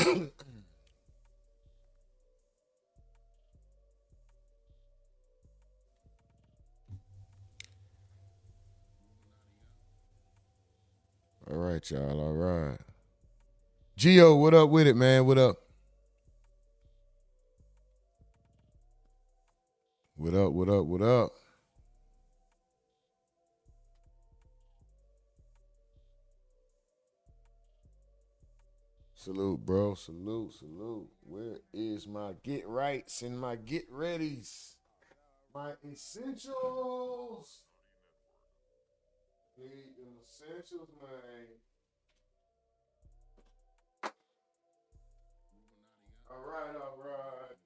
All right, y'all. All right. Gio, what up with it, man? What up? What up? What up? What up? Salute, bro. Salute, salute. Where is my get rights and my get readies? My essentials. Need them essentials, man. All right, all right.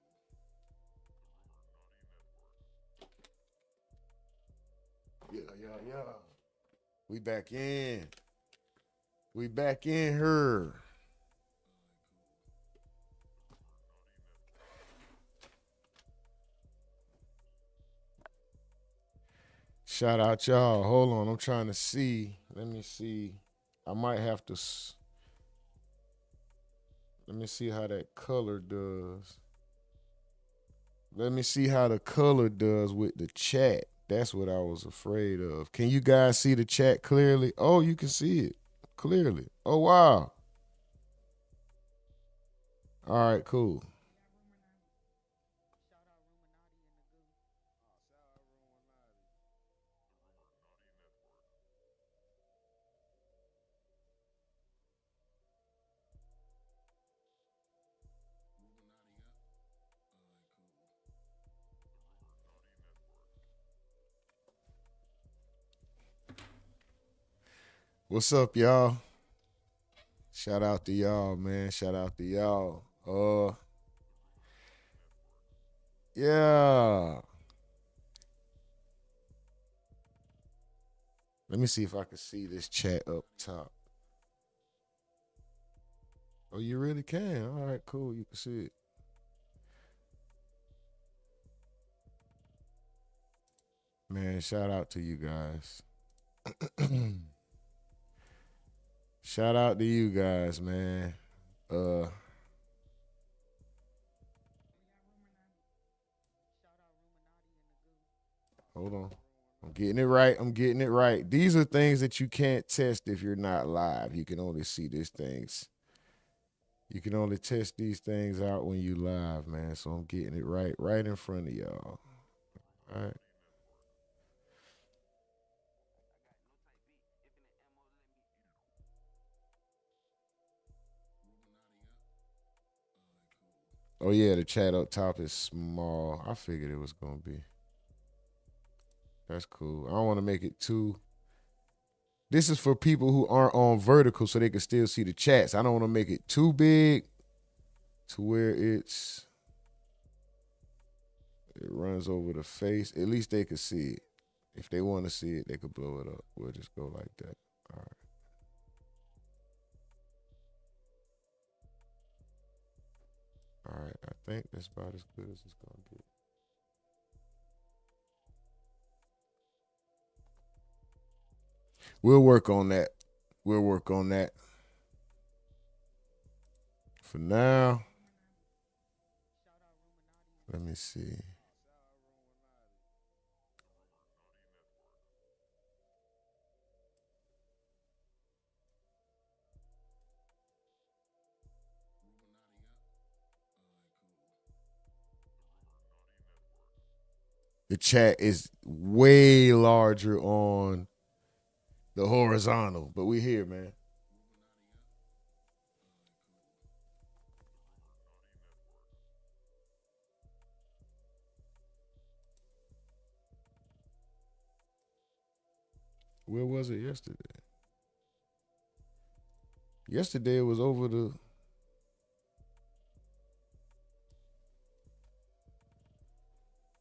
Yeah, yeah, yeah. We back in. We back in her. Shout out y'all. Hold on. I'm trying to see. Let me see. I might have to. Let me see how that color does. Let me see how the color does with the chat. That's what I was afraid of. Can you guys see the chat clearly? Oh, you can see it clearly. Oh, wow. All right, cool. What's up, y'all? Shout out to y'all, man. Shout out to y'all. Yeah. Let me see if I can see this chat up top. Oh, you really can? All right, cool. You can see it. Man, shout out to you guys. Shout out to you guys, man. Uh Hold on. I'm getting it right. I'm getting it right. These are things that you can't test if you're not live. You can only see these things. You can only test these things out when you live, man. So I'm getting it right in front of y'all. All right. Oh yeah, the chat up top is small. I figured it was gonna be. That's cool. I don't want to make it too. This is for people who aren't on vertical, so they can still see the chats. I don't want to make it too big to where it runs over the face. At least they could see it. If they want to see it, they could blow it up. We'll just go like that. All right. All right. I think that's about as good as it's gonna get. We'll work on that. We'll work on that. For now, let me see. The chat is way larger on the horizontal, but we here, man. Where was it yesterday? Yesterday it was over the.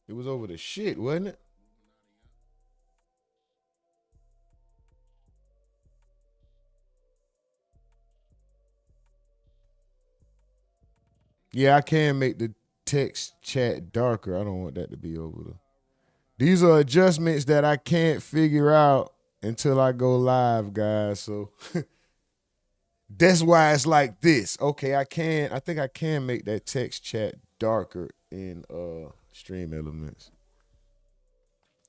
It was over the shit, wasn't it? Yeah, I can make the text chat darker. I don't want that to be over the. These are adjustments that I can't figure out until I go live, guys. So That's why it's like this. Okay, I think I can make that text chat darker in Stream Elements.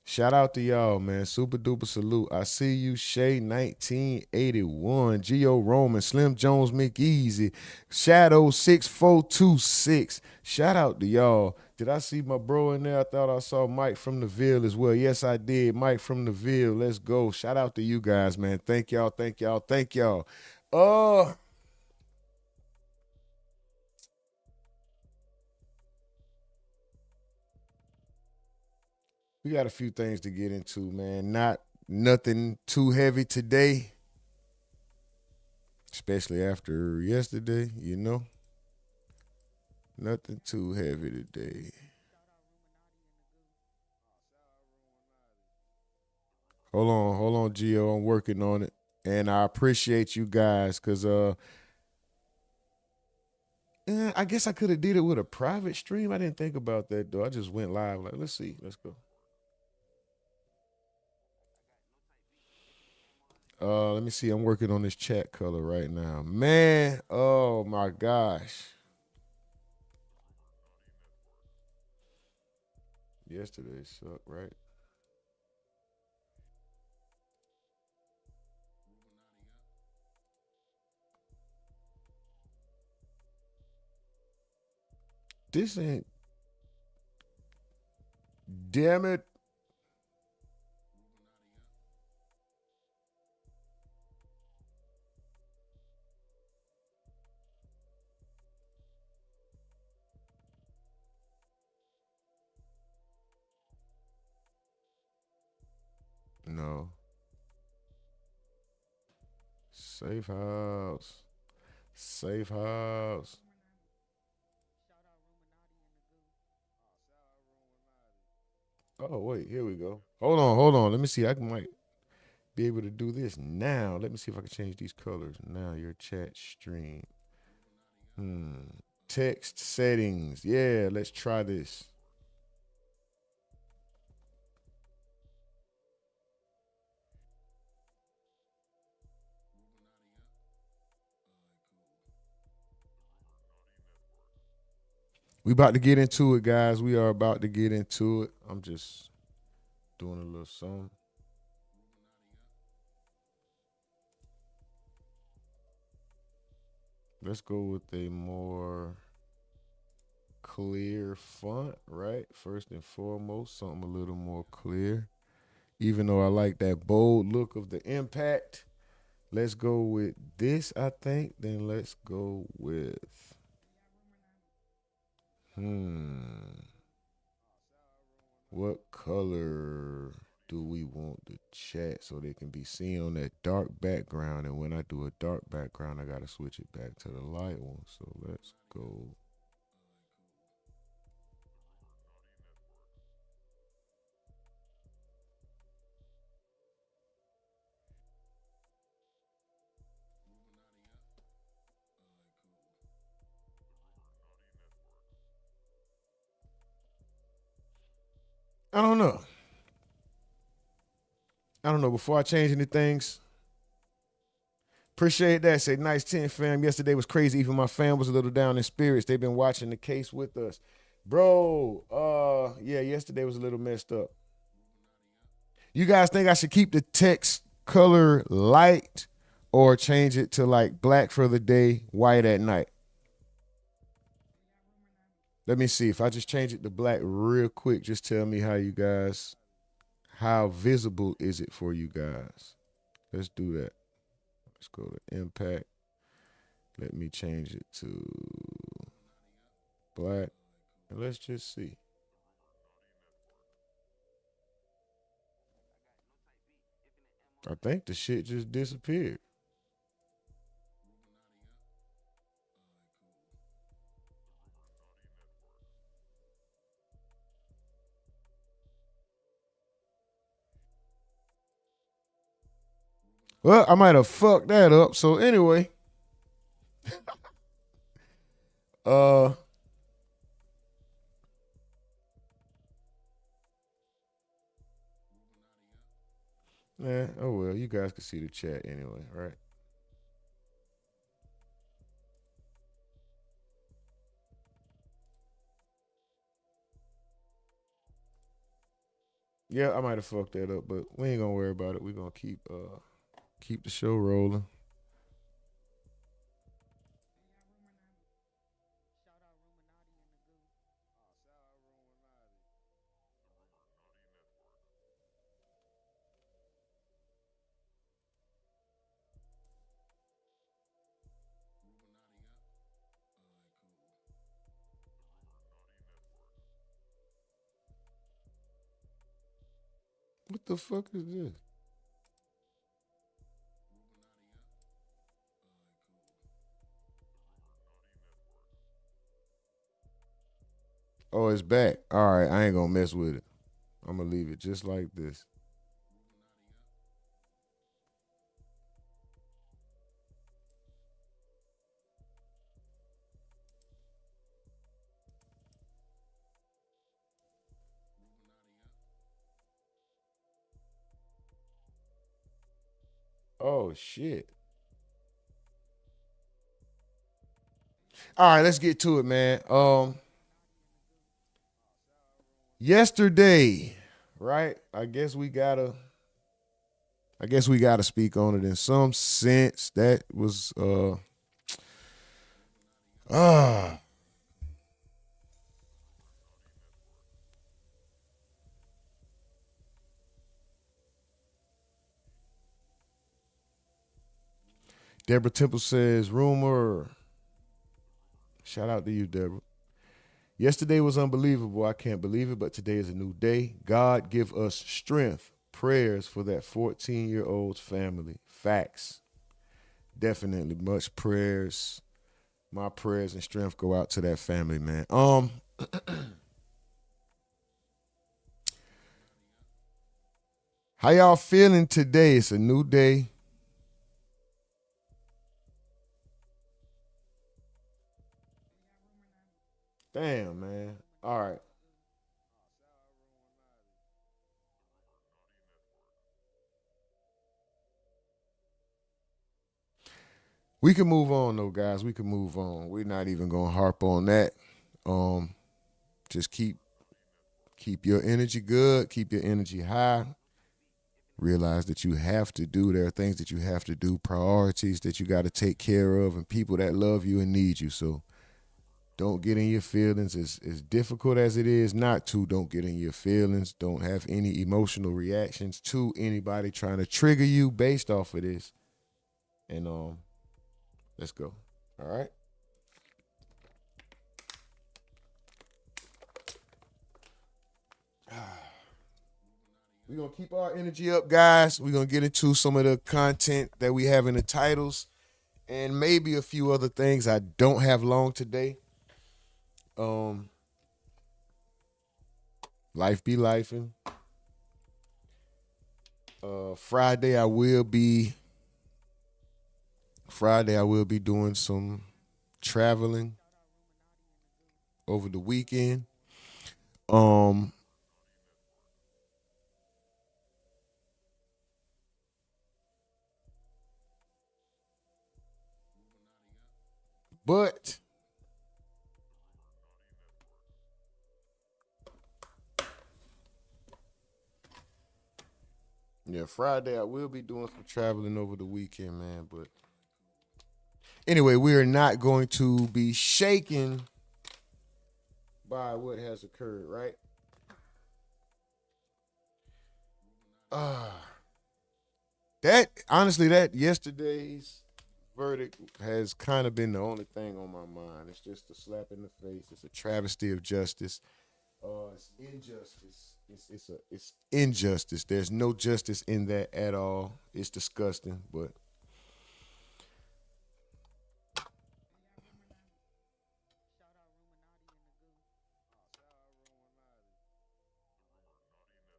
Shout out to y'all, man. Super duper salute. I see you, Shay 1981, Geo Roman, Slim Jones McEasy, Shadow 6426. Shout out to y'all. Did I see my bro in there? I thought I saw Mike from the Ville as well. Yes, I did. Mike from the Ville. Let's go. Shout out to you guys, man. Thank y'all. Thank y'all. Thank y'all. Uh we got a few things to get into, man. Not nothing too heavy today, especially after yesterday, you know. Nothing too heavy today. Hold on, Gio. I'm working on it. And I appreciate you guys because I guess I could have did it with a private stream. I didn't think about that though. I just went live. Like, let's see. Let's go. Let me see. I'm working on this chat color right now. Man, oh my gosh. Yesterday sucked, right? This ain't damn it. No. Safe house. Safe house. Oh, wait, here we go. Hold on. Let me see. I might be able to do this now. Let me see if I can change these colors. Now your chat stream. Text settings. Yeah, let's try this. We about to get into it, guys. We are about to get into it. I'm just doing a little something. Let's go with a more clear font, right? First and foremost, something a little more clear. Even though I like that bold look of the impact, let's go with this, I think. Then let's go with hmm. What color do we want the chat so they can be seen on that dark background? And when I do a dark background, I gotta switch it back to the light one. So let's go. I don't know. I don't know. Before I change any things, appreciate that. Say nice 10 fam. Yesterday was crazy. Even my fam was a little down in spirits. They've been watching the case with us. Bro, yeah, yesterday was a little messed up. You guys think I should keep the text color light or change it to like black for the day, white at night? Let me see. If I just change it to black real quick, just tell me how visible is it for you guys? Let's do that. Let's go to impact. Let me change it to black. And let's just see. I think the shit just disappeared. Well, I might have fucked that up. So anyway, uh oh well, you guys can see the chat anyway, right? Yeah, I might have fucked that up, but we ain't gonna worry about it. We gonna keep the show rolling. What the fuck is this? Oh, it's back. All right, I ain't gonna mess with it. I'm gonna leave it just like this. Oh shit. All right, let's get to it, man. Yesterday, right? I guess we gotta speak on it in some sense. That was ah Deborah Temple says rumor. Shout out to you, Deborah. Yesterday was unbelievable. I can't believe it, but today is a new day. God give us strength. Prayers for that 14-year-old's family. Facts. Definitely much prayers. My prayers and strength go out to that family, man. How y'all feeling today? It's a new day. Damn, man. All right. We can move on though, guys. We can move on. We're not even gonna harp on that. Um, just keep your energy good, keep your energy high. Realize that you have to do. There are things that you have to do, priorities that you got to take care of, and people that love you and need you. So don't get in your feelings. As difficult as it is not to, don't get in your feelings. Don't have any emotional reactions to anybody trying to trigger you based off of this. And let's go. All right. We're gonna keep our energy up, guys. We're gonna get into some of the content that we have in the titles and maybe a few other things. I don't have long today. Um, life be lifing. Friday I will be doing some traveling over the weekend. Um, but yeah, Friday I will be doing some traveling over the weekend, man. But anyway, we are not going to be shaken by what has occurred, right? Ah, that honestly, that yesterday's verdict has kind of been the only thing on my mind. It's just a slap in the face. It's a travesty of justice. It's injustice. It's injustice. There's no justice in that at all. It's disgusting. But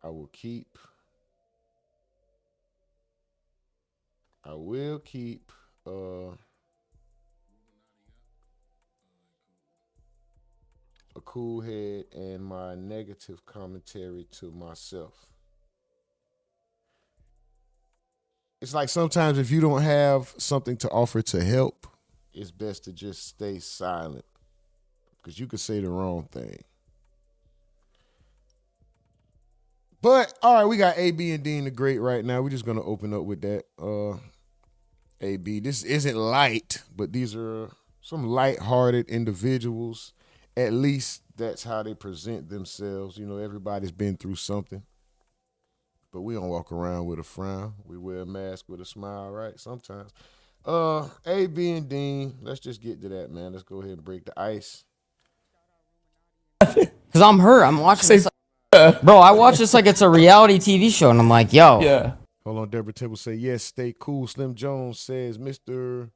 I will keep. I will keep. A cool head and my negative commentary to myself. It's like sometimes if you don't have something to offer to help, it's best to just stay silent because you could say the wrong thing. But all right, we got AB and Dean the Great right now. We're just gonna open up with that. AB, this isn't light, but these are some light-hearted individuals. At least that's how they present themselves. You know, everybody's been through something, but we don't walk around with a frown. We wear a mask with a smile, right? Sometimes. AB and Dean, let's just get to that, man. Let's go ahead and break the ice. Because I'm her. I'm watching this. Bro, I watch this like it's a reality TV show, and I'm like, yo. Yeah. Hold on, Deborah Temple say, yes, stay cool. Slim Jones says, Mr.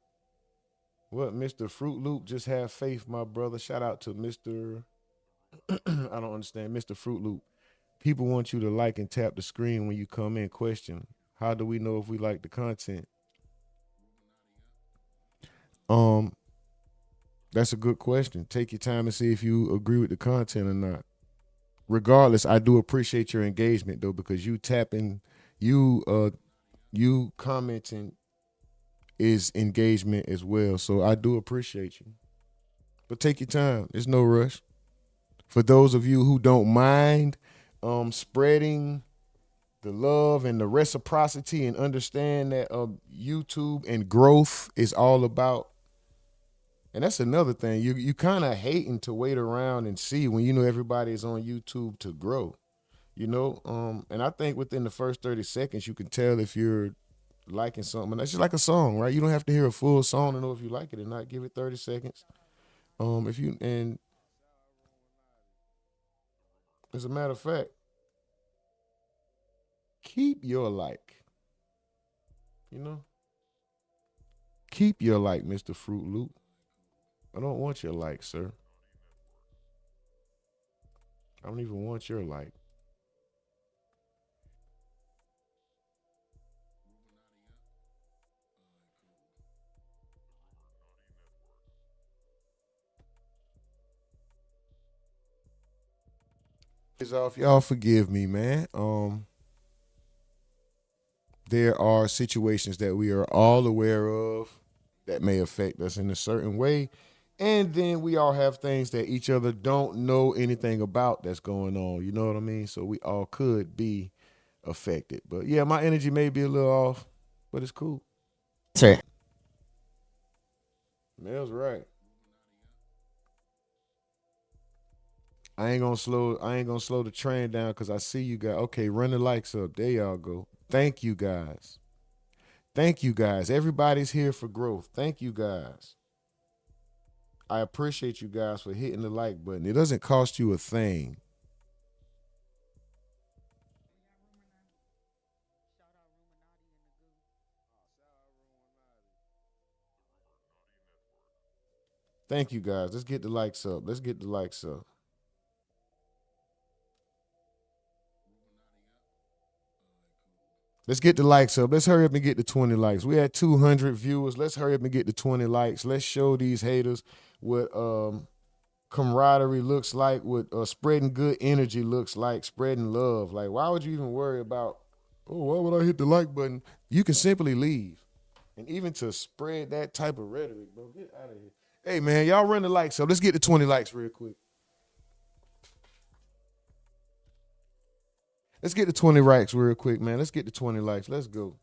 Fruit Loop, just have faith, my brother. Shout out to Mr. I don't understand. Mr. Fruit Loop. People want you to like and tap the screen when you come in. Question. How do we know if we like the content? That's a good question. Take your time and see if you agree with the content or not. Regardless, I do appreciate your engagement though, because you tapping, you commenting is engagement as well. So I do appreciate you. But take your time. There's no rush. For those of you who don't mind spreading the love and the reciprocity and understand that YouTube and growth is all about. And that's another thing. You kind of hating to wait around and see when you know everybody is on YouTube to grow. You know, and I think within the first 30 seconds you can tell if you're liking something. And that's just like a song, right? You don't have to hear a full song to know if you like it or not. Give it 30 seconds. If you, and as a matter of fact, keep your like. You know, keep your like, Mr. Fruit Loop. I don't want your like, sir. I don't even want your like. Off, y'all forgive me, man. There are situations that we are all aware of that may affect us in a certain way. And then we all have things that each other don't know anything about that's going on. You know what I mean? So we all could be affected. But yeah, my energy may be a little off, but it's cool. Sorry. Mel's right. I ain't gonna slow the train down because I see you guys. Okay, run the likes up. There y'all go. Thank you guys. Thank you guys. Everybody's here for growth. Thank you guys. I appreciate you guys for hitting the like button. It doesn't cost you a thing. Thank you guys. Let's get the likes up. Let's get the likes up. Let's get the likes up. Let's hurry up and get the 20 likes. We had 200 viewers. Let's hurry up and get the 20 likes. Let's show these haters what camaraderie looks like, what spreading good energy looks like, spreading love. Like, why would you even worry about, oh, why would I hit the like button? You can simply leave. And even to spread that type of rhetoric, bro, get out of here. Hey, man, y'all run the likes up. Let's get the 20 likes real quick. Let's get the 20 likes real quick, man. Let's get the 20 likes. Let's go.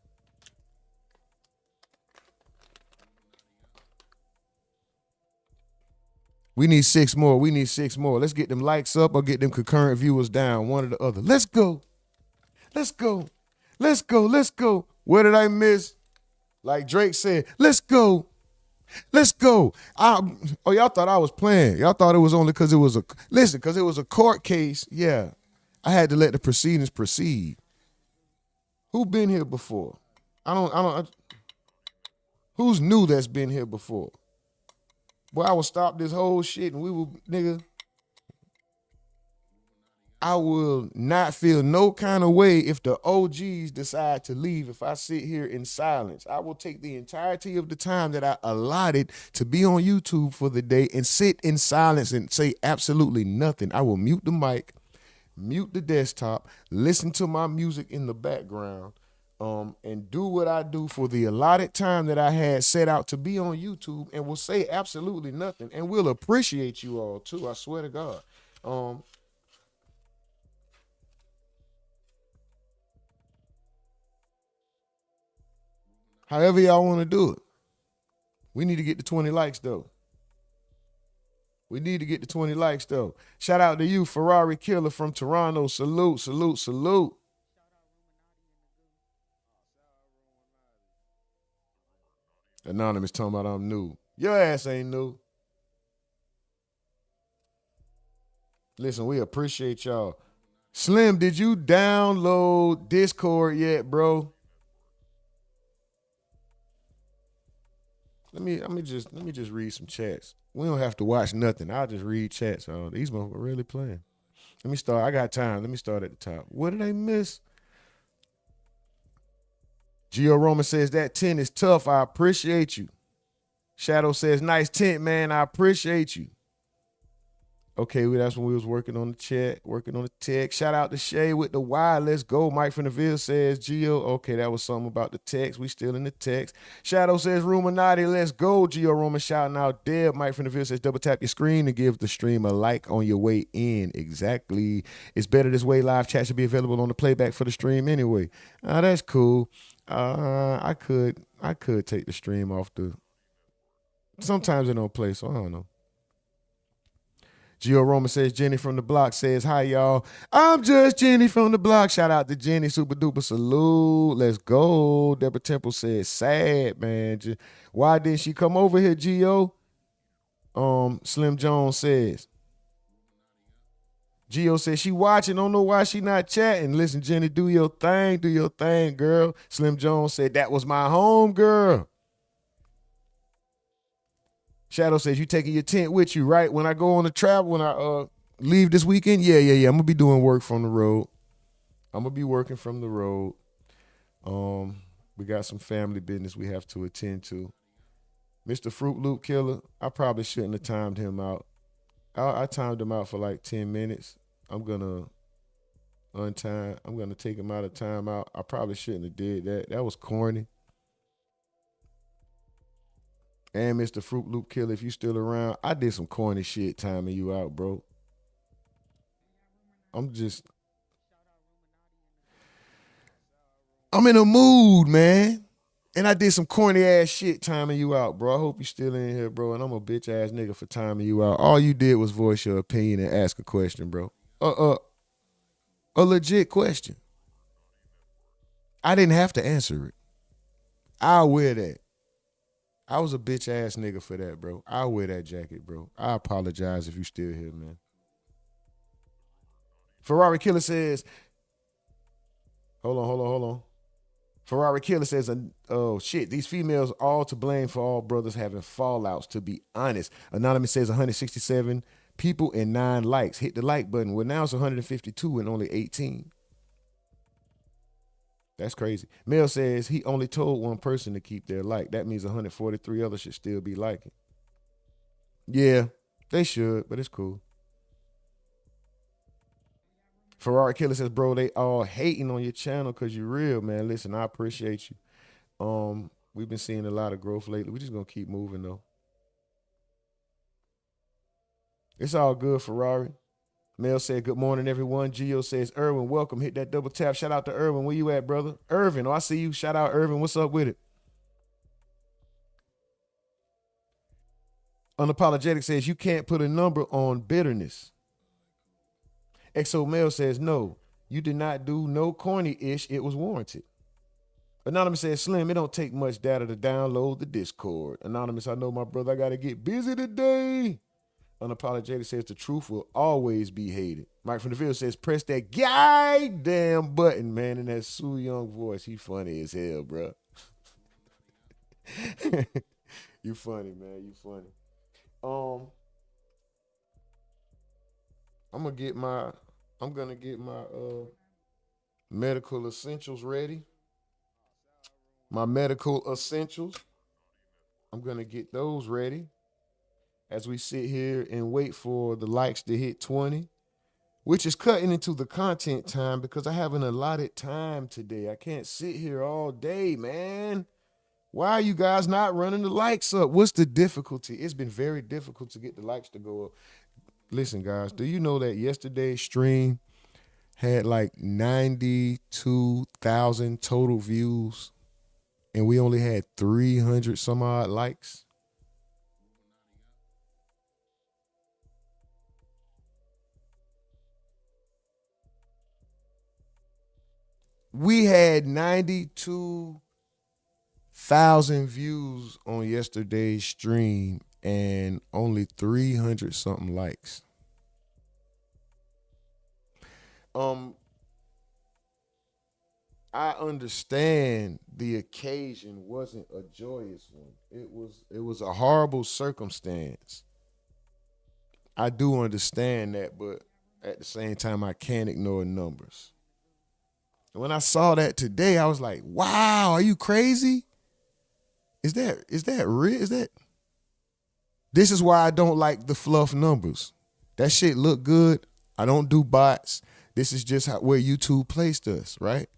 We need 6 more. We need 6 more. Let's get them likes up or get them concurrent viewers down, one or the other. Let's go. Let's go. Let's go. Let's go. Where did I miss? Like Drake said, let's go. Let's go. Y'all thought I was playing. Y'all thought it was only because it was because it was a court case. Yeah. I had to let the proceedings proceed. Who been here before? Who's new that's been here before? Boy, I would stop this whole shit and we will, nigga. I will not feel no kind of way if the OGs decide to leave if I sit here in silence. I will take the entirety of the time that I allotted to be on YouTube for the day and sit in silence and say absolutely nothing. I will mute the mic, mute the desktop, listen to my music in the background, and do what I do for the allotted time that I had set out to be on YouTube, and will say absolutely nothing. And we'll appreciate you all too, I swear to God. However y'all want to do it. We need to get to 20 likes, though. We need to get to 20 likes, though. Shout out to you, Ferrari Killer from Toronto. Salute, salute, salute. Anonymous talking about I'm new. Your ass ain't new. Listen, we appreciate y'all. Slim, did you download Discord yet, bro? Let me just read some chats. We don't have to watch nothing. I'll just read chats. Oh, these motherfuckers really playing. Let me start. I got time. Let me start at the top. What did I miss? Gio Roman says that tent is tough. I appreciate you. Shadow says nice tent, man. I appreciate you. Okay, that's when we was working on the chat, working on the text. Shout out to Shay with the Y. Let's go. Mike from the Ville says, Gio. Okay, that was something about the text. We still in the text. Shadow says, Rumonati, let's go. Gio Roman shouting out Deb. Mike from the Ville says, double tap your screen to give the stream a like on your way in. Exactly. It's better this way. Live chat should be available on the playback for the stream anyway. That's cool. I could take the stream off the. Sometimes it don't play, so I don't know. Gio Roman says, Jenny from the block says, hi, y'all. I'm just Jenny from the block. Shout out to Jenny. Super duper salute. Let's go. Deborah Temple says, sad, man. Why didn't she come over here, Gio? Slim Jones says. Gio says, she watching. Don't know why she not chatting. Listen, Jenny, do your thing, girl. Slim Jones said, that was my home, girl. Shadow says, you taking your tent with you, right? When I go on the travel, when I leave this weekend? Yeah. I'm going to be doing work from the road. I'm going to be working from the road. We got some family business we have to attend to. Mr. Fruit Loop Killer, I probably shouldn't have timed him out. I timed him out for like 10 minutes. I'm going to take him out of timeout. I probably shouldn't have did that. That was corny. And Mr. Fruit Loop Killer, if you still around, I did some corny shit timing you out, bro. I'm in a mood, man. And I did some corny ass shit timing you out, bro. I hope you still in here, bro. And I'm a bitch ass nigga for timing you out. All you did was voice your opinion and ask a question, bro. A legit question. I didn't have to answer it. I'll wear that. I was a bitch ass nigga for that, bro. I'll wear that jacket, bro. I apologize if you still here, man. Ferrari Killer says, hold on. Ferrari Killer says, oh shit, these females all to blame for all brothers having fallouts, to be honest. Anonymous says 167 people and 9 likes. Hit the like button. Well, now it's 152 and only 18. That's crazy. Mel says he only told one person to keep their like. That means 143 others should still be liking. Yeah, they should, but it's cool. Ferrari Killer says, bro, they all hating on your channel because you're real, man. Listen, I appreciate you. We've been seeing a lot of growth lately. We're just going to keep moving, though. It's all good, Ferrari. Mel said, good morning, everyone. Gio says, Irwin, welcome. Hit that double tap. Shout out to Irwin. Where you at, brother? Irvin, I see you. Shout out, Irvin. What's up with it? Unapologetic says, you can't put a number on bitterness. Exo Mel says, no, you did not do no corny-ish. It was warranted. Anonymous says, Slim, it don't take much data to download the Discord. Anonymous, I know my brother, I got to get busy today. Unapologetic says the truth will always be hated. Mike from the Ville says, press that goddamn button, man, in that Sue Young voice. He funny as hell, bro. You funny, man. You funny. I'm gonna get my medical essentials ready. My medical essentials. I'm gonna get those ready as we sit here and wait for the likes to hit 20, which is cutting into the content time because I have an allotted time today. I can't sit here all day, man. Why are you guys not running the likes up? What's the difficulty? It's been very difficult to get the likes to go up. Listen, guys, do you know that yesterday's stream had like 92,000 total views and we only had 300 some odd likes. We had 92,000 views on yesterday's stream and only 300 something likes. I understand the occasion wasn't a joyous one. It was a horrible circumstance. I do understand that, but at the same time I can't ignore numbers. When I saw that today, I was like, "Wow, are you crazy? Is that real? Is that This is why I don't like the fluff numbers. That shit look good. I don't do bots. This is just where YouTube placed us, right?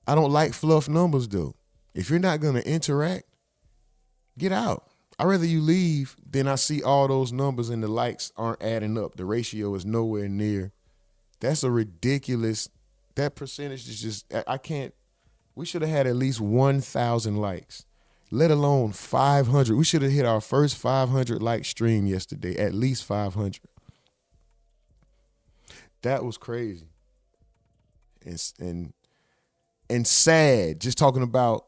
I don't like fluff numbers though. If you're not gonna interact, get out. I'd rather you leave than I see all those numbers and the likes aren't adding up. The ratio is nowhere near. That's a ridiculous. That percentage is just. I can't. We should have had at least 1,000 likes, let alone 500. We should have hit our first 500 like stream yesterday. At least 500. That was crazy. And sad. Just talking about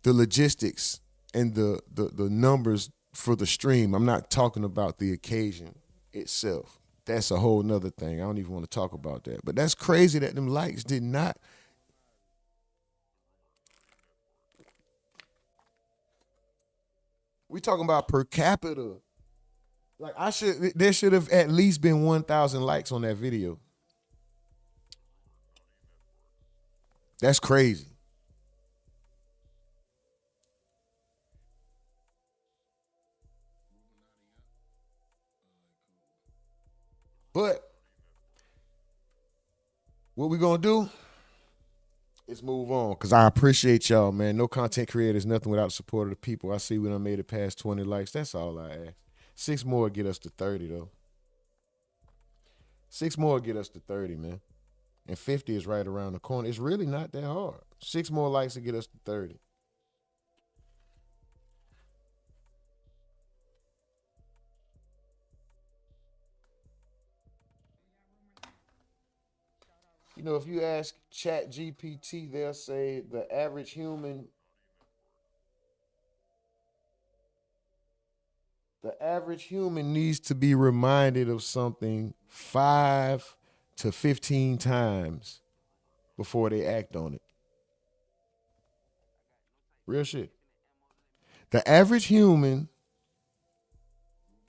the logistics and the numbers for the stream. I'm not talking about the occasion itself. That's a whole nother thing. I don't even want to talk about that. But that's crazy that them likes did not. We talking about per capita. Like there should have at least been 1,000 likes on that video. That's crazy. But what we gonna do is move on, because I appreciate y'all, man. No content creator is nothing without the support of the people. I see we done made it past 20 likes. That's all I ask. 6 more get us to 30, though. 6 more get us to 30, man. And 50 is right around the corner. It's really not that hard. 6 more likes to get us to 30. You know, if you ask Chat GPT, they'll say the average human needs to be reminded of something 5 to 15 times before they act on it. Real shit. The average human,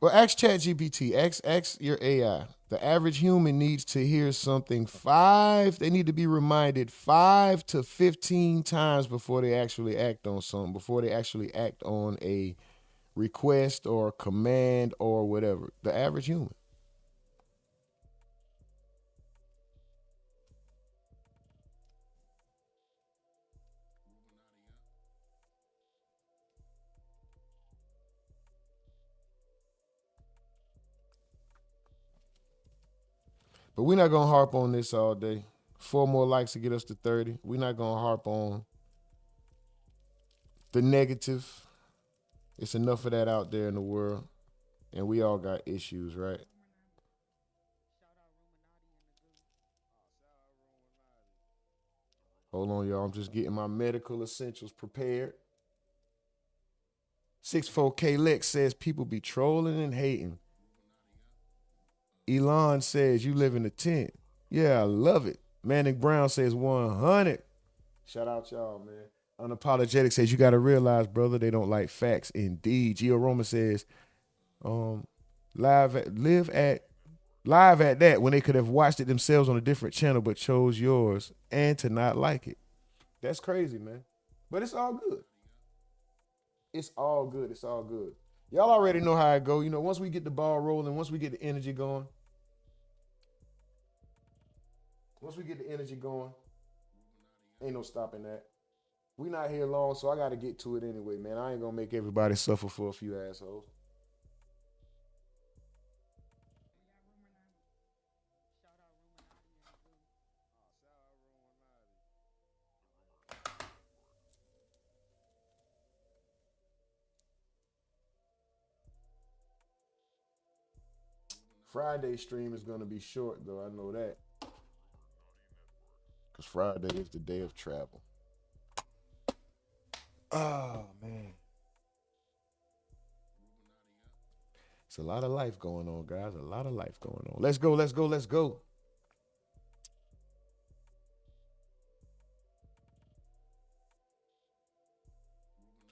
well, ask ChatGPT, ask your AI. The average human needs to hear something they need to be reminded 5 to 15 times before they actually act on something, before they actually act on a request or command or whatever. The average human. But we're not gonna harp on this all day. 4 more likes to get us to 30. We're not gonna harp on the negative. It's enough of that out there in the world. And we all got issues, right? Hold on, y'all. I'm just getting my medical essentials prepared. 64K Lex says people be trolling and hating. Elon says you live in a tent. Yeah, I love it. Manning Brown says 100. Shout out y'all, man. Unapologetic says you got to realize, brother, they don't like facts. Indeed. Gio Roma says, live at that when they could have watched it themselves on a different channel but chose yours and to not like it. That's crazy, man. But it's all good. It's all good. It's all good. Y'all already know how it go. You know, once we get the ball rolling, once we get the energy going, ain't no stopping that. We not here long, so I got to get to it anyway, man. I ain't gonna make everybody suffer for a few assholes. Friday stream is gonna be short though. I know that. Cause Friday is the day of travel. Oh man. It's a lot of life going on, guys. A lot of life going on. Let's go, let's go, let's go.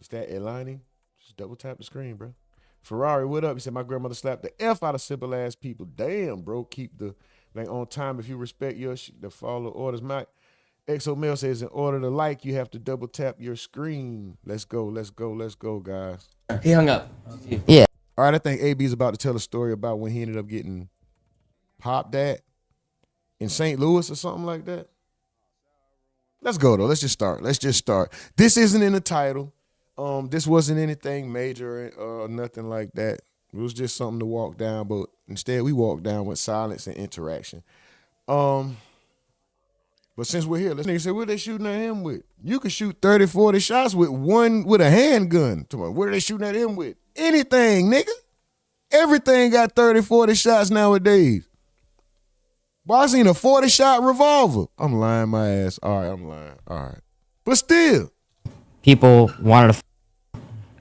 Is that Elani? Just double tap the screen, bro. Ferrari, what up? He said, my grandmother slapped the F out of simple ass people. Damn, bro. Keep the like on time if you respect your the follow orders. My Exo Mail says, in order to like, you have to double tap your screen. Let's go, let's go, let's go, guys. He hung up. Yeah. All right, I think AB is about to tell a story about when he ended up getting popped at in St. Louis or something like that. Let's go though. Let's just start. Let's just start. This isn't in the title. This wasn't anything major or nothing like that. It was just something to walk down, but instead we walked down with silence and interaction. But since we're here, let's nigga say what they shooting at him with. You could shoot 30, 40 shots with a handgun. What are they shooting at him with? Anything, nigga. Everything got 30, 40 shots nowadays. Boy, I seen a 40-shot revolver. I'm lying my ass. All right, I'm lying. All right. But still. People wanted to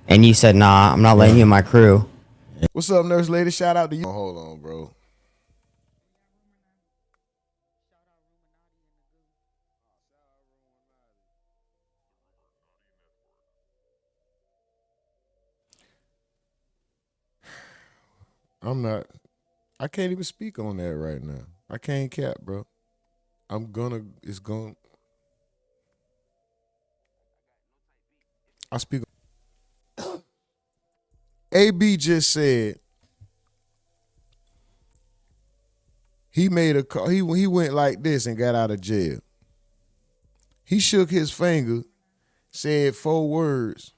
and you said, nah, I'm not letting you in my crew. What's up, nurse lady? Shout out to you. Oh, hold on, bro. I can't even speak on that right now. I can't cap, bro. I speak. AB just said he made a call. He went like this and got out of jail. He shook his finger, said 4 words,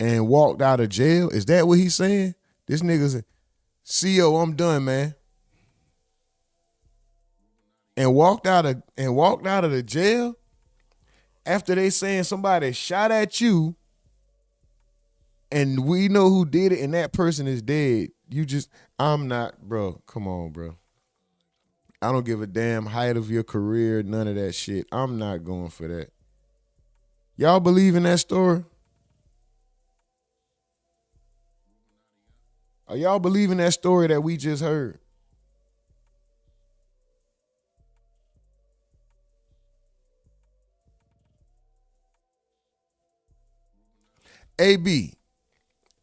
and walked out of jail. Is that what he's saying? This nigga said, CO, I'm done, man. And walked out of the jail after they saying somebody shot at you and we know who did it and that person is dead. I'm not, bro. Come on, bro. I don't give a damn height of your career, none of that shit. I'm not going for that. Y'all believe in that story? Are y'all believing that story that we just heard? AB,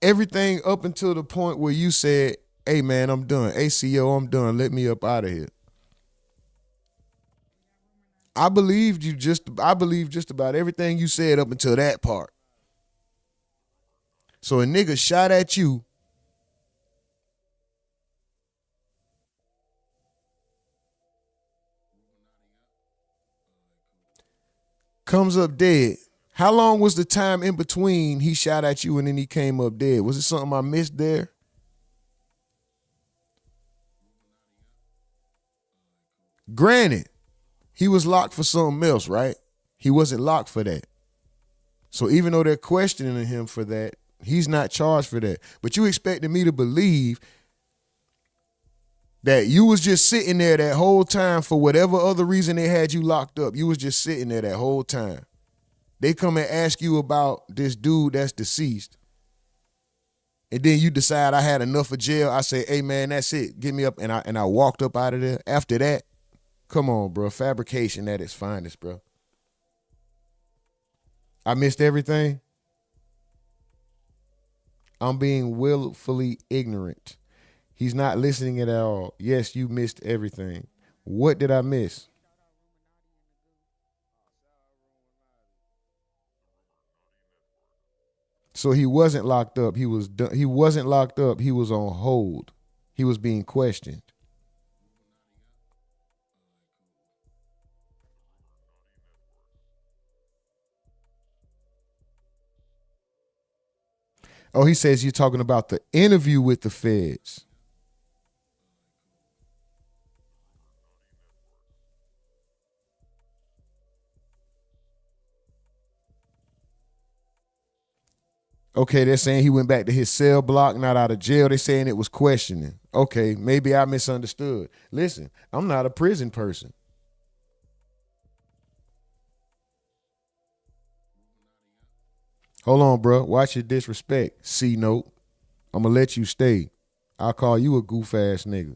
everything up until the point where you said, hey man, I'm done. ACO, I'm done. Let me up out of here. I believe just about everything you said up until that part. So a nigga shot at you. Comes up dead. How long was the time in between he shot at you and then he came up dead? Was it something I missed there? Granted, he was locked for something else, right? He wasn't locked for that. So even though they're questioning him for that, he's not charged for that. But you expected me to believe that you was just sitting there that whole time for whatever other reason they had you locked up. You was just sitting there that whole time. They come and ask you about this dude that's deceased. And then you decide I had enough of jail. I say, hey man, that's it. Get me up. And I walked up out of there. After that, come on, bro. Fabrication at its finest, bro. I missed everything. I'm being willfully ignorant. He's not listening at all. Yes, you missed everything. What did I miss? So he wasn't locked up. He wasn't locked up. He was on hold. He was being questioned. Oh, he says you're talking about the interview with the feds. Okay, they're saying he went back to his cell block, not out of jail. They're saying it was questioning. Okay, maybe I misunderstood. Listen, I'm not a prison person. Hold on, bro. Watch your disrespect. C note. I'm going to let you stay. I'll call you a goof ass nigga.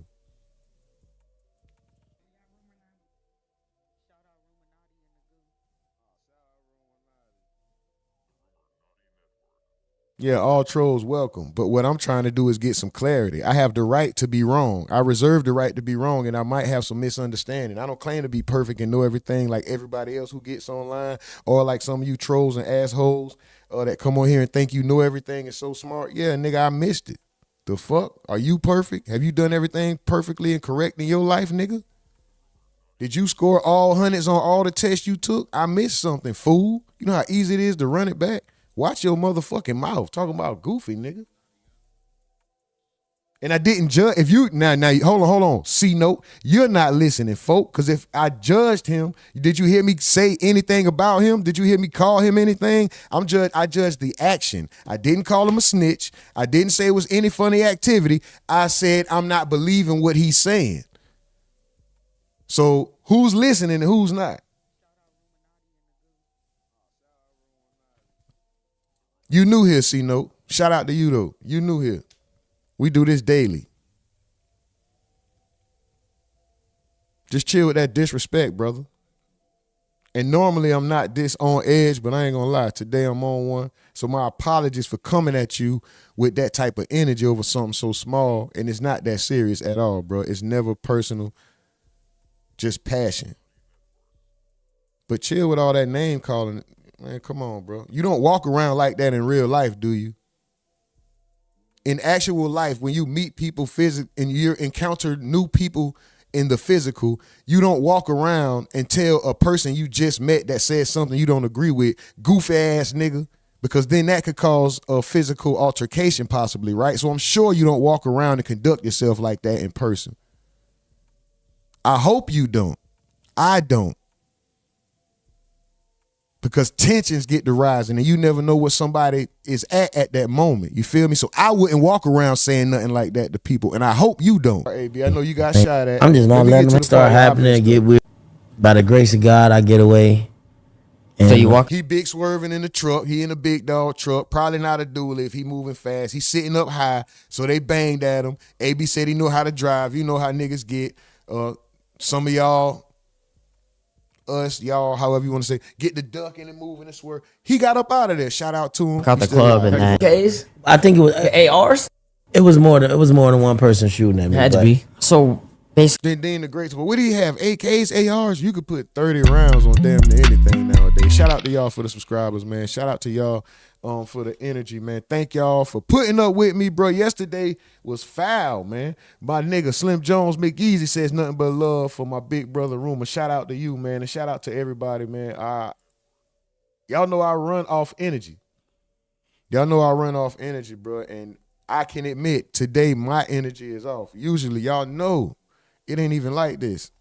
Yeah, all trolls welcome. But what I'm trying to do is get some clarity. I have the right to be wrong. I reserve the right to be wrong, and I might have some misunderstanding. I don't claim to be perfect and know everything like everybody else who gets online, or like some of you trolls and assholes that come on here and think you know everything and so smart. Yeah, nigga, I missed it. The fuck? Are you perfect? Have you done everything perfectly and correct in your life, nigga? Did you score all hundreds on all the tests you took? I missed something, fool. You know how easy it is to run it back? Watch your motherfucking mouth. Talking about goofy, nigga. And I didn't judge. If you now hold on. C note, you're not listening, folk. Because if I judged him, did you hear me say anything about him? Did you hear me call him anything? I judged the action. I didn't call him a snitch. I didn't say it was any funny activity. I said I'm not believing what he's saying. So who's listening and who's not? You new here, C note. Shout out to you though. You new here. We do this daily. Just chill with that disrespect, brother. And normally I'm not this on edge, but I ain't gonna lie. Today I'm on one. So my apologies for coming at you with that type of energy over something so small. And it's not that serious at all, bro. It's never personal, just passion. But chill with all that name calling. Man, come on, bro. You don't walk around like that in real life, do you? In actual life, when you meet people and you encounter new people in the physical, you don't walk around and tell a person you just met that says something you don't agree with, goofy ass nigga, because then that could cause a physical altercation possibly, right? So I'm sure you don't walk around and conduct yourself like that in person. I hope you don't. I don't. Because tensions get to rising and you never know what somebody is at that moment. You feel me? So I wouldn't walk around saying nothing like that to people, and I hope you don't. AB, I know you got shot at. I'm just not letting it start happening and get weird. By the grace of God, I get away. And so you walk. He big swerving in the truck. He in a big dog truck. Probably not a dually if he moving fast. He's sitting up high, so they banged at him. AB said he know how to drive. You know how niggas get. Some of y'all, us, y'all, however you want to say, get the ducking and moving and swerve. He got up out of there. Shout out to him. Out the club and that. Case, I think it was ARs. It was more than one person shooting at me. It had to be. So basically, Dean the Great. But what do you have? AKs, ARs? You could put 30 rounds on damn near anything nowadays. Shout out to y'all for the subscribers, man. Shout out to y'all for the energy, man. Thank y'all for putting up with me, bro. Yesterday was foul, man. My nigga Slim Jones McEasy says nothing but love for my big brother Rumor. Shout out to you, man, and shout out to everybody, man. Y'all know I run off energy. Y'all know I run off energy, bro, and I can admit today my energy is off. Usually, y'all know it ain't even like this.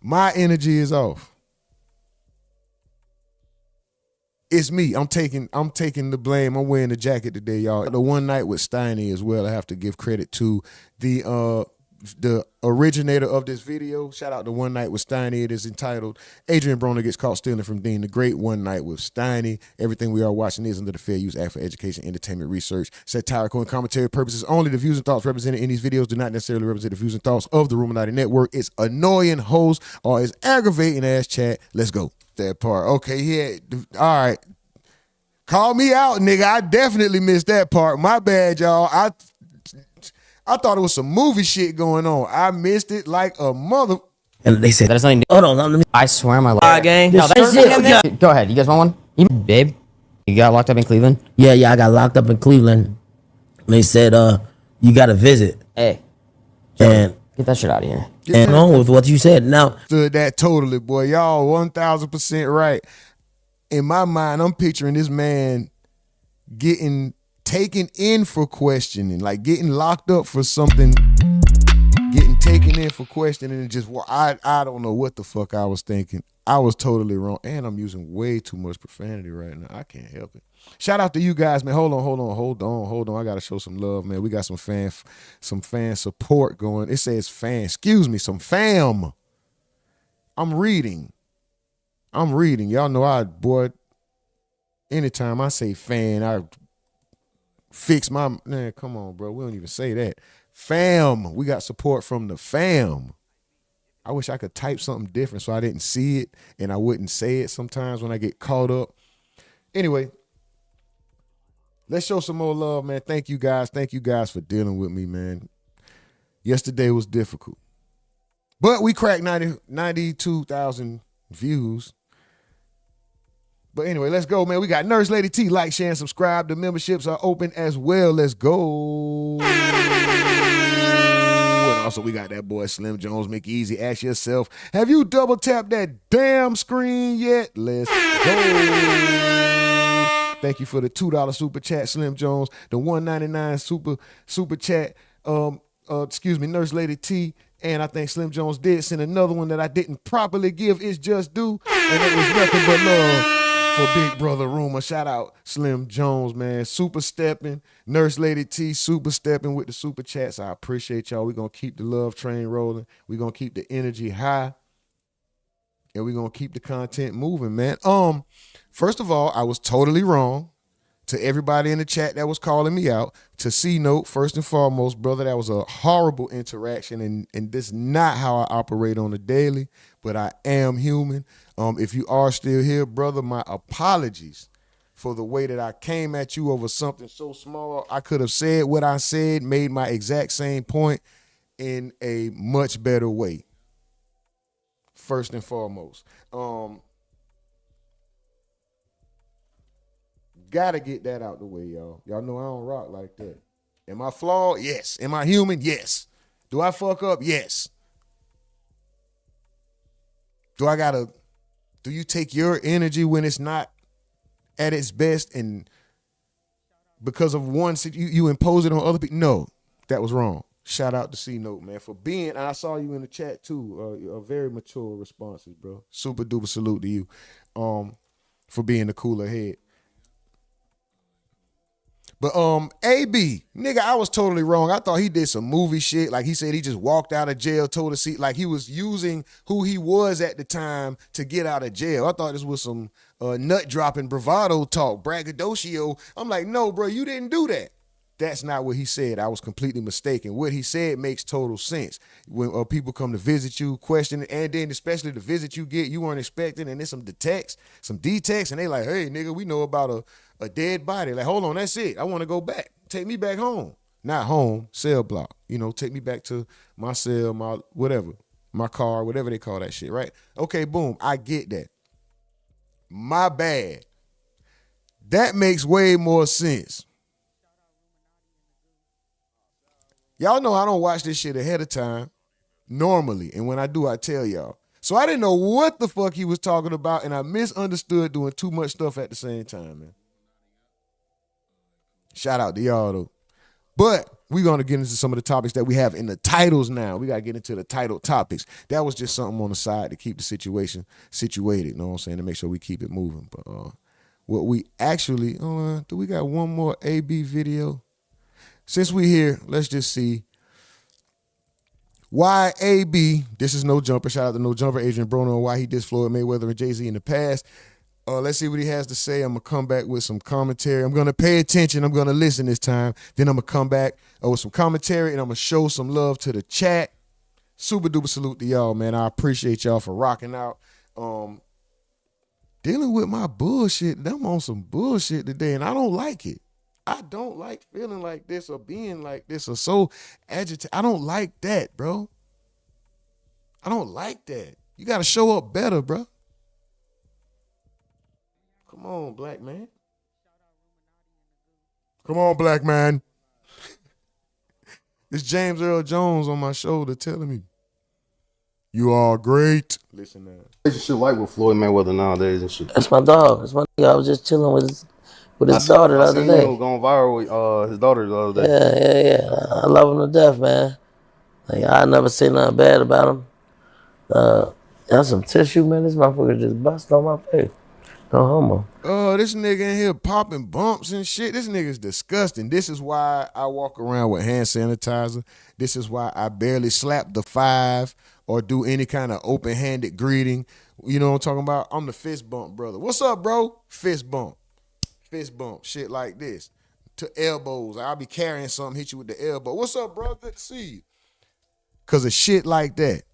My energy is off. It's me. I'm taking the blame. I'm wearing the jacket today, y'all. The one night with Steiny as well. I have to give credit to the originator of this video. Shout out to One Night with Steiny. It is entitled Adrian Broner Gets Caught Stealing from Dean the Great. One Night with Steiny. Everything we are watching is under the Fair Use Act for Education, Entertainment, Research, satirical, and commentary purposes only. The views and thoughts represented in these videos do not necessarily represent the views and thoughts of the RUMORNATI Network. It's annoying host or it's aggravating ass chat. Let's go. That part. Okay, yeah. All right. Call me out, nigga. I definitely missed that part. My bad, y'all. I thought it was some movie shit going on. I missed it like a mother. And they said, there's nothing. hold on, I swear my life. Gang. No, that's it. Go ahead. You guys want one? Babe, you got locked up in Cleveland? Yeah, I got locked up in Cleveland. They said, you got to visit. Hey. And get that shit out of here. And on with what you said. Now, stood that totally, boy. Y'all 1,000% right. In my mind, I'm picturing this man getting taken in for questioning, like getting locked up for something getting taken in for questioning and just, well, I don't know what the fuck I was thinking. I was totally wrong. And I'm using way too much profanity right now. I can't help it. Shout out to you guys, man. Hold on. I gotta show some love, man. We got some fan support going. It says some fam. I'm reading. Y'all know anytime I say fan, I fix my, man, come on, bro. We don't even say that. Fam. We got support from the fam. I wish I could type something different so I didn't see it and I wouldn't say it sometimes when I get caught up. Anyway, let's show some more love, man. Thank you guys. Thank you guys for dealing with me, man. Yesterday was difficult. But we cracked 92,000 views. But anyway, let's go, man. We got Nurse Lady T. Like, share, and subscribe. The memberships are open as well. Let's go. And also, we got that boy Slim Jones. Make it easy. Ask yourself, have you double tapped that damn screen yet? Let's go. Thank you for the $2 super chat, Slim Jones. The $1.99 super chat. Nurse Lady T. And I think Slim Jones did send another one that I didn't properly give its just due. And it was nothing but love for Big Brother Rumor. Shout out Slim Jones, man. Super stepping. Nurse Lady T, super stepping with the super chats. I appreciate y'all. We're going to keep the love train rolling. We're going to keep the energy high. And we're going to keep the content moving, man. First of all, I was totally wrong. To everybody in the chat that was calling me out, to C-Note, first and foremost, brother, that was a horrible interaction, and this is not how I operate on a daily, but I am human. If you are still here, brother, my apologies for the way that I came at you over something so small. I could have said what I said, made my exact same point in a much better way, first and foremost. Gotta get that out the way, y'all. Y'all know I don't rock like that. Am I flawed? Yes. Am I human? Yes. Do I fuck up? Yes. Do you take your energy when it's not at its best and because of one, you impose it on other people? No, that was wrong. Shout out to C-Note, man, for being, and I saw you in the chat too, a very mature responses, bro. Super duper salute to you for being the cooler head. But AB, nigga, I was totally wrong. I thought he did some movie shit. Like he said he just walked out of jail, told a seat, like he was using who he was at the time to get out of jail. I thought this was some nut-dropping bravado talk, braggadocio. I'm like, no, bro, you didn't do that. That's not what he said. I was completely mistaken. What he said makes total sense. When people come to visit you, question, and then especially the visit you get, you weren't expecting, and then some detects, and they like, hey, nigga, we know about a dead body. Like, hold on, that's it. I want to go back. Take me back home. Not home, cell block. You know, take me back to my cell, my whatever, my car, whatever they call that shit, right? Okay, boom, I get that. My bad. That makes way more sense. Y'all know I don't watch this shit ahead of time, normally. And when I do, I tell y'all. So I didn't know what the fuck he was talking about, and I misunderstood doing too much stuff at the same time, man. Shout out to y'all, though. But we're going to get into some of the topics that we have in the titles now. We got to get into the title topics. That was just something on the side to keep the situation situated, you know what I'm saying, to make sure we keep it moving. But what we actually, do we got one more AB video? Since we here, let's just see why AB, this is No Jumper, shout out to No Jumper, Adrian Broner, on why he dissed Floyd Mayweather and Jay-Z in the past. Let's see what he has to say. I'm going to come back with some commentary. I'm going to pay attention. I'm going to listen this time. Then I'm going to come back with some commentary, and I'm going to show some love to the chat. Super duper salute to y'all, man. I appreciate y'all for rocking out. Dealing with my bullshit. I'm on some bullshit today, and I don't like it. I don't like feeling like this or being like this or so agitated. I don't like that, bro. I don't like that. You got to show up better, bro. Come on, black man. Come on, black man. It's James Earl Jones on my shoulder telling me, you are great. Listen now. Relationship like with Floyd Mayweather nowadays and shit. That's my dog. That's my nigga. I was just chilling with his daughter the other day. He was going viral with his daughter the other day. Yeah. I love him to death, man. Like, I never say nothing bad about him. That's some tissue, man. This motherfucker just bust on my face. No homo. Oh, this nigga in here popping bumps and shit. This nigga's disgusting. This is why I walk around with hand sanitizer. This is why I barely slap the 5 or do any kind of open-handed greeting. You know what I'm talking about? I'm the fist bump brother. What's up, bro? Fist bump. Fist bump. Shit like this. To elbows. I'll be carrying something, hit you with the elbow. What's up, bro? Good to see you. Because of shit like that.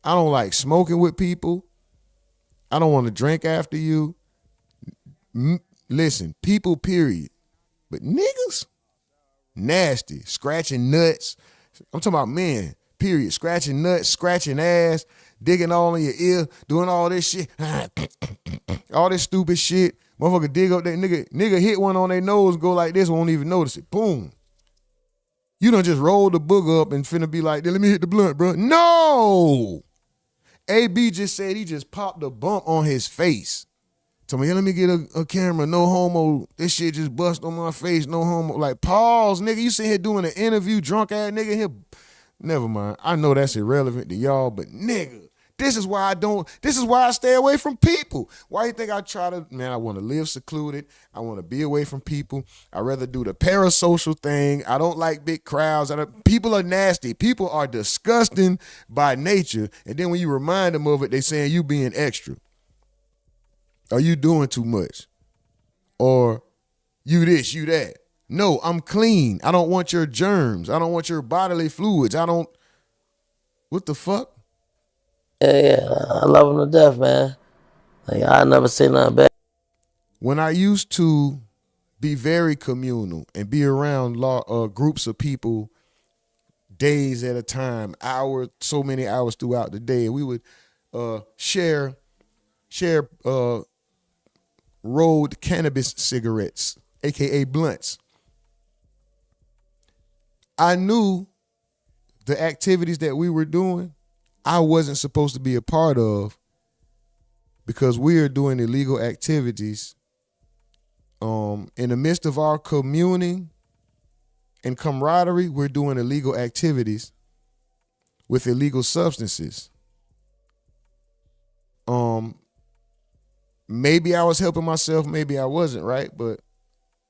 I don't like smoking with people. I don't want to drink after you. Listen, people, period. But niggas, nasty. Scratching nuts. I'm talking about men, period. Scratching nuts, scratching ass, digging all in your ear, doing all this shit. All this stupid shit. Motherfucker dig up that nigga hit one on their nose, go like this, won't even notice it. Boom. You done just rolled the booger up and finna be like, let me hit the blunt, bro. No! AB just said he just popped a bump on his face. Told me, yeah, let me get a camera, no homo. This shit just bust on my face, no homo. Like, pause, nigga. You sitting here doing an interview, drunk ass nigga here. Never mind. I know that's irrelevant to y'all, but nigga, this is why I stay away from people. Why you think I try to, man, I want to live secluded. I want to be away from people. I'd rather do the parasocial thing. I don't like big crowds. People are nasty. People are disgusting by nature. And then when you remind them of it, they saying you being extra. Are you doing too much? Or you this, you that. No, I'm clean. I don't want your germs. I don't want your bodily fluids. What the fuck? Yeah, I love him to death, man. Like, I never say nothing bad. When I used to be very communal and be around groups of people days at a time, so many hours throughout the day, we would share rolled cannabis cigarettes, aka blunts. I knew the activities that we were doing, I wasn't supposed to be a part of because we are doing illegal activities. In the midst of our communing and camaraderie, we're doing illegal activities with illegal substances. Maybe I was helping myself, maybe I wasn't, right? But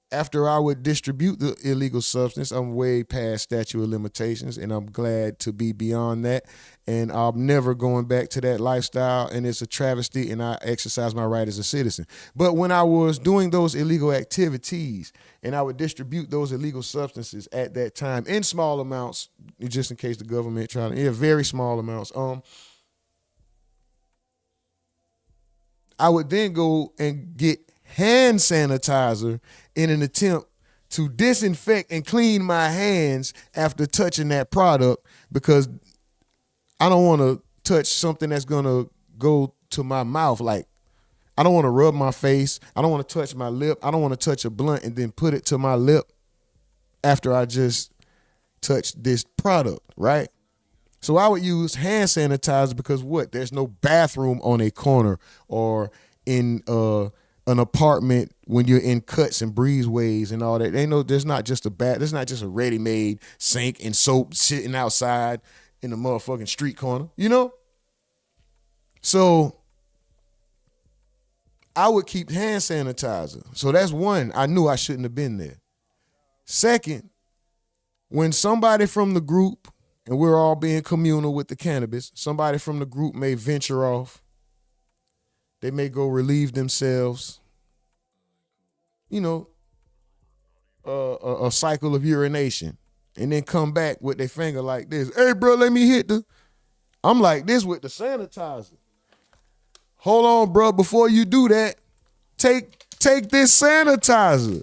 after I would distribute the illegal substance, I'm way past statute of limitations, and I'm glad to be beyond that. And I'm never going back to that lifestyle, and it's a travesty, and I exercise my right as a citizen. But when I was doing those illegal activities, and I would distribute those illegal substances at that time in small amounts, just in case the government very small amounts. I would then go and get hand sanitizer in an attempt to disinfect and clean my hands after touching that product, because I don't want to touch something that's going to go to my mouth. Like, I don't want to rub my face. I don't want to touch my lip. I don't want to touch a blunt and then put it to my lip after I just touched this product, right? So I would use hand sanitizer because there's no bathroom on a corner or in an apartment when you're in cuts and breezeways and all that. There's not just a ready-made sink and soap sitting outside in the motherfucking street corner, you know? So I would keep hand sanitizer. So that's one, I knew I shouldn't have been there. Second, when somebody from the group, and we're all being communal with the cannabis, somebody from the group may venture off. They may go relieve themselves. A cycle of urination, and then come back with their finger like this. Hey, bro, let me hit I'm like this with the sanitizer. Hold on, bro, before you do that, take this sanitizer.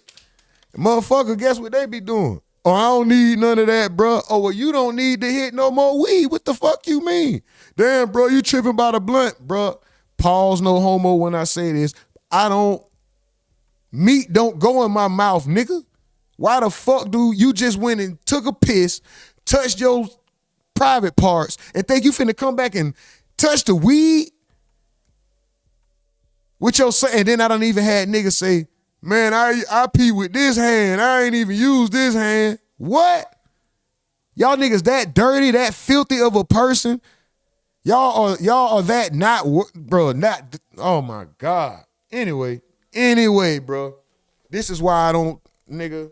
Motherfucker, guess what they be doing? Oh, I don't need none of that, bro. Oh, well, you don't need to hit no more weed. What the fuck you mean? Damn, bro, you tripping about a blunt, bro. Pause, no homo when I say this. Meat don't go in my mouth, nigga. Why the fuck do you just went and took a piss, touched your private parts, and think you finna come back and touch the weed? And then I don't even had niggas say, man, I pee with this hand. I ain't even used this hand. What? Y'all niggas that dirty, that filthy of a person. Y'all are that not, bro, not, oh my God. Anyway, bro. This is why I don't, nigga,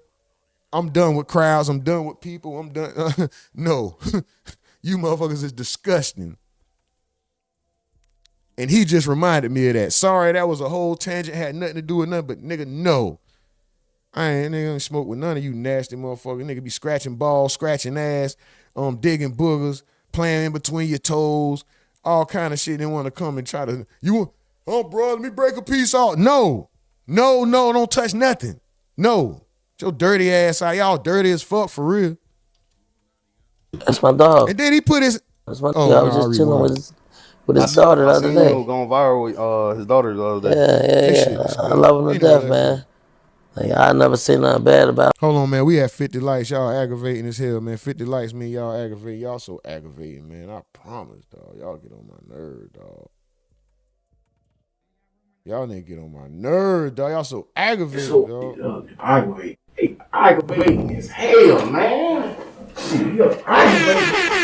I'm done with crowds. I'm done with people. I'm done. No. You motherfuckers is disgusting. And he just reminded me of that. Sorry, that was a whole tangent. Had nothing to do with nothing, but nigga, no. I ain't smoke with none of you nasty motherfuckers. Nigga be scratching balls, scratching ass, digging boogers, playing in between your toes, all kind of shit. They want to come and try to, bro, let me break a piece off. No, don't touch nothing. No. Get your dirty ass out. Y'all dirty as fuck for real. That's my dog. And then he put his, that's my dog. I was just chilling with his daughter the other day. I seen him going viral with his daughter the other day. Yeah. I love him to death, man. Like, I never say nothing bad about him. Hold on, man. We have 50 likes. Y'all aggravating as hell, man. 50 likes mean y'all aggravating. Y'all so aggravating, man. I promise, dog. Y'all get on my nerve, dog. Y'all nigga get on my nerve, dog. Y'all so aggravated, dog. Aggravating as hell, man. You're aggravating.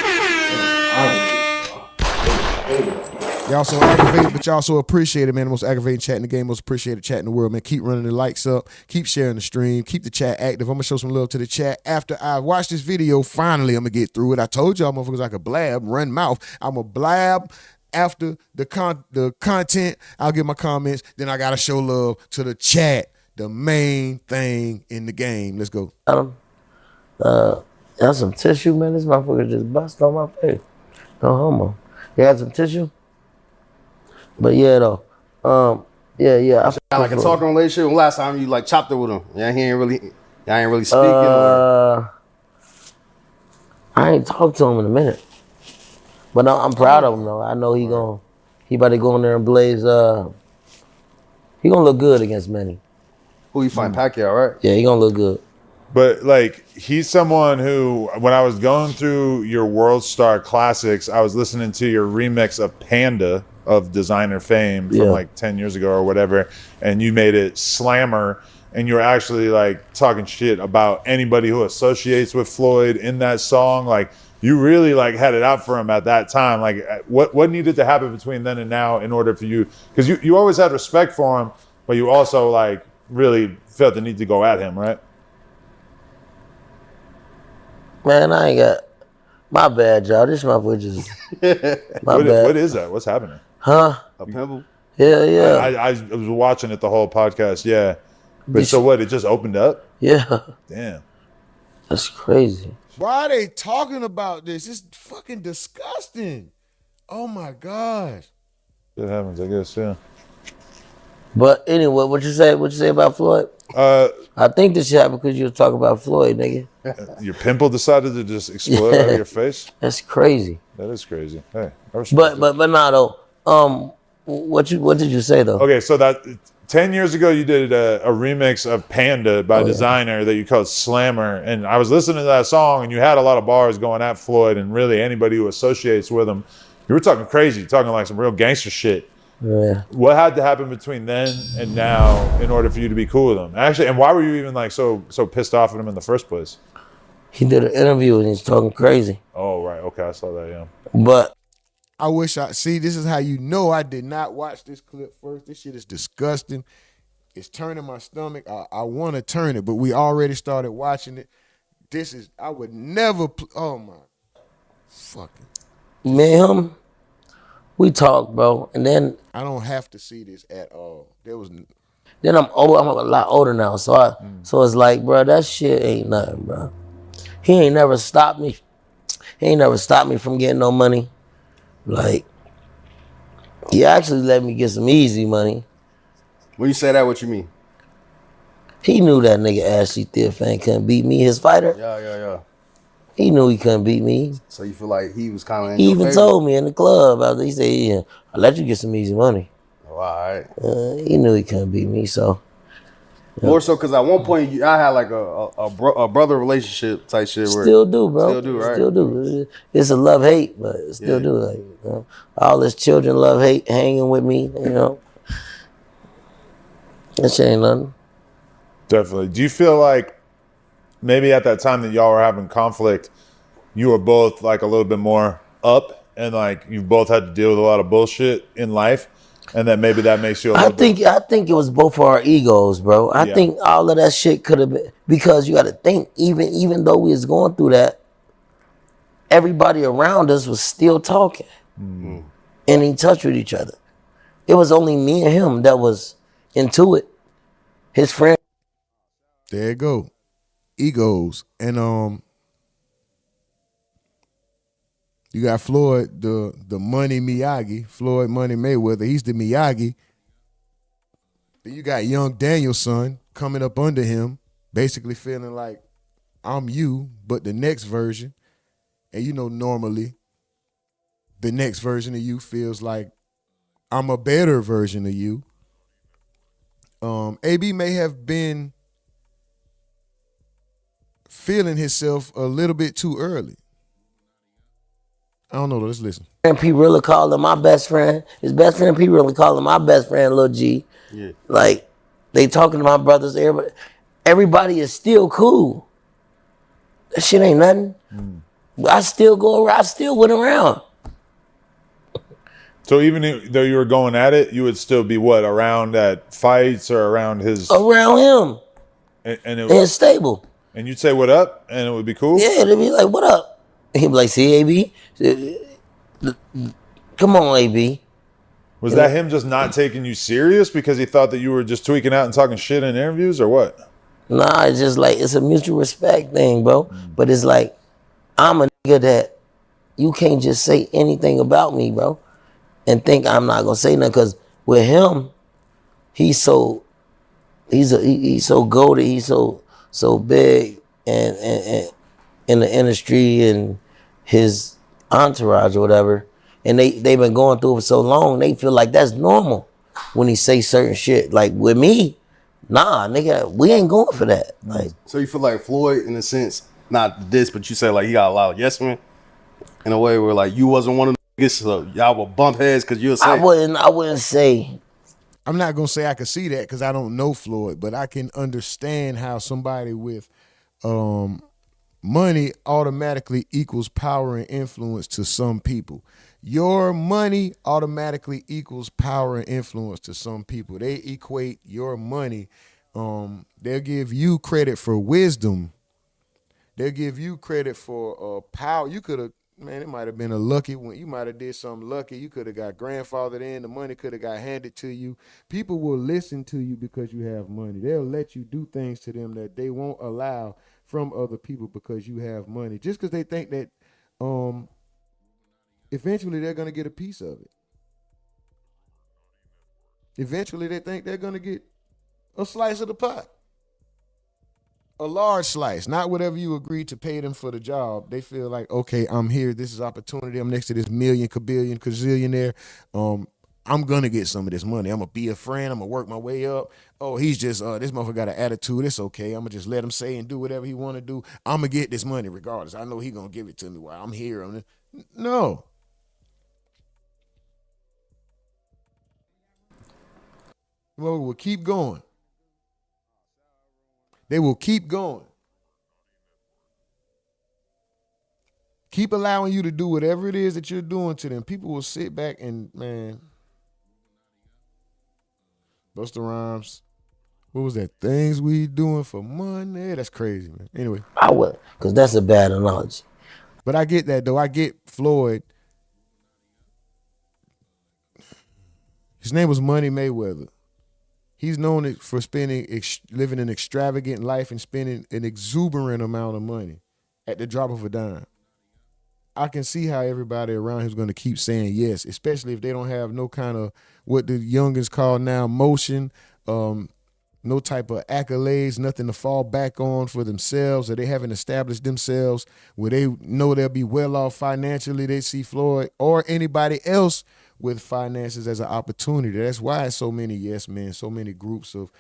Y'all so aggravated, but y'all so appreciated, man. The most aggravating chat in the game, most appreciated chat in the world, man. Keep running the likes up. Keep sharing the stream. Keep the chat active. I'm going to show some love to the chat. After I watch this video, finally, I'm going to get through it. I told y'all motherfuckers I could blab, run mouth. I'm going to blab after the content. I'll get my comments. Then I got to show love to the chat, the main thing in the game. Let's go. Got some tissue, man. This motherfucker just bust on my face. No homo. You got some tissue? But yeah, though. Yeah. I like a talking relationship. When last time you like chopped it with him? Yeah, y'all ain't really speaking. Or... I ain't talked to him in a minute. But I'm proud of him though. I know he about to go in there and blaze. He gonna look good against Manny. Who you find? Pacquiao, right? Yeah, he gonna look good. But like, he's someone who, when I was going through your World Star Classics, I was listening to your remix of Panda of Designer Fame from like 10 years ago or whatever, and you made it Slammer, and you were actually like talking shit about anybody who associates with Floyd in that song. Like, you really like had it out for him at that time. Like, what needed to happen between then and now in order for you, because you always had respect for him, but you also like really felt the need to go at him, right? Man, I ain't got my bad, y'all. This motherfucker just my bad. What is that? What's happening? Huh? A pimple? Yeah. I was watching it the whole podcast, yeah. But so what? It just opened up? Yeah. Damn. That's crazy. Why are they talking about this? It's fucking disgusting. Oh my gosh. It happens, I guess, yeah. But anyway, what you say about Floyd? I think this shit happened because you were talking about Floyd, nigga. Your pimple decided to just explode out of your face? That's crazy. That is crazy. Hey, I respect but nah though. What did you say though? Okay, so that 10 years ago you did a remix of Panda by Designer that you called Slammer, and I was listening to that song and you had a lot of bars going at Floyd and really anybody who associates with him. You were talking crazy, talking like some real gangster shit. Yeah. What had to happen between then and now in order for you to be cool with him? Actually, and why were you even like so pissed off at him in the first place? He did an interview and he's talking crazy. Oh, right. Okay, I saw that, yeah. But I wish this is how you know I did not watch this clip first. This shit is disgusting. It's turning my stomach. I want to turn it, but we already started watching it. I would never, oh my fucking. Me and him, we talk, bro, and then I don't have to see this at all. Then I'm old. I'm a lot older now, so it's like, bro, that shit ain't nothing, bro. He ain't never stopped me. He ain't never stopped me from getting no money. Like, he actually let me get some easy money. When you say that, what you mean? He knew that nigga Ashley Thiffan couldn't beat me, his fighter. Yeah. He knew he couldn't beat me. So you feel like he was kind of He even told me in the club, he said, yeah, I'll let you get some easy money. Oh, all right. He knew he couldn't beat me, so. Yeah. More so because at one point I had like a brother relationship type shit. Still do, bro. Still do, right? Still do. It's a love-hate, but still do. Like, all his children love-hate hanging with me, That shit ain't nothing. Definitely. Do you feel like maybe at that time that y'all were having conflict, you were both like a little bit more up, and like you both had to deal with a lot of bullshit in life, and then maybe that makes you a little bit. I think it was both of our egos, bro. I think all of that shit could have been, because you got to think, even though we was going through that, everybody around us was still talking and in touch with each other. It was only me and him that was into it. His friend. There you go. Egos. And you got Floyd, the Money Miyagi, Floyd Money Mayweather. He's the Miyagi. Then you got young Danielson coming up under him, basically feeling like I'm you, but the next version. And you know, normally the next version of you feels like I'm a better version of you. AB may have been feeling himself a little bit too early. I don't know, let's listen. And P really called him my best friend. His best friend P really called him my best friend, Lil G. Yeah. Like, they talking to my brothers, everybody is still cool. That shit ain't nothing. I still go around, I still went around. So even though you were going at it, you would still be what, around at fights or around his? Around him. And it's stable. And you'd say what up, and it would be cool? Yeah, they'd be like, what up? And he'd be like, see, AB? Come on, AB. Was that him just not taking you serious because he thought that you were just tweaking out and talking shit in interviews, or what? Nah, it's just like, it's a mutual respect thing, bro. But it's like, I'm a nigga that you can't just say anything about me, bro, and think I'm not gonna say nothing. Cause with him, he's so goated, he's so big and in the industry and his entourage or whatever. And they've been going through it for so long, they feel like that's normal when he say certain shit. Like with me, nah, nigga, we ain't going for that. Like, so you feel like Floyd, in a sense, not this, but you say like he got a lot of yes men in a way where like you wasn't one of the niggas, so y'all would bump heads because you'll say. I wouldn't say. I'm not gonna say I could see that because I don't know Floyd, but I can understand how somebody with money automatically equals power and influence to some people. Your money automatically equals power and influence to some people. They equate your money. They'll give you credit for wisdom. They'll give you credit for power. You could have, man, it might have been a lucky one. You might have did something lucky. You could have got grandfathered in. The money could have got handed to you. People will listen to you because you have money. They'll let you do things to them that they won't allow from other people because you have money. Just because they think that eventually they're going to get a piece of it. Eventually they think they're going to get a slice of the pie. A large slice, not whatever you agreed to pay them for the job. They feel like, okay, I'm here. This is opportunity. I'm next to this million, kabillion, gazillionaire. I'm going to get some of this money. I'm going to be a friend. I'm going to work my way up. Oh, he's just, this motherfucker got an attitude. It's okay. I'm going to just let him say and do whatever he want to do. I'm going to get this money regardless. I know he going to give it to me while I'm here. No. Well, we'll keep going. They will keep going. Keep allowing you to do whatever it is that you're doing to them. People will sit back and, man, Busta Rhymes, what was that? Things we doing for money? That's crazy, man. Anyway. I would, because that's a bad analogy. But I get that, though. I get Floyd. His name was Money Mayweather. He's known for living an extravagant life and spending an exuberant amount of money at the drop of a dime. I can see how everybody around him is going to keep saying yes, especially if they don't have no kind of what the youngins call now motion, no type of accolades, nothing to fall back on for themselves, or they haven't established themselves where they know they'll be well off financially. They see Floyd or anybody else with finances as an opportunity. That's why so many yes men, so many groups of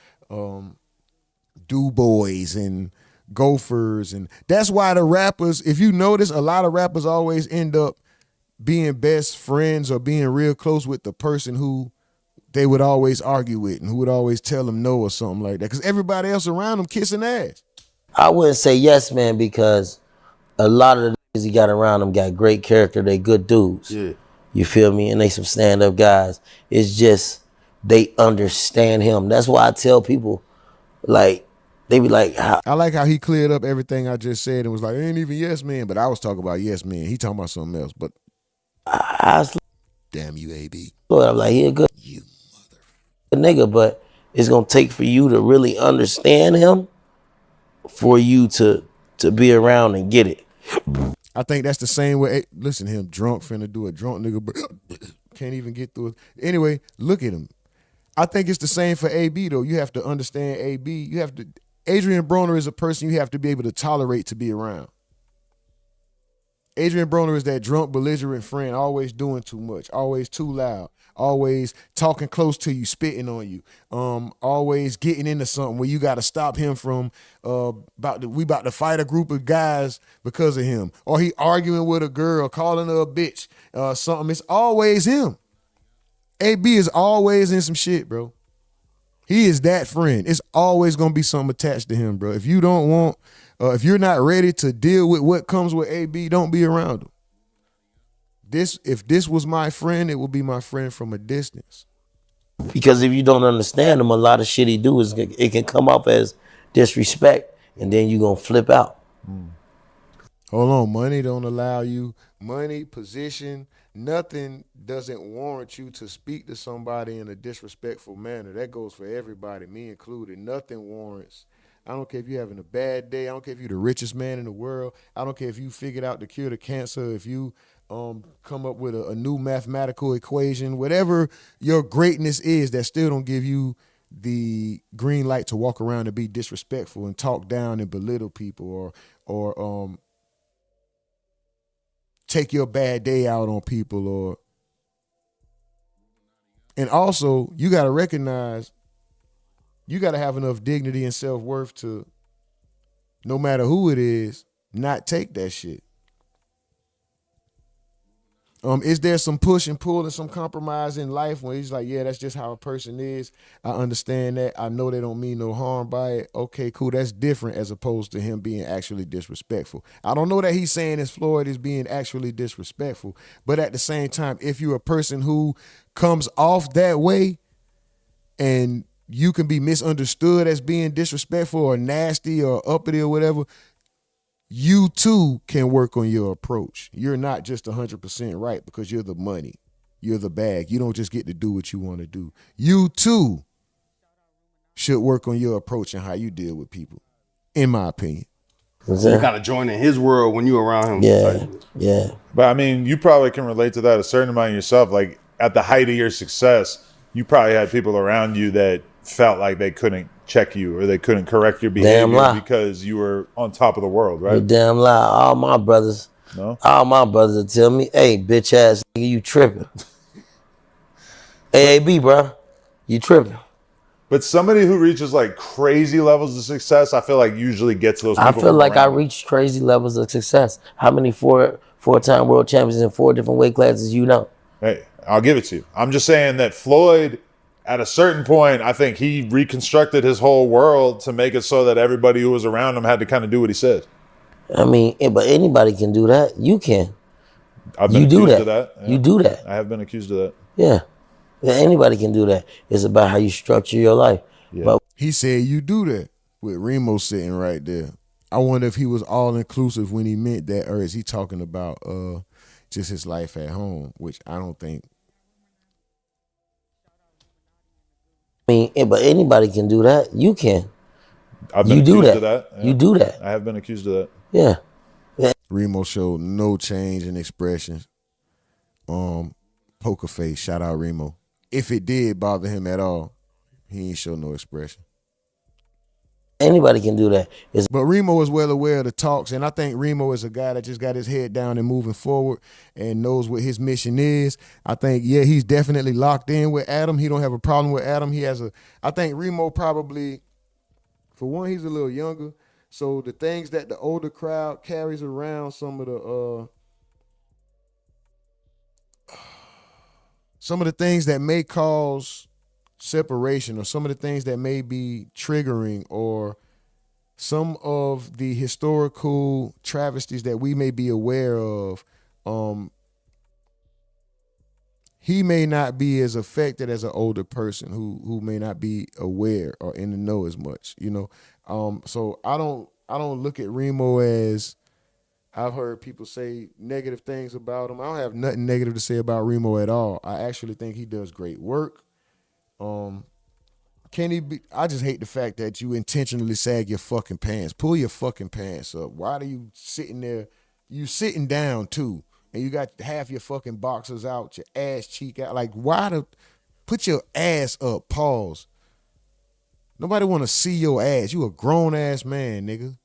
do boys and gophers, and that's why the rappers, if you notice, a lot of rappers always end up being best friends or being real close with the person who they would always argue with and who would always tell them no or something like that, because everybody else around them kissing ass. I wouldn't say yes man, because a lot of the he got around him got great character. They good dudes. Yeah. You feel me? And they some stand-up guys. It's just they understand him. That's why I tell people, like, they be like, I like how he cleared up everything I just said and was like, ain't even yes man, but I was talking about yes man. He talking about something else. But I was damn you, AB. I'm like, he a good nigga, but it's gonna take for you to really understand him for you to be around and get it. I think that's the same way. Listen, him drunk finna do a drunk nigga, but can't even get through it. Anyway, look at him. I think it's the same for AB though. You have to understand AB. You have to. Adrian Broner is a person you have to be able to tolerate to be around. Adrian Broner is that drunk, belligerent friend, always doing too much, always too loud, always talking close to you, spitting on you, always getting into something where you got to stop him from we about to fight a group of guys because of him, or he arguing with a girl, calling her a bitch, something. It's always him. AB is always in some shit, bro. He is that friend. It's always gonna be something attached to him, bro. If you don't want, if you're not ready to deal with what comes with AB, don't be around him. If this was my friend, it would be my friend from a distance. Because if you don't understand him, a lot of shit he do is it can come up as disrespect, and then you gonna flip out. Hold on, money don't allow you. Money, position, nothing doesn't warrant you to speak to somebody in a disrespectful manner. That goes for everybody, me included. Nothing warrants. I don't care if you're having a bad day. I don't care if you're the richest man in the world. I don't care if you figured out the cure to cancer, if you come up with a new mathematical equation, whatever your greatness is, that still don't give you the green light to walk around and be disrespectful and talk down and belittle people or take your bad day out on people. And also you got to recognize you got to have enough dignity and self-worth to, no matter who it is, not take that shit. Is there some push and pull and some compromise in life when he's like, yeah, that's just how a person is. I understand that. I know they don't mean no harm by it. Okay, cool. That's different as opposed to him being actually disrespectful. I don't know that he's saying his Floyd is being actually disrespectful, but at the same time, if you're a person who comes off that way and you can be misunderstood as being disrespectful or nasty or uppity or whatever, you too can work on your approach. You're not just 100% right because you're the money. You're the bag. You don't just get to do what you want to do. You too should work on your approach and how you deal with people, in my opinion. So you kind of join in his world when you're around him. Yeah, yeah. But I mean, you probably can relate to that a certain amount yourself. Like at the height of your success, you probably had people around you that felt like they couldn't check you or they couldn't correct your behavior because you were on top of the world, right? You're damn lie. All my brothers will tell me, hey, bitch ass nigga, you tripping. AAB, bro, you tripping. But somebody who reaches like crazy levels of success, I feel like usually gets those people. I feel like I reached crazy levels of success. How many four-time world champions in 4 different weight classes you know? Hey, I'll give it to you. I'm just saying that Floyd, at a certain point, I think he reconstructed his whole world to make it so that everybody who was around him had to kind of do what he said. I mean, but anybody can do that. You can. I've been accused of that. Yeah. You do that. I have been accused of that. Yeah. Anybody can do that. It's about how you structure your life. Yeah. But he said you do that with Remo sitting right there. I wonder if he was all inclusive when he meant that, or is he talking about just his life at home, which I don't think. I mean, but anybody can do that. You can. I've been accused of that. Yeah. You do that. I have been accused of that. Yeah. Remo showed no change in expression. Poker face. Shout out Remo. If it did bother him at all, he ain't show no expression. Anybody can do that. But Remo is well aware of the talks, and I think Remo is a guy that just got his head down and moving forward and knows what his mission is. I think, yeah, he's definitely locked in with Adam. He don't have a problem with Adam. I think Remo probably, for one, he's a little younger, so the things that the older crowd carries around, some of the things that may cause separation or some of the things that may be triggering or some of the historical travesties that we may be aware of, he may not be as affected as an older person who may not be aware or in the know as much, you know. So I don't look at Remo as, I've heard people say negative things about him. I don't have nothing negative to say about Remo at all. I actually think he does great work. Can he be? I just hate the fact that you intentionally sag your fucking pants. Pull your fucking pants up. Why are you sitting there? You sitting down too, and you got half your fucking boxers out, your ass cheek out. Like, why the? Put your ass up. Pause. Nobody want to see your ass. You a grown ass man, nigga.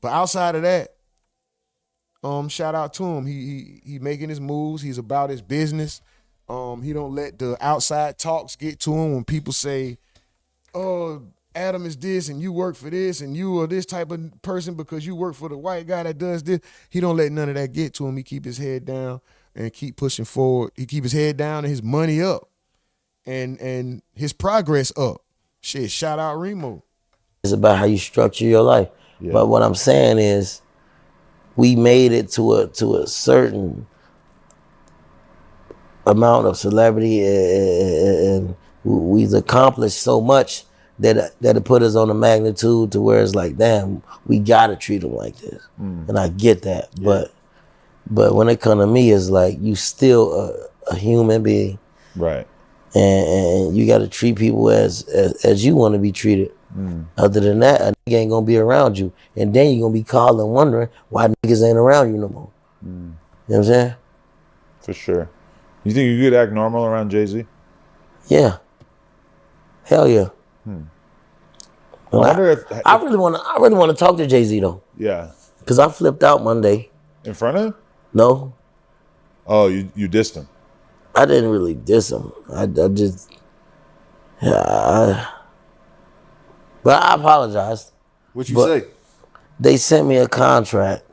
But outside of that, shout out to him. He making his moves. He's about his business. He don't let the outside talks get to him when people say, "Oh, Adam is this and you work for this and you are this type of person because you work for the white guy that does this." He don't let none of that get to him. He keep his head down and keep pushing forward. He keep his head down and his money up and his progress up. Shit, shout out Remo. It's about how you structure your life. Yeah. But what I'm saying is, we made it to a certain amount of celebrity, and we've accomplished so much that it put us on a magnitude to where it's like, damn, we gotta treat them like this. And I get that, yeah. But when it comes to me, it's like, you still a human being, right? And you gotta treat people as you want to be treated. Other than that, a nigga ain't gonna be around you, and then you're gonna be calling wondering why niggas ain't around you no more. You know what I'm saying? For sure. You think you could act normal around Jay-Z? Yeah. Hell yeah. I wonder if I really want to talk to Jay-Z though. Yeah. Because I flipped out Monday. In front of him? No. Oh, you dissed him. I didn't really diss him. I just, but I apologized. What you say? They sent me a contract.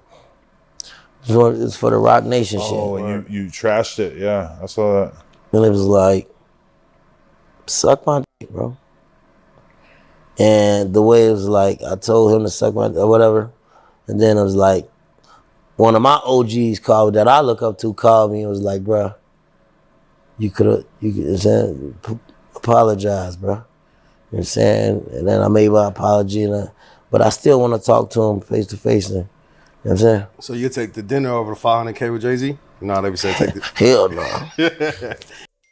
It's for the Rock Nation shit. Oh, and you trashed it. Yeah, I saw that. And it was like, suck my dick, bro. And the way it was like, I told him to suck my or whatever. And then it was like, one of my OGs called that I look up to called me and was like, bro, you could apologize, bro. You know what I'm saying? And then I made my apology, but I still want to talk to him face to face. You know what I'm saying? So you take the dinner over the $500K with Jay-Z? No, they said take the hell no.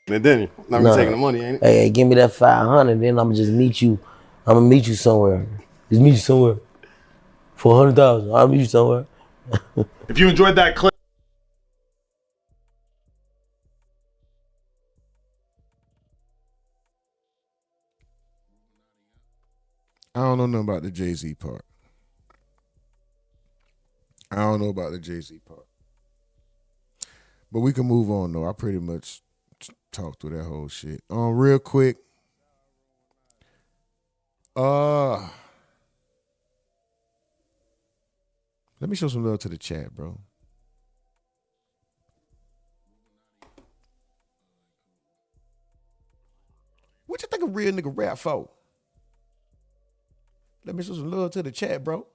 The dinner. Not me taking the money, ain't it? Hey, give me that 500, then I'm gonna just meet you. I'm gonna meet you somewhere. Just meet you somewhere. For 100,000, I'll meet you somewhere. If you enjoyed that clip. I don't know nothing about the Jay-Z part. I don't know about the Jay-Z part. But we can move on, though. I pretty much talked through that whole shit. Real quick. Let me show some love to the chat, bro. What you think a real nigga rap for? Let me show some love to the chat, bro.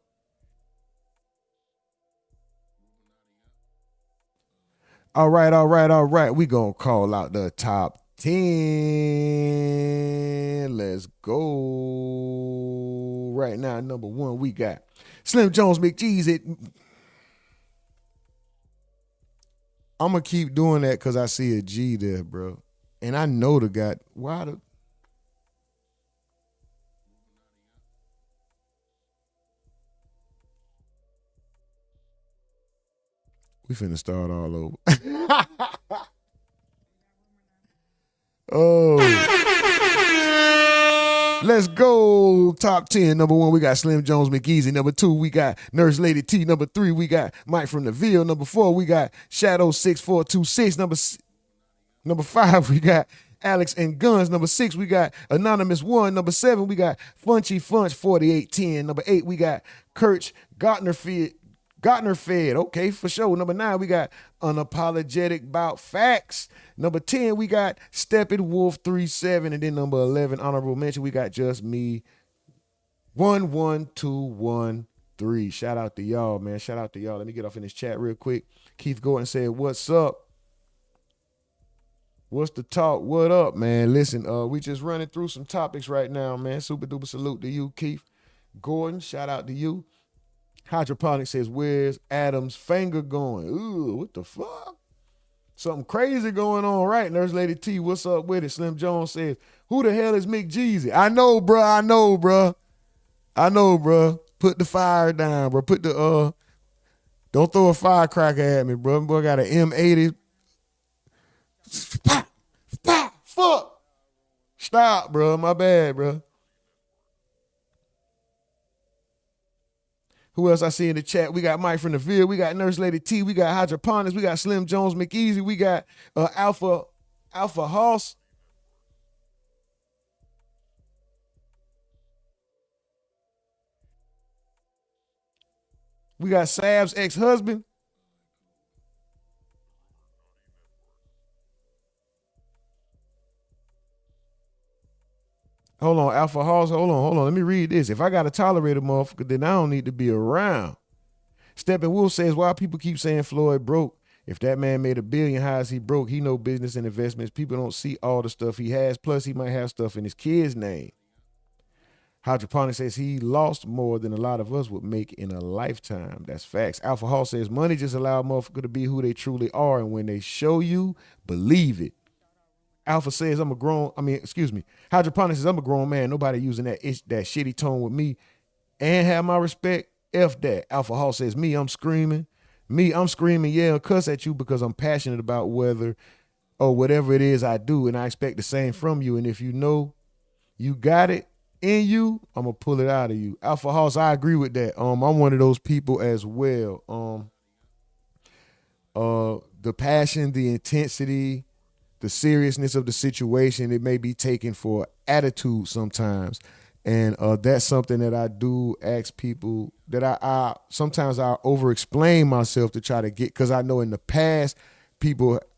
All right. We gonna call out the top 10. Let's go. Right now, number 1, we got Slim Jones McJeezy. I'm gonna keep doing that because I see a G there, bro. And I know the guy. Why the... We finna start all over. Oh. Let's go. Top 10. Number 1, we got Slim Jones McEasy. Number 2, we got Nurse Lady T. Number 3, we got Mike from the Ville. Number 4, we got Shadow 6426. Number 5, we got Alex and Guns. Number 6, we got Anonymous 1. Number 7, we got Funchy Funch 4810. Number 8, we got Kirch Gottner Fed, okay, for sure. Number 9, we got Unapologetic About Facts. Number 10, we got Steppin' Wolf 37. And then number 11, honorable mention, we got Just Me 11213. Shout out to y'all, man. Shout out to y'all. Let me get off in this chat real quick. Keith Gordon said, "What's up? What's the talk? What up, man? Listen, we just running through some topics right now, man. Super duper salute to you, Keith Gordon. Shout out to you. Hydroponic says, where's Adam's finger going? Ooh, what the fuck? Something crazy going on, right? Nurse Lady T, what's up with it? Slim Jones says, who the hell is Mick Jeezy? I know, bro. Put the fire down, bro. Don't throw a firecracker at me, bro. Boy got an M80. Fuck. Stop, bro. My bad, bro. Who else I see in the chat? We got Mike from the Ville. We got Nurse Lady T. We got Hydroponics. We got Slim Jones McEasy. We got Alpha Hoss. We got Sab's ex-husband. Hold on, Alpha Hoss. Hold on. Let me read this. If I got to tolerate a motherfucker, then I don't need to be around. Steppenwolf says, why people keep saying Floyd broke? If that man made $1 billion, how is he broke? He know business and investments. People don't see all the stuff he has. Plus, he might have stuff in his kid's name. Hydroponic says he lost more than a lot of us would make in a lifetime. That's facts. Alpha Hall says money just allows motherfucker to be who they truly are. And when they show you, believe it. Alpha says Hydroponic says I'm a grown man. Nobody using that shitty tone with me and have my respect. F that. Alpha Hall says I'm screaming. Yeah, cuss at you because I'm passionate about whether or whatever it is I do. And I expect the same from you. And if you know you got it in you, I'm gonna pull it out of you. Alpha House, I agree with that. I'm one of those people as well. The passion, the intensity, the seriousness of the situation, it may be taken for attitude sometimes. And that's something that I do ask people that I sometimes I over-explain myself to try to get, because I know in the past,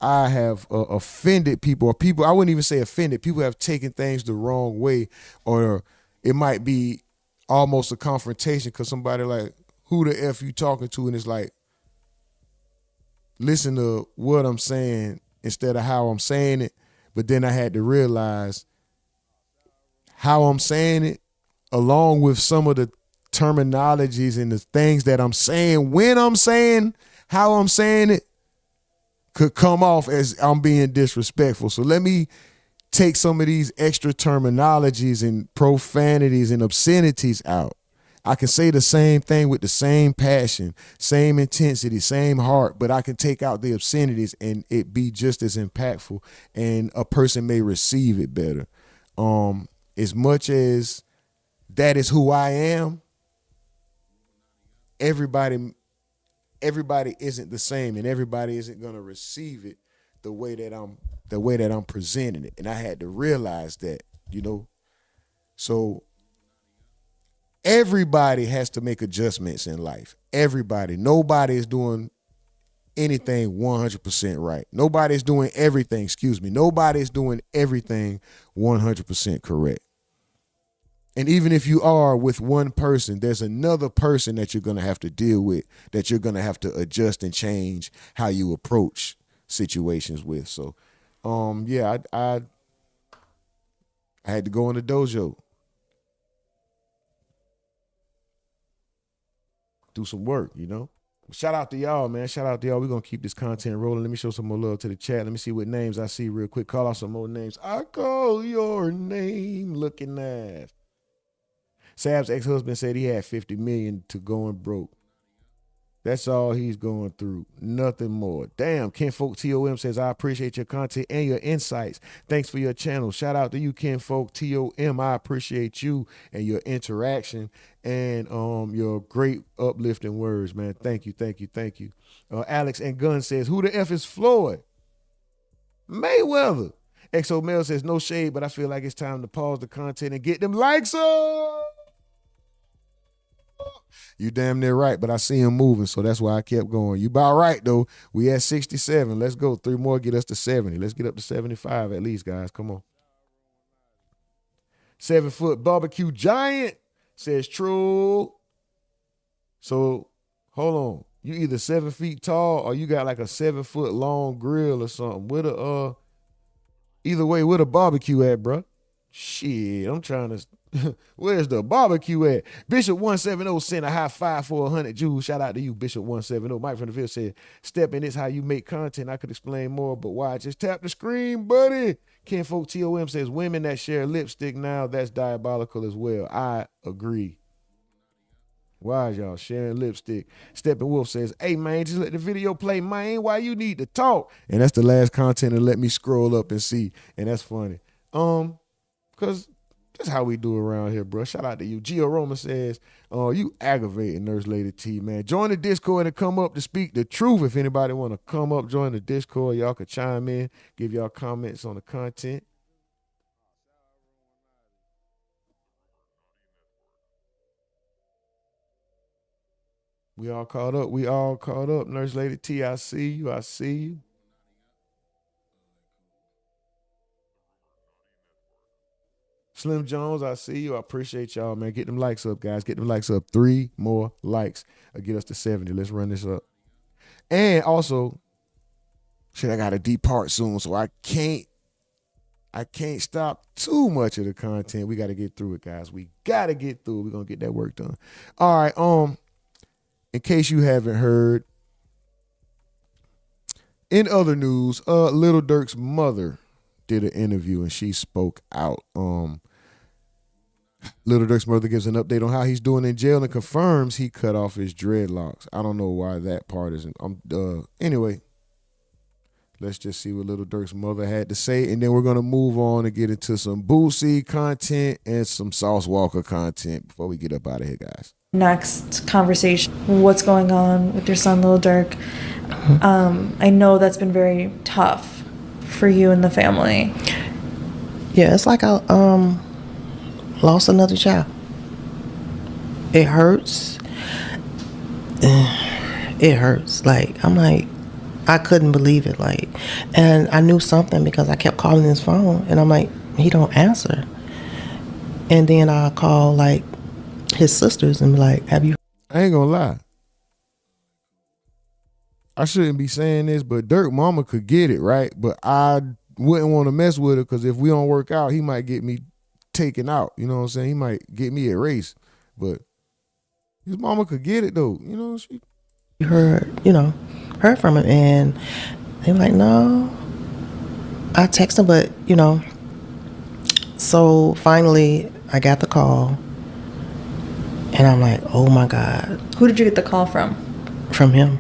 I have offended people, or people, I wouldn't even say offended, people have taken things the wrong way, or it might be almost a confrontation because somebody like, who the F you talking to? And it's like, listen to what I'm saying instead of how I'm saying it. But then I had to realize how I'm saying it, along with some of the terminologies and the things that I'm saying when I'm saying how I'm saying it, could come off as I'm being disrespectful. So let me take some of these extra terminologies and profanities and obscenities out. I can say the same thing with the same passion, same intensity, same heart, but I can take out the obscenities and it be just as impactful, and a person may receive it better. As much as that is who I am, everybody isn't the same, and everybody isn't gonna receive it the way that I'm presenting it. And I had to realize that, So everybody has to make adjustments in life. Everybody. Nobody is doing anything 100% right. Nobody's doing everything, Nobody's doing everything 100% correct. And even if you are with one person, there's another person that you're going to have to deal with, that you're going to have to adjust and change how you approach situations with. So, I had to go in the dojo, do some work, Shout out to y'all, man. Shout out to y'all. We're going to keep this content rolling. Let me show some more love to the chat. Let me see what names I see real quick. Call out some more names. I call your name looking ass. Sab's ex-husband said he had 50 million to going broke. That's all he's going through. Nothing more. Damn, Kinfolk TOM says, I appreciate your content and your insights. Thanks for your channel. Shout out to you, Kinfolk TOM. I appreciate you and your interaction and your great uplifting words, man. Thank you. Alex and Gunn says, who the F is Floyd? Mayweather. XO Mel says, no shade, but I feel like it's time to pause the content and get them likes up. You damn near right, but I see him moving, so that's why I kept going. You about right, though. We at 67. Let's go. 3 more, get us to 70. Let's get up to 75 at least, guys. Come on. 7-foot barbecue giant says true. So hold on. You either 7 feet tall or you got like a 7 foot long grill or something. With a either way, where the barbecue at, bro? Shit, I'm trying to. Where's the barbecue at? Bishop 170 sent a high five for 100 Jews. Shout out to you, Bishop 170. Mike from the field said, "Stepping is how you make content. I could explain more, but why? Just tap the screen, buddy." Kinfolk TOM says, "Women that share lipstick now, that's diabolical as well." I agree. Why is y'all sharing lipstick? Steppin' Wolf says, "Hey man, just let the video play, man. Why you need to talk?" And that's the last content that let me scroll up and see. And that's funny. Because that's how we do around here, bro. Shout out to you. Gio Roma says, "You aggravating, Nurse Lady T, man. Join the Discord and come up to speak the truth. If anybody want to come up, join the Discord. Y'all can chime in, give y'all comments on the content." We all caught up. We all caught up. Nurse Lady T, I see you. I see you. Slim Jones, I see you. I appreciate y'all, man. Get them likes up, guys. Get them likes up. 3 more likes. Get us to 70. Let's run this up. And also, shit, I got to depart soon, so I can't stop too much of the content. We got to get through it, guys. We got to get through it. We're going to get that work done. All right, in case you haven't heard, in other news, Little Durks' mother did an interview and she spoke out. Little Durks' mother gives an update on how he's doing in jail and confirms he cut off his dreadlocks. I don't know why that part isn't. Anyway, let's just see what Little Durks' mother had to say, and then we're gonna move on and get into some Boosie content and some Sauce Walka content before we get up out of here, guys. Next conversation, what's going on with your son, Lil Durk? I know that's been very tough for you and the family. Yeah, it's like I lost another child. It hurts. It hurts. Like, I'm like, I couldn't believe it. Like, and I knew something because I kept calling his phone, and I'm like, he don't answer. And then I call like his sisters and be like, "Have you?" I ain't gonna lie. I shouldn't be saying this, but Durk mama could get it, right? But I wouldn't want to mess with her because if we don't work out, he might get me taken out. You know what I'm saying? He might get me erased. But his mama could get it though. You know, she heard from him, and they were like, "No." I texted him, but so finally I got the call, and I'm like, "Oh my God." Who did you get the call from? From him.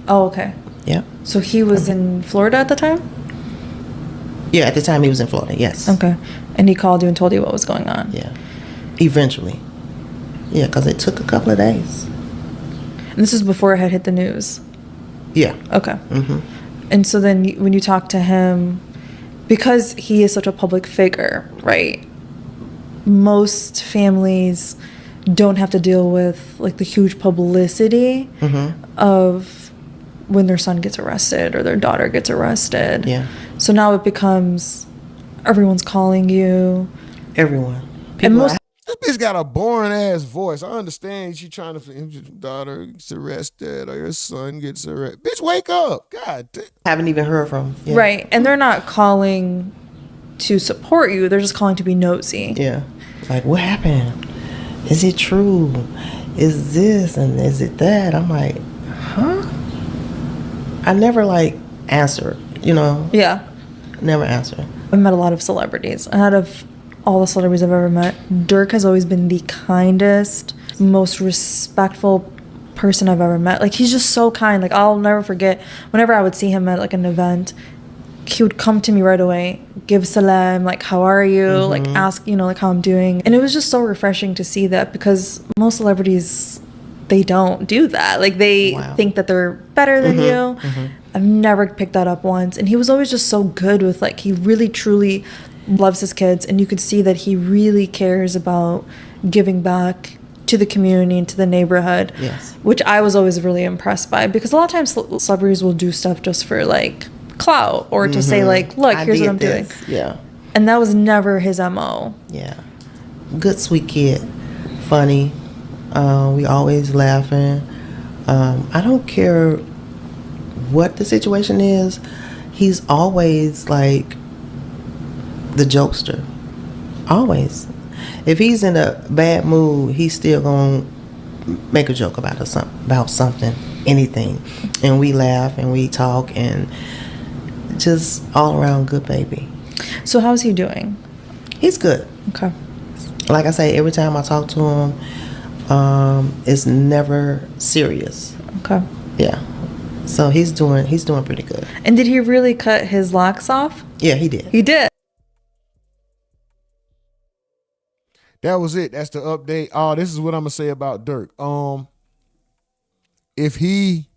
Oh, okay. Yeah. So he was in Florida at the time? Yeah, at the time he was in Florida, yes. Okay. And he called you and told you what was going on? Yeah. Eventually. Yeah, because it took a couple of days. And this is before it had hit the news? Yeah. Okay. Mm-hmm. And so then when you talk to him, because he is such a public figure, right? Most families don't have to deal with like the huge publicity of when their son gets arrested or their daughter gets arrested. Yeah. So now it becomes everyone's calling you. Everyone. And most this bitch got a boring ass voice. I understand she trying to your daughter gets arrested or your son gets arrested. Bitch, wake up. God damn. Haven't even heard from him. Yeah. Right. And they're not calling to support you. They're just calling to be nosy. Yeah. Like, what happened? Is it true? Is this and is it that? I'm like, huh? I never like answer, Yeah. Never answer. I've met a lot of celebrities. And out of all the celebrities I've ever met, Durk has always been the kindest, most respectful person I've ever met. Like, he's just so kind. Like, I'll never forget whenever I would see him at like an event, he would come to me right away, give salam, like, how are you? Like, ask, like how I'm doing. And it was just so refreshing to see that because most celebrities, they don't do that. Like, they think that they're better than you. I've never picked that up once. And he was always just so good with, like, he really, truly loves his kids. And you could see that he really cares about giving back to the community and to the neighborhood. Yes. Which I was always really impressed by. Because a lot of times celebrities will do stuff just for, like, clout or to say, like, look, here's what I'm doing. Yeah. And that was never his MO. Yeah. Good, sweet kid. funny. We always laughing. I don't care what the situation is. He's always like the jokester. Always. If he's in a bad mood, he's still gonna make a joke about something, anything, and we laugh and we talk and just all around good baby. So how's he doing? He's good. Okay. Like I say, every time I talk to him, it's never serious. Okay. Yeah. So he's doing pretty good. And did he really cut his locks off? Yeah, he did. He did. That was it. That's the update. Oh, this is what I'm gonna say about Durk. If he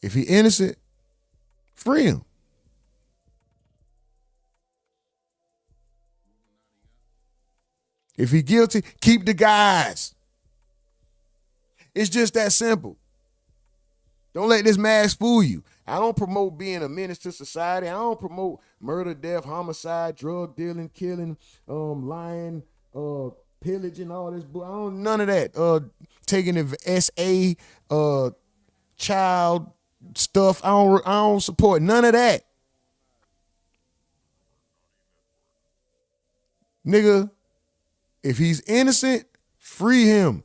innocent, free him. If he guilty, keep the guys. It's just that simple. Don't let this mask fool you. I don't promote being a menace to society. I don't promote murder, death, homicide, drug dealing, killing, lying, pillaging, all this. I don't none of that. Taking the SA, child stuff. I don't support none of that. Nigga, if he's innocent, free him.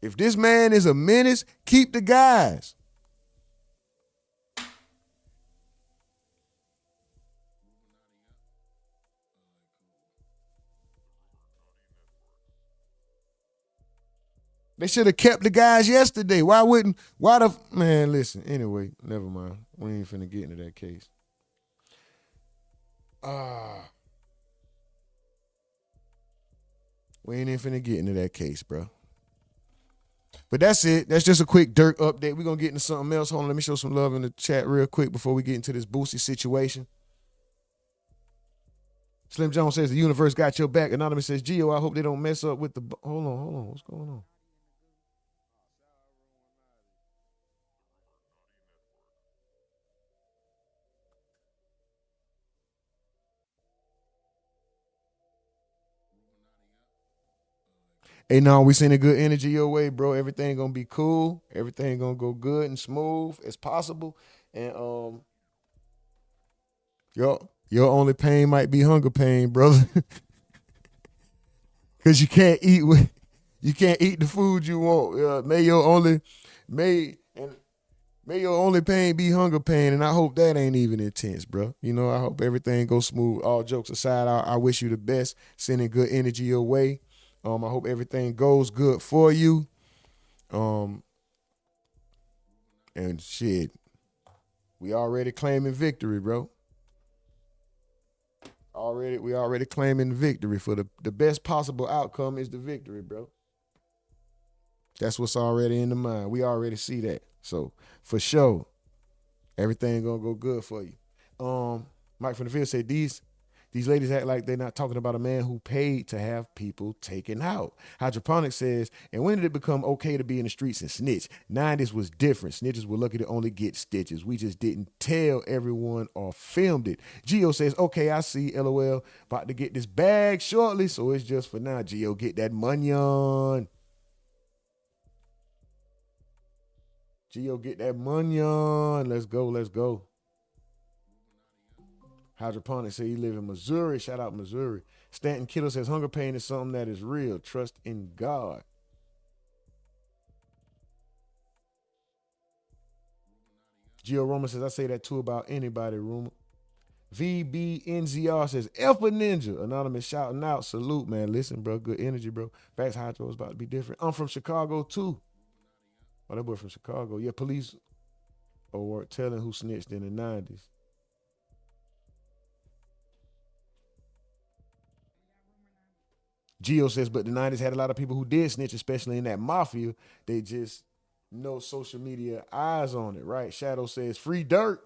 If this man is a menace, keep the guys. They should have kept the guys yesterday. Man, listen, anyway, never mind. We ain't finna get into that case. We ain't even finna get into that case, bro. But that's it. That's just a quick Durk update. We're going to get into something else. Hold on, let me show some love in the chat real quick before we get into this Boosie situation. Slim Jones says the universe got your back. Anonymous says, Gio, I hope they don't mess up with the... Hold on. What's going on? Hey, no, we sending good energy your way, bro. Everything gonna be cool. Everything gonna go good and smooth as possible. And your only pain might be hunger pain, brother. Cause you can't eat the food you want. May your only pain be hunger pain, and I hope that ain't even intense, bro. You know, I hope everything goes smooth. All jokes aside, I wish you the best. Sending good energy your way. I hope everything goes good for you. And shit, we already claiming victory, bro. We already claiming victory. For the best possible outcome is the victory, bro. That's what's already in the mind. We already see that. So for sure, everything gonna go good for you. Mike from the field said these ladies act like they're not talking about a man who paid to have people taken out. Hydroponics says, and when did it become okay to be in the streets and snitch? 90s was different. Snitches were lucky to only get stitches. We just didn't tell everyone or filmed it. Gio says, okay, I see, LOL. About to get this bag shortly, so it's just for now. Gio, get that money on. Gio, get that money on. Let's go. Hydroponics say he live in Missouri. Shout out Missouri. Stanton Kiddo says hunger pain is something that is real. Trust in God. Gio Roman says, I say that too about anybody, Rumor. VBNZR says, F a ninja. Anonymous shouting out. Salute, man. Listen, bro. Good energy, bro. Facts Hydro is about to be different. I'm from Chicago, too. Oh, that boy from Chicago. Yeah, police weren't telling who snitched in the 90s. Gio says, but the 90s had a lot of people who did snitch, especially in that mafia. They just no social media eyes on it, right? Shadow says, free Durk.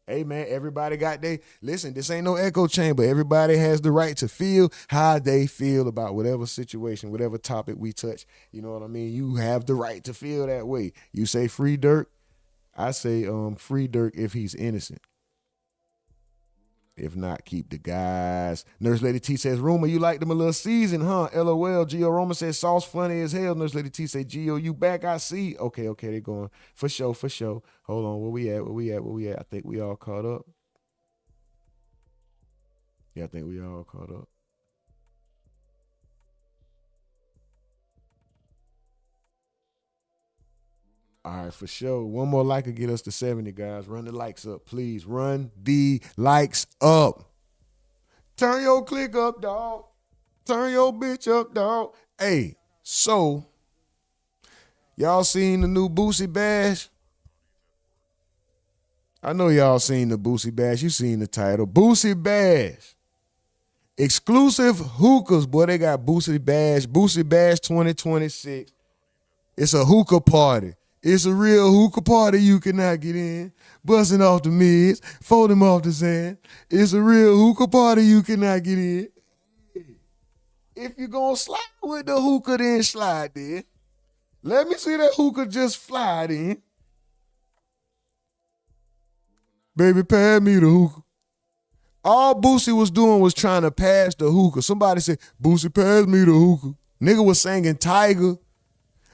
Hey, man, everybody got listen, this ain't no echo chamber. Everybody has the right to feel how they feel about whatever situation, whatever topic we touch. You know what I mean? You have the right to feel that way. You say free Durk. I say free Durk if he's innocent. If not, keep the guys. Nurse Lady T says, Rumor, you like them a little seasoned, huh? LOL. Gio Roma says, sauce funny as hell. Nurse Lady T says, Gio, you back? I see. Okay, they going. For sure. Hold on, where we at? I think we all caught up. Yeah, I think we all caught up. All right, for sure. One more like will get us to 70, guys. Run the likes up, please. Run the likes up. Turn your click up, dog. Turn your bitch up, dog. Hey, so y'all seen the new Boosie bash? I know y'all seen the Boosie bash. You seen the title. Boosie bash. Exclusive hookahs. Boy, they got Boosie bash 2026. It's a hookah party. It's a real hookah party you cannot get in. Busting off the mids, folding off the sand. It's a real hookah party you cannot get in. If you're going to slide with the hookah, then slide there. Let me see that hookah just fly in. Baby, pass me the hookah. All Boosie was doing was trying to pass the hookah. Somebody said, Boosie, pass me the hookah. Nigga was singing Tiger.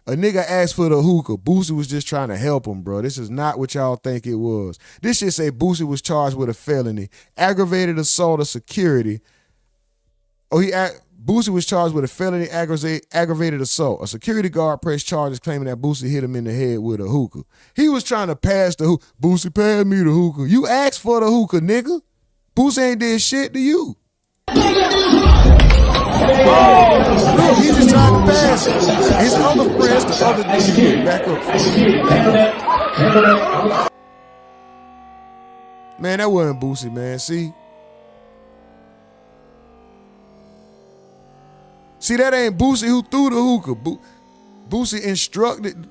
A nigga asked for the hookah. Boosie was just trying to help him, bro. This is not what y'all think it was. This shit say Boosie was charged with a felony, aggravated assault of security. Boosie was charged with a felony, aggravated assault. A security guard pressed charges claiming that Boosie hit him in the head with a hookah. He was trying to pass the hookah. Boosie, pass me the hookah. You asked for the hookah, nigga. Boosie ain't did shit to you. Oh, look, he just tried to pass it. His other friends, the other niggas, back up. Man, that wasn't Boosie, man. See, that ain't Boosie who threw the hookah. Boosie instructed.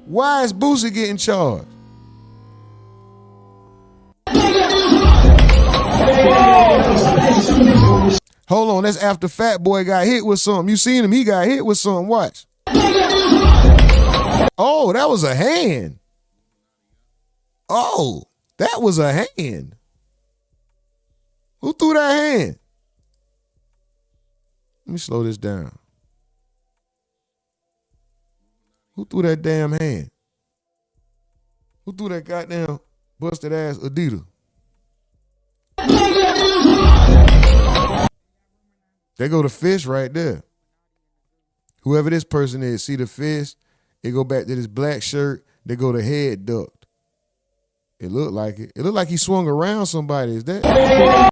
Why is Boosie getting charged? Hold on, that's after Fat Boy got hit with something. You seen him? He got hit with something. Watch. Oh, that was a hand. Oh, that was a hand. Who threw that hand? Let me slow this down. Who threw that damn hand? Who threw that goddamn busted ass Adidas? There go the fist right there. Whoever this person is, see the fist? It go back to this black shirt. They go the head ducked. It looked like it. It looked like he swung around somebody. Is that?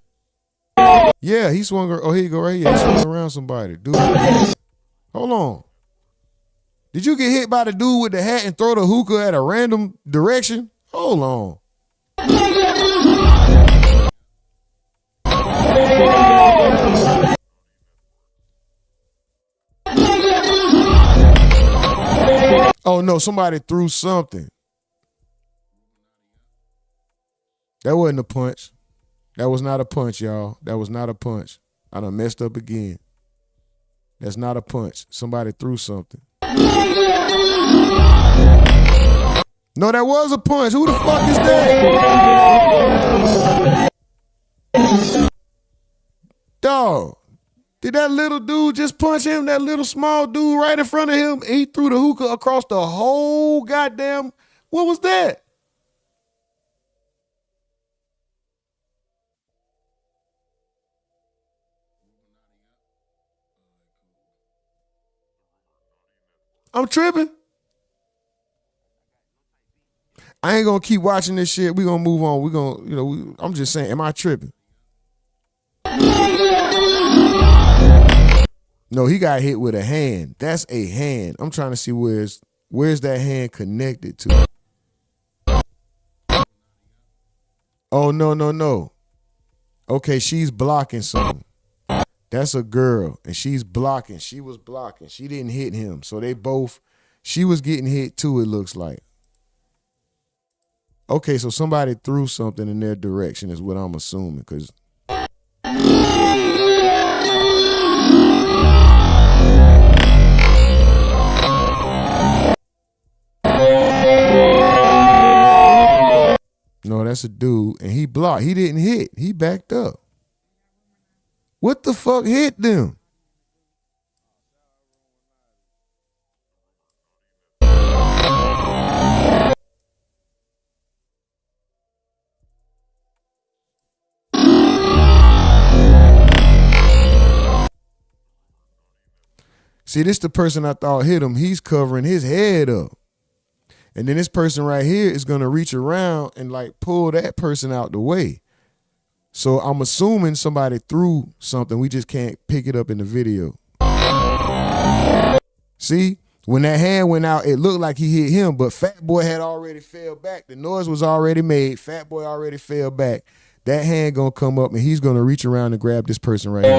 Yeah, he swung. Oh, here you go right here. He swung around somebody. Dude, hold on. Did you get hit by the dude with the hat and throw the hookah at a random direction? Hold on. Oh no, somebody threw something. That wasn't a punch. That was not a punch, y'all. That was not a punch. I done messed up again. That's not a punch. Somebody threw something. No, that was a punch. Who the fuck is that? Dog. Did that little dude just punch him? That little small dude right in front of him? He threw the hookah across the whole goddamn. What was that? I'm tripping. I ain't gonna keep watching this shit. We gonna move on. We gonna, I'm just saying, am I tripping? No, he got hit with a hand. That's a hand. I'm trying to see where's that hand connected to. Oh, no. Okay, she's blocking something. That's a girl, and she's blocking. She was blocking. She didn't hit him. So she was getting hit too, it looks like. Okay, so somebody threw something in their direction is what I'm assuming, because no, that's a dude, and he blocked. He didn't hit. He backed up. What the fuck hit them? See, this the person I thought hit him. He's covering his head up. And then this person right here is going to reach around and like pull that person out the way. So I'm assuming somebody threw something. We just can't pick it up in the video. See, when that hand went out, it looked like he hit him, but Fat Boy had already fell back. The noise was already made. Fat Boy already fell back. That hand going to come up and he's going to reach around and grab this person right here.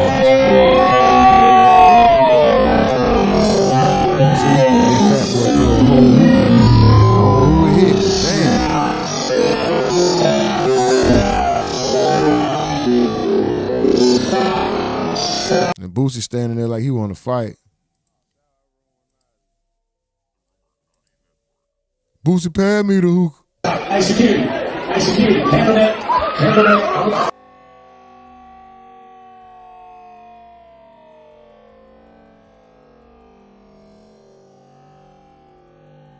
And Boosie standing there like he want to fight. Boosie, pay me the hookah. Hey, security. Hey, security. Handle that. Handle that.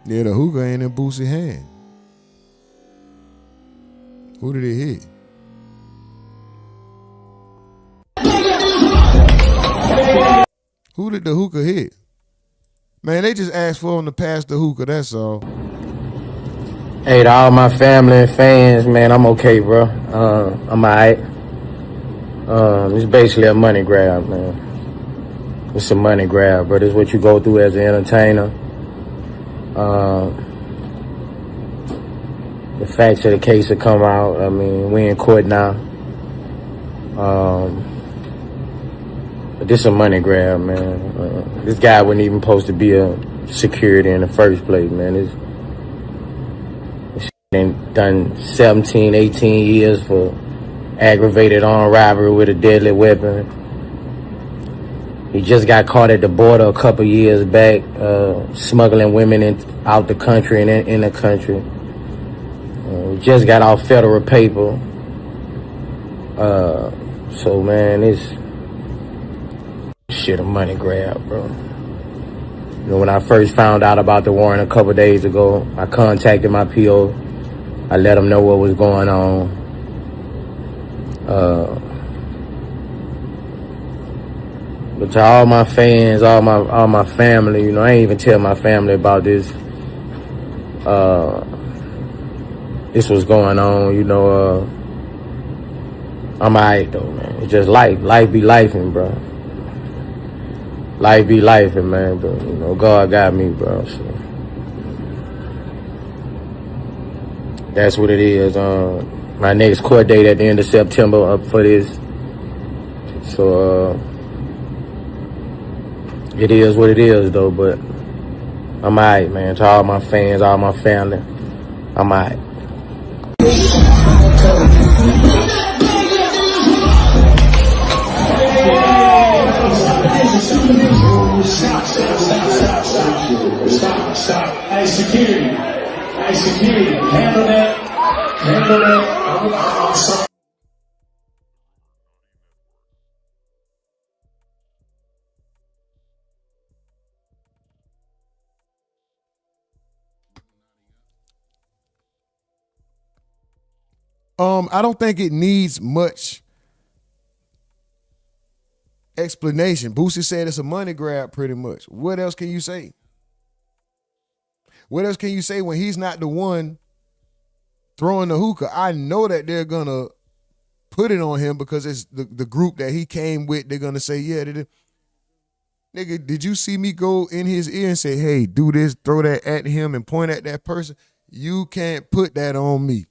Yeah, the hookah ain't in Boosie's hand. Who did it hit? Who did the hookah hit? Man, they just asked for him to pass the hookah, that's all. Hey, to all my family and fans, man, I'm okay, bro. I'm alright. It's basically a money grab, man. It's a money grab, bro. This is what you go through as an entertainer. The facts of the case have come out. I mean, we in court now. But this is a money grab, man. This guy wasn't even supposed to be a security in the first place, man. This shit done 17, 18 years for aggravated armed robbery with a deadly weapon. He just got caught at the border a couple years back, smuggling women out the country and in the country. He just got off federal paper. So, man, it's shit a money grab, bro. You know, when I first found out about the warrant a couple days ago, I contacted my PO. I let him know what was going on. But to all my fans, all my family, you know, I ain't even tell my family about this. This was going on, you know. I'm alright though, man. It's just life. Life be lifing, bro. Life be lifing, man. But you know, God got me, bro. So that's what it is. My next court date at the end of September up for this. So it is what it is, though. But I'm alright, man. To all my fans, all my family, I'm alright. Stop. Hey, security. Hey, security. Handle that. Handle that. I don't think it needs much explanation. Boosie said it's a money grab pretty much. What else can you say? What else can you say when he's not the one throwing the hookah? I know that they're going to put it on him because it's the group that he came with. They're going to say, yeah, nigga, did you see me go in his ear and say, hey, do this, throw that at him and point at that person? You can't put that on me.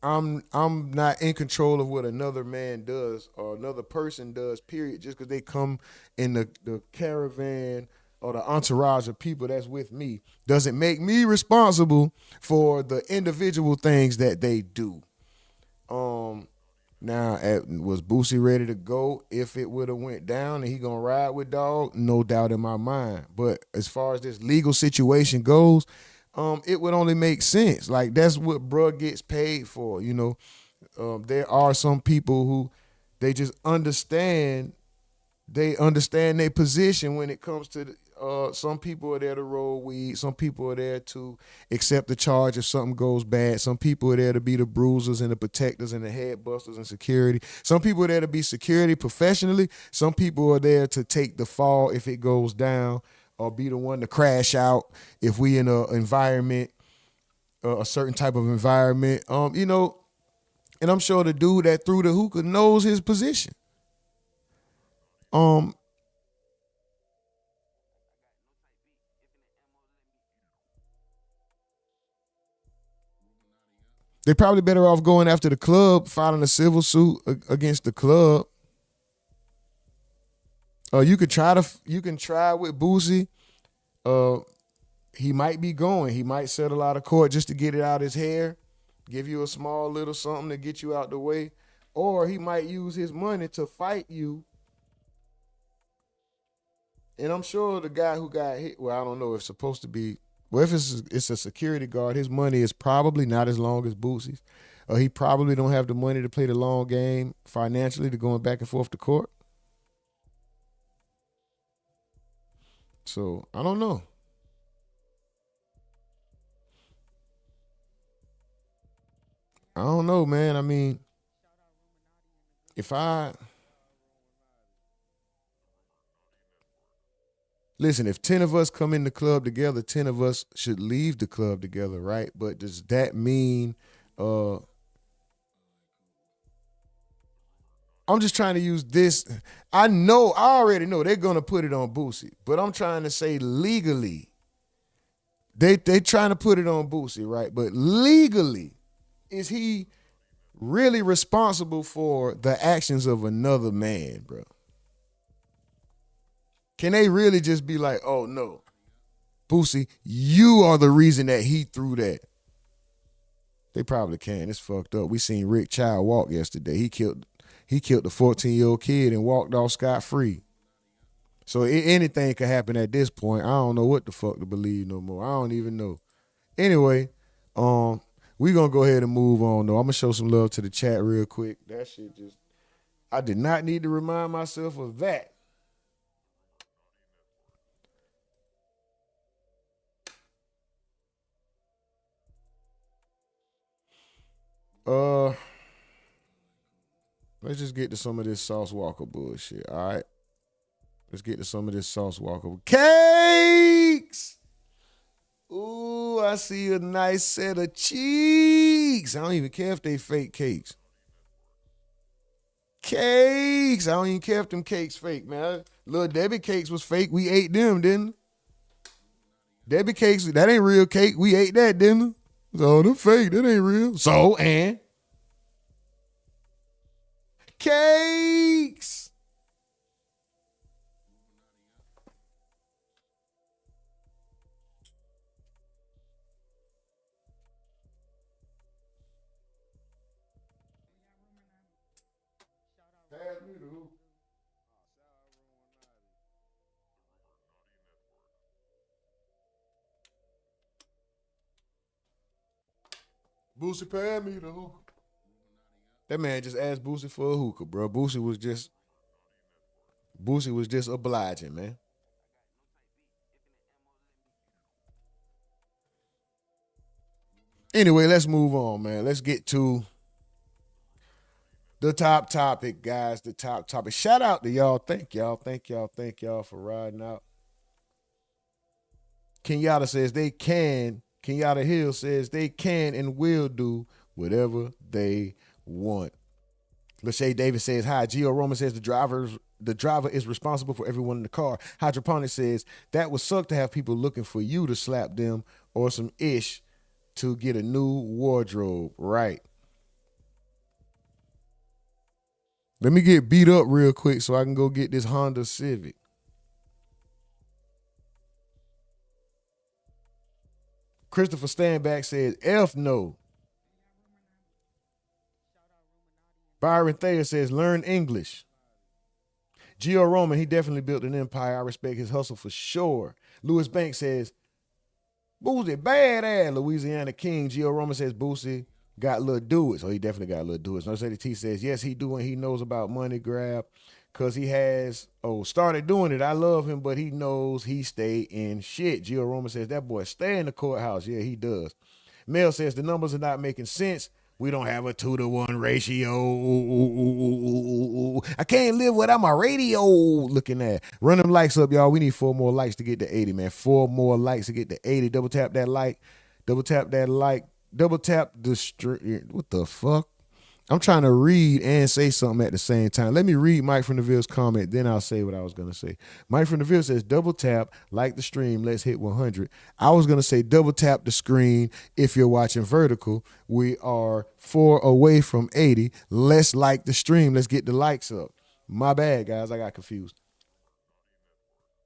I'm not in control of what another man does or another person does, period, just because they come in the caravan or the entourage of people that's with me doesn't make me responsible for the individual things that they do. Now, was Boosie ready to go if it would have went down and he gonna ride with dog? No doubt in my mind. But as far as this legal situation goes, it would only make sense. Like that's what bruh gets paid for, you know. There are some people who they just understand. They understand their position when it comes to some people are there to roll weed. Some people are there to accept the charge if something goes bad. Some people are there to be the bruisers and the protectors and the head busters and security. Some people are there to be security professionally. Some people are there to take the fall if it goes down or be the one to crash out if we in a environment, a certain type of environment. You know, and I'm sure the dude that threw the hookah knows his position. They're probably better off going after the club, filing a civil suit against the club. You can try with Boosie. He might be going. He might settle out of court just to get it out his hair, give you a small little something to get you out the way, or he might use his money to fight you. And I'm sure the guy who got hit, well, I don't know if it's supposed to be. Well, if it's a security guard, his money is probably not as long as Boosie's. He probably don't have the money to play the long game financially to going back and forth to court. So I don't know. I don't know, man. I mean, listen, if 10 of us come in the club together, 10 of us should leave the club together, right? But does that mean I'm just trying to use this. I already know they're gonna put it on Boosie, but I'm trying to say legally. They trying to put it on Boosie, right? But legally, is he really responsible for the actions of another man, bro? Can they really just be like, oh no, Boosie, you are the reason that he threw that? They probably can. It's fucked up. We seen Rick Child walk yesterday. He killed the 14-year-old kid and walked off scot-free. So anything could happen at this point. I don't know what the fuck to believe no more. I don't even know. Anyway, we gonna go ahead and move on though. I'm gonna show some love to the chat real quick. That shit just, I did not need to remind myself of that. Let's just get to some of this Sauce Walker bullshit, all right? Let's get to some of this Sauce Walker. Cakes! Ooh, I see a nice set of cheeks. I don't even care if they fake cakes. Cakes! I don't even care if them cakes fake, man. Little Debbie cakes was fake. We ate them, didn't we? Debbie cakes, that ain't real cake. We ate that, didn't we? So them fake, that ain't real. So, and? Cakes! Pass me the hoop. Boosie, pass me the hookah. That man just asked Boosie for a hookah, bro. Boosie was just obliging, man. Anyway, let's move on, man. Let's get to the top topic, guys. The top topic. Shout out to y'all. Thank y'all for riding out. Kenyatta says they can. Kenyatta Hill says they can and will do whatever they want. Lachey Davis says hi. Gio Roman says the driver is responsible for everyone in the car. Hydroponic says that would suck to have people looking for you to slap them or some ish to get a new wardrobe. Right. Let me get beat up real quick so I can go get this Honda Civic. Christopher Standback says F no. Byron Thayer says learn English. Gio Roman, he definitely built an empire. I respect his hustle for sure. Lewis Banks says, Boosie, badass. Louisiana King. Gio Roman says Boosie got little do it. So he definitely got little do it. No City T says, yes, he do and he knows about money grab because he has, started doing it. I love him, but he knows he stay in shit. Gio Roman says, that boy stay in the courthouse. Yeah, he does. Mel says, the numbers are not making sense. We don't have a 2-to-1 ratio. I can't live without my radio looking at. Run them likes up, y'all. We need 4 more likes to get to 80, man. 4 more likes to get to 80. Double tap that like. Double tap that like. Double tap the stream. What the fuck? I'm trying to read and say something at the same time. Let me read Mike from the Ville's comment, then I'll say what I was going to say. Mike from the Ville says, double tap, like the stream, let's hit 100. I was going to say double tap the screen if you're watching vertical. We are 4 away from 80. Let's like the stream. Let's get the likes up. My bad, guys. I got confused.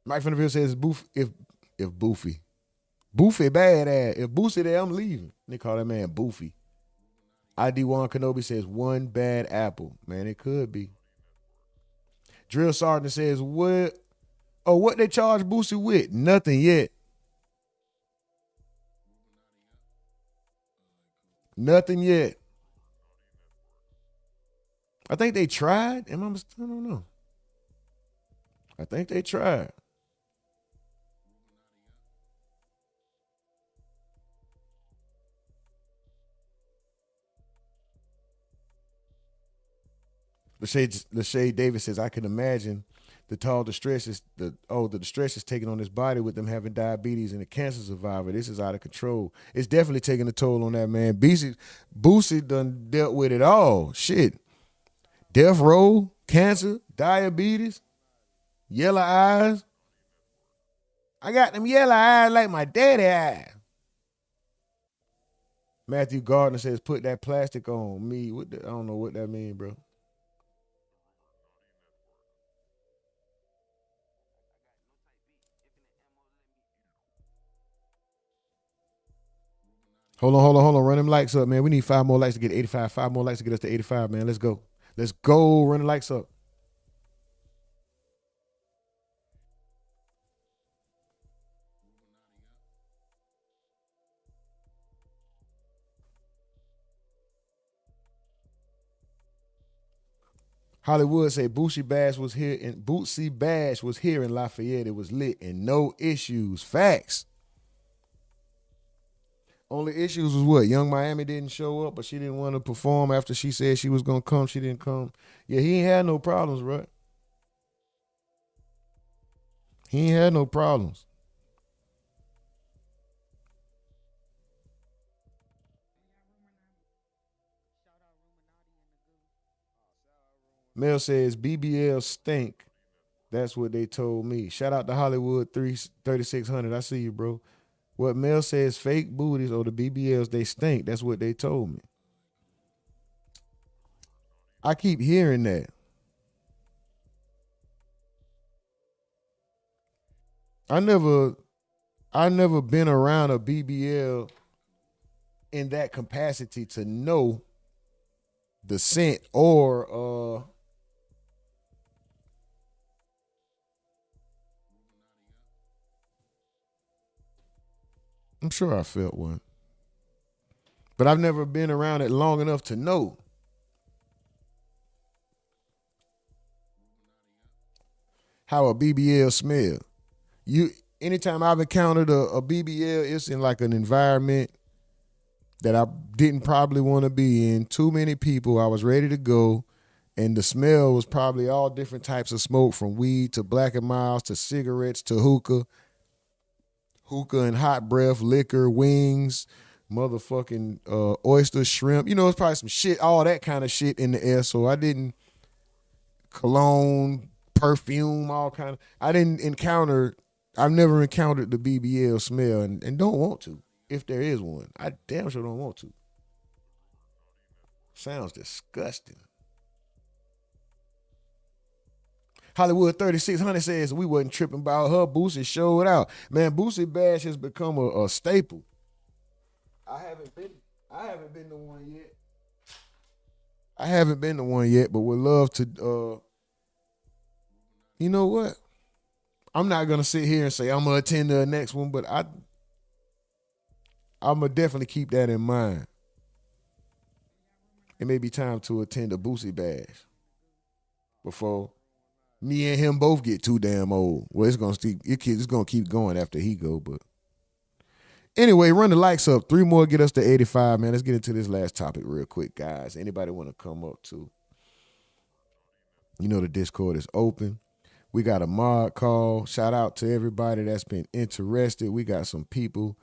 Mike from the Ville says, if Boofy. Boofy badass. If Boosie there, I'm leaving. They call that man Boofy. ID Juan Kenobi says, one bad apple. Man, it could be. Drill Sergeant says, what they charge Boosie with? Nothing yet. Nothing yet. I think they tried. I don't know. I think they tried. Lachey Davis says, I can imagine the distress is taking on his body with them having diabetes and a cancer survivor. This is out of control. It's definitely taking a toll on that man. Boosie done dealt with it all. Shit. Death row, cancer, diabetes, yellow eyes. I got them yellow eyes like my daddy eyes. Matthew Gardner says, put that plastic on me. I don't know what that means, bro. Hold on. Run them likes up, man. We need 5 more likes to get 85. 5 more likes to get us to 85, man. Let's go. Run the likes up. Hollywood say Boosie Bash was here in Lafayette. It was lit and no issues. Facts. Only issues was what? Young Miami didn't show up, but she didn't want to perform after she said she was going to come. She didn't come. Yeah, he ain't had no problems, right? He ain't had no problems. Mel says BBL stink. That's what they told me. Shout out to Hollywood 3600. I see you, bro. What Mel says, fake booties or the BBLs, they stink. That's what they told me. I keep hearing that. I never been around a BBL in that capacity to know the scent or I'm sure I felt one. But I've never been around it long enough to know. How a BBL smell. Anytime I've encountered a BBL, it's in like an environment that I didn't probably want to be in. Too many people. I was ready to go. And the smell was probably all different types of smoke, from weed to Black and Miles to cigarettes to hookah. Hookah and hot breath, liquor, wings, motherfucking oyster, shrimp. It's probably some shit, all that kind of shit in the air. So I didn't, cologne, perfume, all kind of, I've never encountered the BBL smell and don't want to, if there is one. I damn sure don't want to. Sounds disgusting. Hollywood 3600 says we wasn't tripping about her. Boosie showed out. Man, Boosie Bash has become a staple. I haven't been to one yet. But would love to. You know what? I'm not gonna sit here and say I'm gonna attend the next one, but I'ma definitely keep that in mind. It may be time to attend a Boosie bash before me and him both get too damn old. Well, it's gonna keep going after he go, but anyway, run the likes up. 3 more get us to 85, man. Let's get into this last topic real quick, guys. Anybody want to come up too? You know the Discord is open. We got a mod call. Shout out to everybody that's been interested. We got some people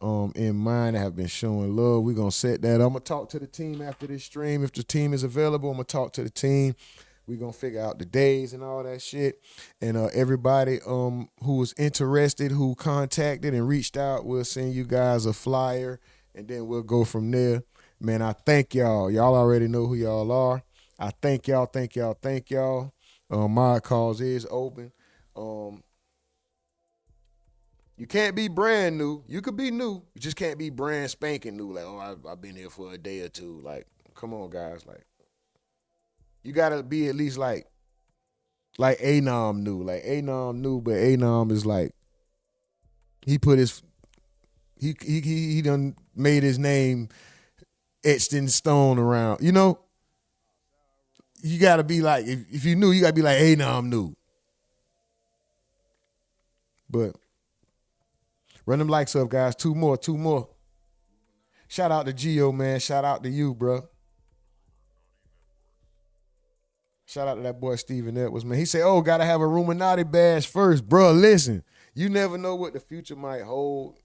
in mind that have been showing love. We're going to set that. I'm going to talk to the team after this stream. If the team is available, I'm going to talk to the team. We're going to figure out the days and all that shit. And everybody who was interested, who contacted and reached out, we'll send you guys a flyer, and then we'll go from there. Man, I thank y'all. Y'all already know who y'all are. I thank y'all, thank y'all, thank y'all. Mod calls is open. You can't be brand new. You could be new. You just can't be brand spanking new. Like, oh, I've been here for a day or two. Like, come on, guys. Like, you gotta be at least like Anom new. Like Anom new, but Anom is like he done made his name etched in stone around. You know, you gotta be like if you new, you gotta be like Anom new. But run them likes up, guys. 2 more. Shout out to Gio, man. Shout out to you, bro. Shout out to that boy Steven Edwards, man. He said, oh, gotta have a Rumonati bash first. Bro, listen, you never know what the future might hold.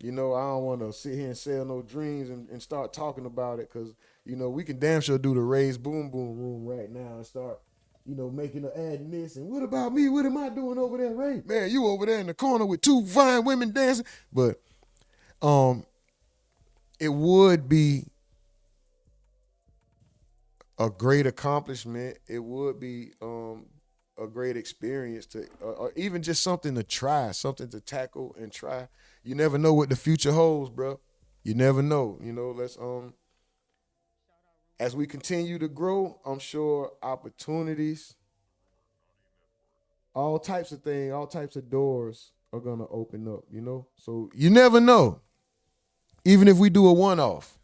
You know, I don't want to sit here and sell no dreams and start talking about it because, you know, we can damn sure do the Raise Boom Boom room right now and start, you know, adding this. And what about me? What am I doing over there, Ray? Man, you over there in the corner with 2 fine women dancing. But it would be a great accomplishment. It would be a great experience to, or even just something to try, something to tackle and try. You never know what the future holds, bro. You never know. You know, let's as we continue to grow, I'm sure opportunities, all types of things, all types of doors are gonna open up. You know, so you never know. Even if we do a one-off.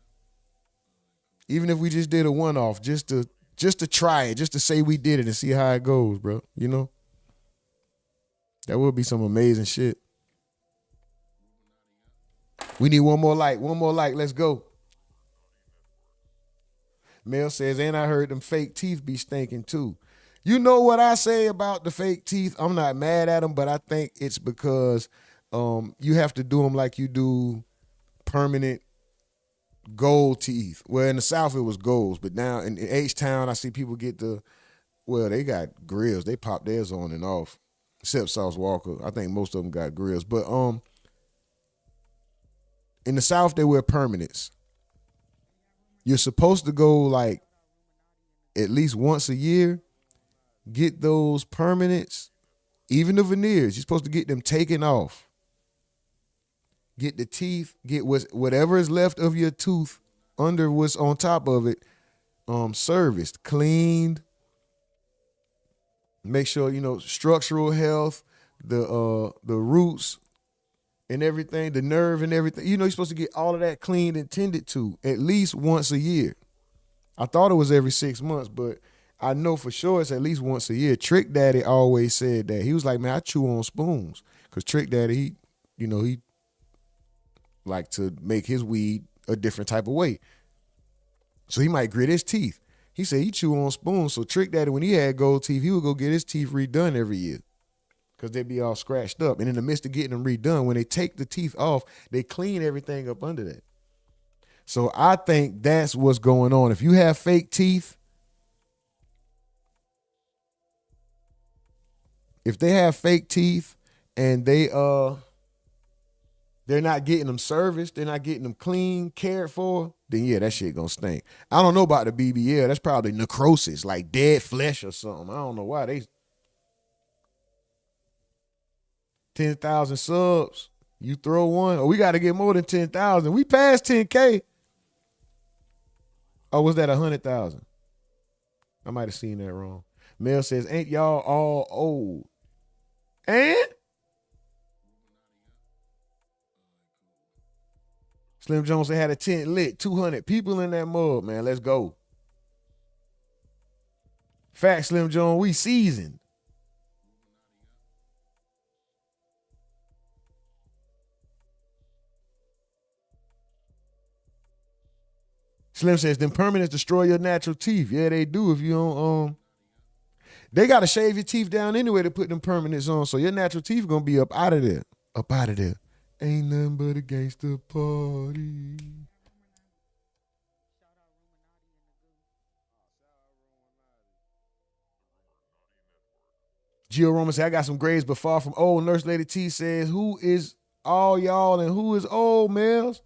Even if we just did a one-off, just to try it, just to say we did it and see how it goes, bro. You know? That would be some amazing shit. We need one more like. Let's go. Mel says, and I heard them fake teeth be stinking too. You know what I say about the fake teeth? I'm not mad at them, but I think it's because you have to do them like you do permanent gold teeth. Well, in the South it was golds, but now in H-Town I see people get they got grills. They pop theirs on and off, except Sauce Walka. I think most of them got grills. But in the South they wear permanents. You're supposed to go like at least once a year, get those permanents, even the veneers. You're supposed to get them taken off. Get the teeth, get whatever is left of your tooth under what's on top of it, serviced, cleaned. Make sure, you know, structural health, the roots and everything, the nerve and everything. You know, you're supposed to get all of that cleaned and tended to at least once a year. I thought it was every 6 months, but I know for sure it's at least once a year. Trick Daddy always said that. He was like, man, I chew on spoons. Because Trick Daddy, he like to make his weed a different type of way. So he might grit his teeth. He said he chew on spoons. So Trick Daddy, when he had gold teeth, he would go get his teeth redone every year because they'd be all scratched up. And in the midst of getting them redone, when they take the teeth off, they clean everything up under that. So I think that's what's going on. If you have fake teeth, if they have fake teeth and they're not getting them serviced, they're not getting them clean, cared for, then yeah, that shit gonna stink. I don't know about the BBL. That's probably necrosis, like dead flesh or something. I don't know why they 10,000 subs. You throw one. Oh, we got to get more than 10,000. We passed 10K. Oh, was that 100,000? I might have seen that wrong. Mel says, ain't y'all all old? And Slim Jones had a tent lit, 200 people in that mug, man. Let's go. Fact, Slim Jones, we seasoned. Slim says, them permanents destroy your natural teeth. Yeah, they do if you don't, they got to shave your teeth down anyway to put them permanents on, so your natural teeth going to be up out of there. Up out of there. Ain't nothing but a gangster party. Gio Roman said, I got some grades but far from old. Nurse Lady T says, who is all y'all and who is old, Mills?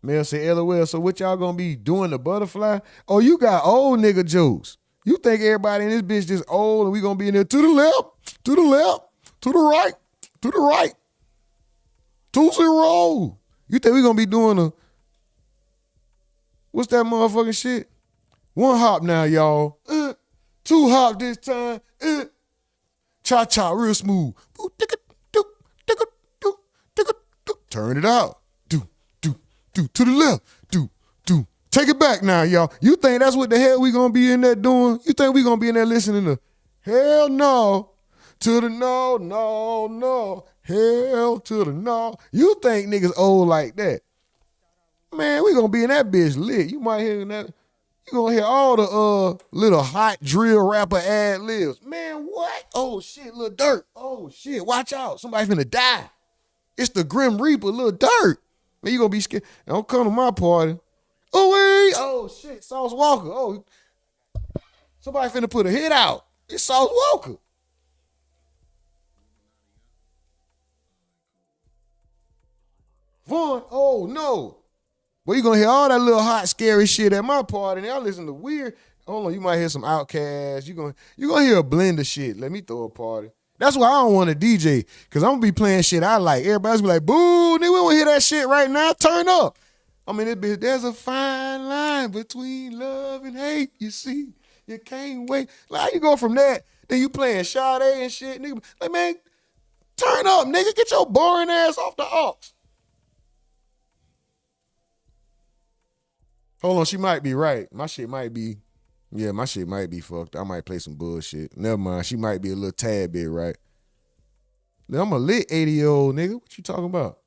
Mel said, LOL, so what y'all gonna be doing the butterfly? Oh, you got old nigga jokes. You think everybody in this bitch just old and we gonna be in there to the left, to the left, to the right, to the right. 2-0. You think we gonna be doing what's that motherfucking shit? One hop now, y'all. Two hop this time. Cha-cha, real smooth. Turn it out. To the left. Take it back now, y'all. You think that's what the hell we gonna be in there doing? You think we gonna be in there listening to hell no, to the no, no, no, hell to the no. You think niggas old like that? Man, we gonna be in that bitch lit. You might hear that. You gonna hear all the little hot drill rapper ad libs. Man, what? Oh shit, Lil Durk. Oh shit, watch out. Somebody finna die. It's the Grim Reaper, Lil Durk. Man, you gonna be scared. Don't come to my party. Oh, wait. Oh, shit. Sauce Walker. Oh, somebody finna put a hit out. It's Sauce Walker. Vaughn. Oh, no. Well, you gonna hear all that little hot, scary shit at my party. And y'all listen to weird. Hold on, you might hear some Outkast. You gonna hear a blend of shit. Let me throw a party. That's why I don't want to DJ, because I'm going to be playing shit I like. Everybody's be like, boo, nigga, we don't hear that shit right now. Turn up. I mean, there's a fine line between love and hate, you see. You can't wait. Like, how you go from that, then you playing Sade and shit, nigga. Like, man, turn up, nigga. Get your boring ass off the aux. Hold on, she might be right. My shit might be fucked. I might play some bullshit. Never mind. She might be a little tad bit right. Now, I'm a lit 80-year-old nigga. What you talking about?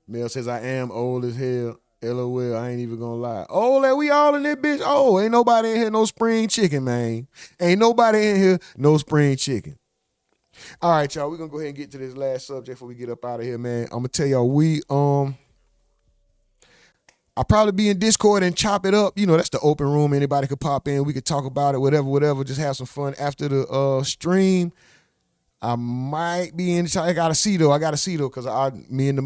Mel says, I am old as hell. LOL, I ain't even gonna lie. Oh, that we all in this bitch. Oh, ain't nobody in here no spring chicken, man. Ain't nobody in here no spring chicken. All right, y'all. We're gonna go ahead and get to this last subject before we get up out of here, man. I'm gonna tell y'all, I'll probably be in Discord and chop it up. You know, that's the open room. Anybody could pop in. We could talk about it, whatever. Just have some fun after the stream. I might be in. I gotta see though, because me and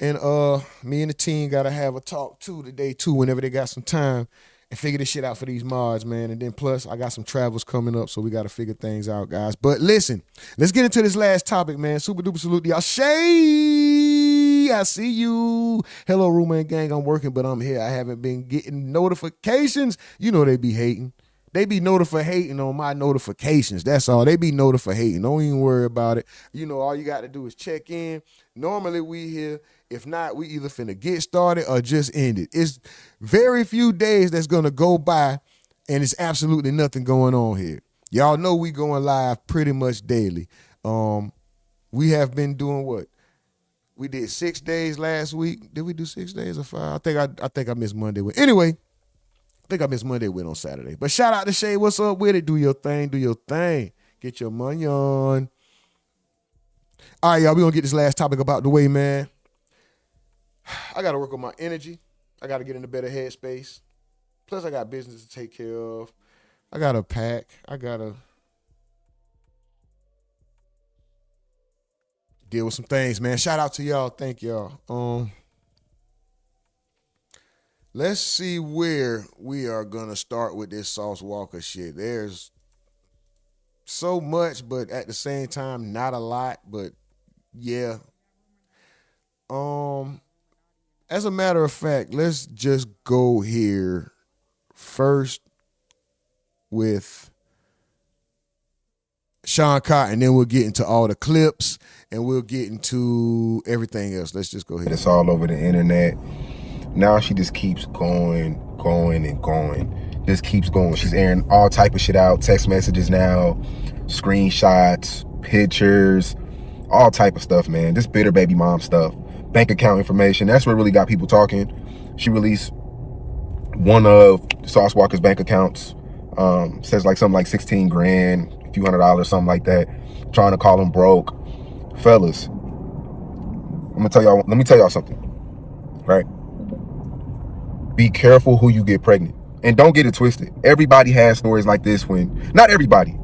the team gotta have a talk today too. Whenever they got some time and figure this shit out for these mods, man. And then plus I got some travels coming up, so we gotta figure things out, guys. But listen, let's get into this last topic, man. Super duper salute to y'all. Shay, I see you. Hello, roommate gang. I'm working, but I'm here. I haven't been getting notifications. You know they be hating. They be hating on my notifications. That's all. They be hating. Don't even worry about it. You know, all you got to do is check in. Normally we here. If not, we either finna get started or just end it. It's very few days that's going to go by and it's absolutely nothing going on here. Y'all know we going live pretty much daily. We have been doing what? We did 6 days last week. Did we do 6 days or 5? I think I missed Monday. Anyway, I think I missed Monday with on Saturday. But shout out to Shay. What's up with it? Do your thing. Get your money on. All right, y'all. We're going to get this last topic about the way, man. I got to work on my energy. I got to get in a better headspace. Plus, I got business to take care of. I got to pack. I got to deal with some things, man. Shout out to y'all. Thank y'all. Let's see where we are going to start with this Sauce Walker shit. There's so much, but at the same time, not a lot, but yeah. As a matter of fact, let's just go here first with Sean Cotton, then we'll get into all the clips and we'll get into everything else. Let's just go ahead. It's all over the internet. Now she just keeps going and going. Just keeps going. She's airing all type of shit out. Text messages now, screenshots, pictures, all type of stuff, man. This bitter baby mom stuff. Bank account information. That's what really got people talking. She released one of Sauce Walker's bank accounts. Says like something like 16 grand, a few $100, something like that. Trying to call him broke. Fellas, let me tell y'all something, right? Be careful who you get pregnant. And don't get it twisted. Everybody has stories like this not everybody.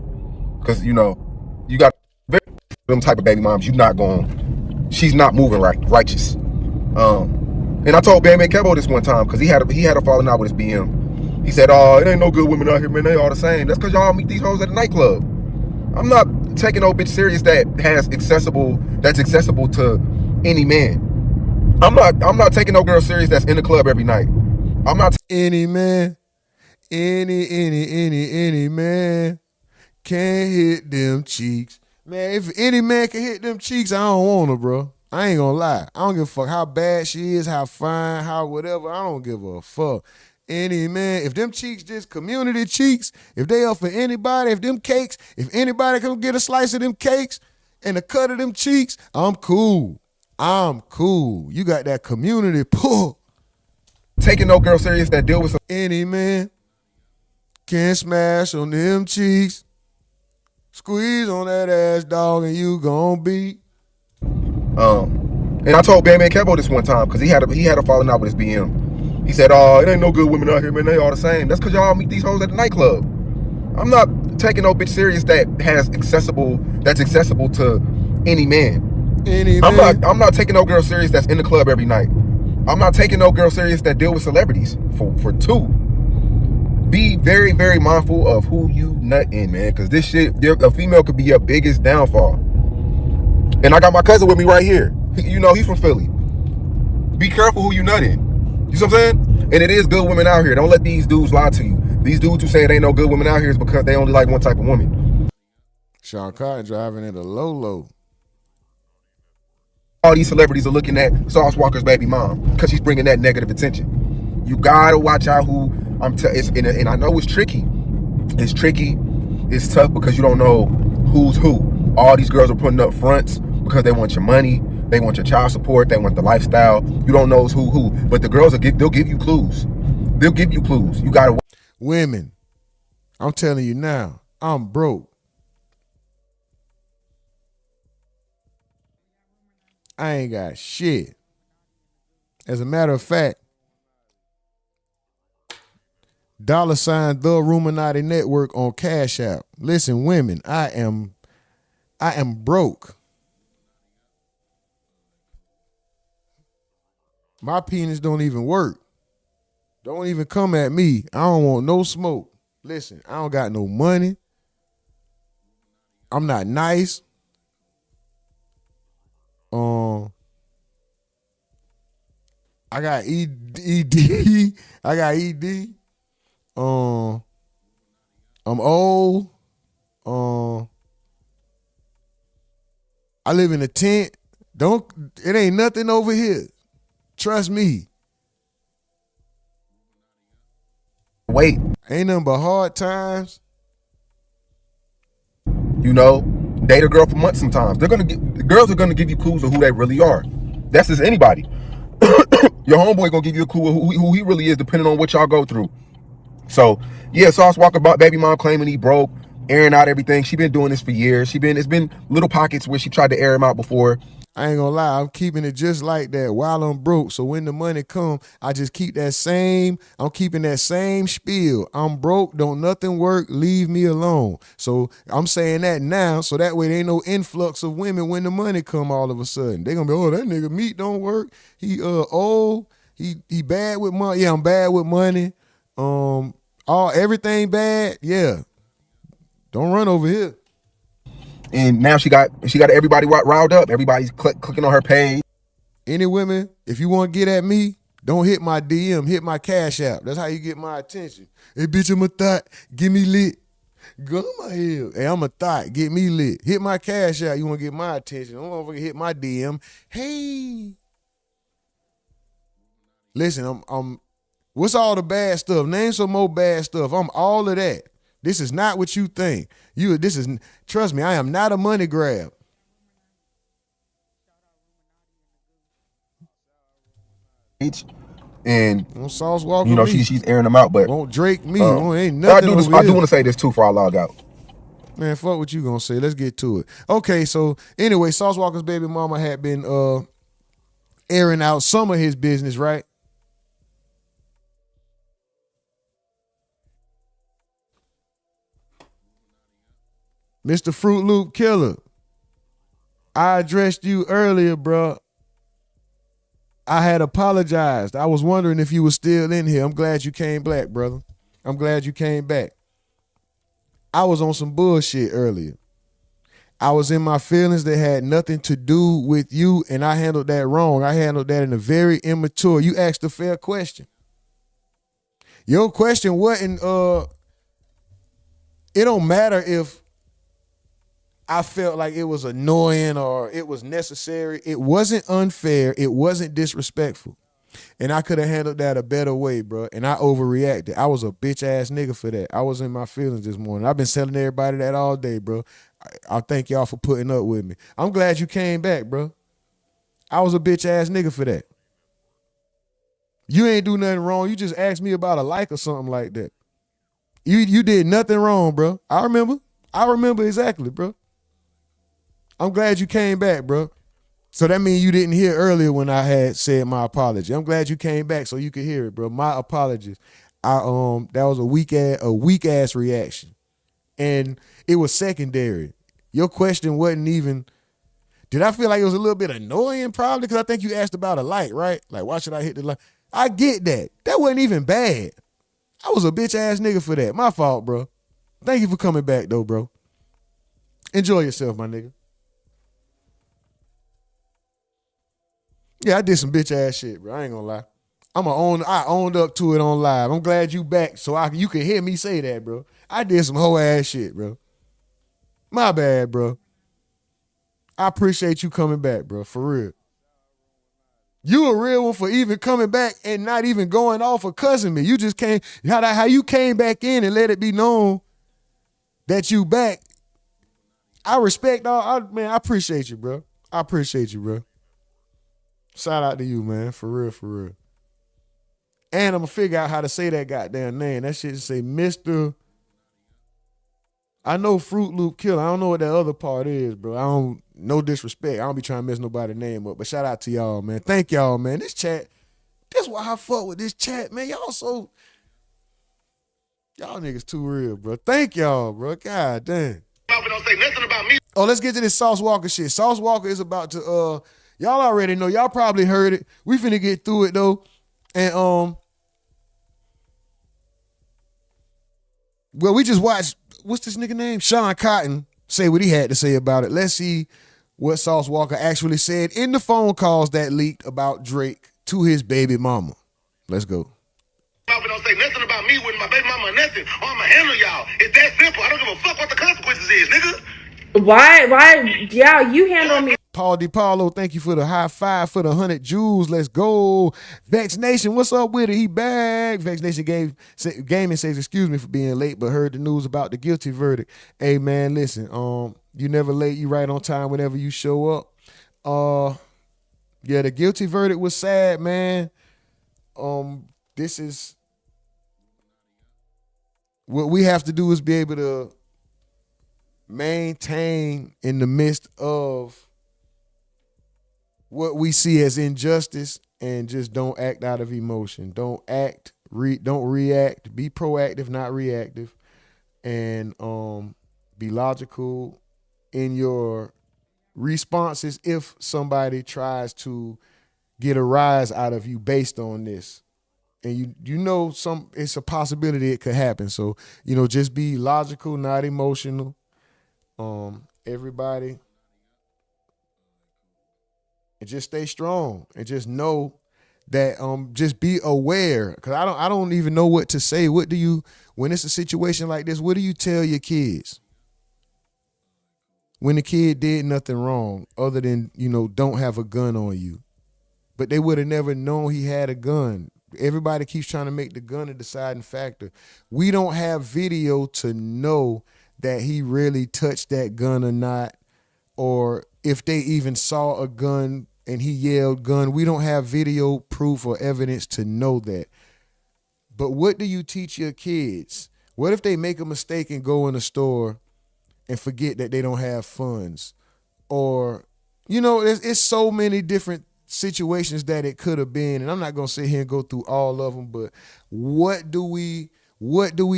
Because, you know, you got them type of baby moms, she's not moving righteous. And I told Bam Kebo this one time, because he had a falling out with his BM. He said, oh, it ain't no good women out here, man. They all the same. That's because y'all meet these hoes at the nightclub. I'm not taking no bitch serious that's accessible to any man. I'm not taking no girl serious that's in the club every night. I'm not any man. Any man can hit them cheeks. Man, if any man can hit them cheeks, I don't want her, bro. I ain't gonna lie. I don't give a fuck how bad she is, how fine, how whatever. I don't give a fuck. Any man, if them cheeks just community cheeks, if they are for anybody, if them cakes, if anybody can get a slice of them cakes and a cut of them cheeks, I'm cool. You got that community pull. Taking no girl serious that deal with any man can smash on them cheeks, squeeze on that ass, dog, and you gon' beat. And I told Bam Kebo this one time, because he had a falling out with his BM. He said, oh, it ain't no good women out here, man. They all the same. That's because y'all meet these hoes at the nightclub. I'm not taking no bitch serious that's accessible to any man. I'm not taking no girl serious that's in the club every night. I'm not taking no girl serious that deal with celebrities for two. Be very, very mindful of who you nut in, man, because this shit, a female could be your biggest downfall. And I got my cousin with me right here. He's from Philly. Be careful who you nut in. You see what I'm saying? And it is good women out here. Don't let these dudes lie to you. These dudes who say it ain't no good women out here is because they only like one type of woman. Sean Cotton driving in a low. All these celebrities are looking at Sauce Walker's baby mom because she's bringing that negative attention. You gotta watch out who and I know it's tricky. It's tricky. It's tough because you don't know who's who. All these girls are putting up fronts because they want your money. They want your child support. They want the lifestyle. You don't know who. But the girls they'll give you clues. They'll give you clues. You gotta. Women, I'm telling you now, I'm broke. I ain't got shit. As a matter of fact, $, the RUMORNATI NETWORK on Cash App. Listen, women, I am broke. My penis don't even work. Don't even come at me. I don't want no smoke. Listen, I don't got no money. I'm not nice. I got ED. I got ED. I'm old. I live in a tent. It ain't nothing over here. Trust me. Wait. Ain't nothing but hard times. Date a girl for months sometimes. The girls are gonna give you clues of who they really are. That's just anybody. Your homeboy gonna give you a clue of who he really is, depending on what y'all go through. So yeah, Sauce Walker baby mom claiming he broke, airing out everything. She been doing this for years. It's been little pockets where she tried to air him out before. I ain't gonna lie, I'm keeping it just like that while I'm broke. So when the money come, I just keep I'm keeping that same spiel. I'm broke, don't nothing work, leave me alone. So I'm saying that now, so that way there ain't no influx of women when the money come all of a sudden. They gonna be, oh, that nigga meat don't work. He old, he bad with money. Yeah, I'm bad with money. Everything bad, yeah. Don't run over here. And now she got everybody riled up. Everybody's clicking on her page. Any women, if you want to get at me, don't hit my DM, hit my Cash App. That's how you get my attention. Hey, bitch, I'm a thot. Give me lit. Gun on my head. Hey, I'm a thought. Get me lit. Hit my cash out. You want to get my attention. Don't motherfucker hit my DM. Hey. Listen, I'm what's all the bad stuff? Name some more bad stuff. I'm all of that. This is not what you think. Trust me, I am not a money grab. And Sauce Walker, you know, me. she's airing them out, but won't Drake me. Ain't nothing I do want to say this too before I log out. Man, fuck what you gonna say. Let's get to it. Okay, so anyway, Sauce Walker's baby mama had been airing out some of his business, right? Mr. Fruit Loop Killer, I addressed you earlier, bro. I had apologized. I was wondering if you were still in here. I'm glad you came back, brother. I'm glad you came back. I was on some bullshit earlier. I was in my feelings that had nothing to do with you, and I handled that wrong. I handled that in a very immature. You asked a fair question. Your question wasn't, it don't matter if I felt like it was annoying or it was necessary. It wasn't unfair. It wasn't disrespectful. And I could have handled that a better way, bro. And I overreacted. I was a bitch ass nigga for that. I was in my feelings this morning. I've been telling everybody that all day, bro. I thank y'all for putting up with me. I'm glad you came back, bro. I was a bitch ass nigga for that. You ain't do nothing wrong. You just asked me about a like or something like that. You did nothing wrong, bro. I remember exactly, bro. I'm glad you came back, bro. So that means you didn't hear earlier when I had said my apology. I'm glad you came back so you could hear it, bro. My apologies. That was a weak ass reaction. And it was secondary. Your question wasn't even, did I feel like it was a little bit annoying probably? Because I think you asked about a light, right? Like, why should I hit the light? I get that. That wasn't even bad. I was a bitch ass nigga for that. My fault, bro. Thank you for coming back though, bro. Enjoy yourself, my nigga. Yeah, I did some bitch ass shit, bro. I ain't gonna lie. I owned up to it on live. I'm glad you back so you can hear me say that, bro. I did some hoe ass shit, bro. My bad, bro. I appreciate you coming back, bro, for real. You a real one for even coming back and not even going off or cussing me. You just came, how you came back in and let it be known that you back. I respect man, I appreciate you, bro. I appreciate you, bro. Shout out to you, man. For real, for real. And I'm going to figure out how to say that goddamn name. That shit just say Mr. I know Fruit Loop Killer. I don't know what that other part is, bro. No disrespect. I don't be trying to mess nobody's name up. But shout out to y'all, man. Thank y'all, man. This chat, that's why I fuck with this chat, man. Y'all niggas too real, bro. Thank y'all, bro. God damn. Don't say nothing about me. Oh, let's get to this Sauce Walker shit. Sauce Walker is about to, y'all already know. Y'all probably heard it. We finna get through it, though. And, well, we just watched, what's this nigga name? Sean Cotton say what he had to say about it. Let's see what Sauce Walker actually said in the phone calls that leaked about Drake to his baby mama. Let's go. Don't say nothing about me with my baby mama or nothing, or I'ma handle y'all. It's that simple. I don't give a fuck what the consequences is, nigga. Why, yeah, you handle me. Paul DiPaolo, thank you for the high five for the 100 jewels. Let's go. Vex Nation, what's up with it? He back. Vex Nation Gaming says, excuse me for being late, but heard the news about the guilty verdict. Hey, man, listen, you never late. You right on time whenever you show up. Yeah, the guilty verdict was sad, man. This is what we have to do is be able to maintain in the midst of what we see as injustice and just don't act out of emotion. Don't react. Be proactive, not reactive. And be logical in your responses if somebody tries to get a rise out of you based on this. And you know it's a possibility it could happen. So, just be logical, not emotional. Everybody, and just stay strong and just know that just be aware, because I don't even know what to say. What do you, when it's a situation like this, what do you tell your kids when the kid did nothing wrong other than, you know, don't have a gun on you? But they would have never known he had a gun. Everybody keeps trying to make the gun a deciding factor. We don't have video to know that he really touched that gun or not, or if they even saw a gun and he yelled gun. We don't have video proof or evidence to know that. But what do you teach your kids? What if they make a mistake and go in a store and forget that they don't have funds? Or, you know, it's so many different situations that it could have been, and I'm not gonna sit here and go through all of them, but what do we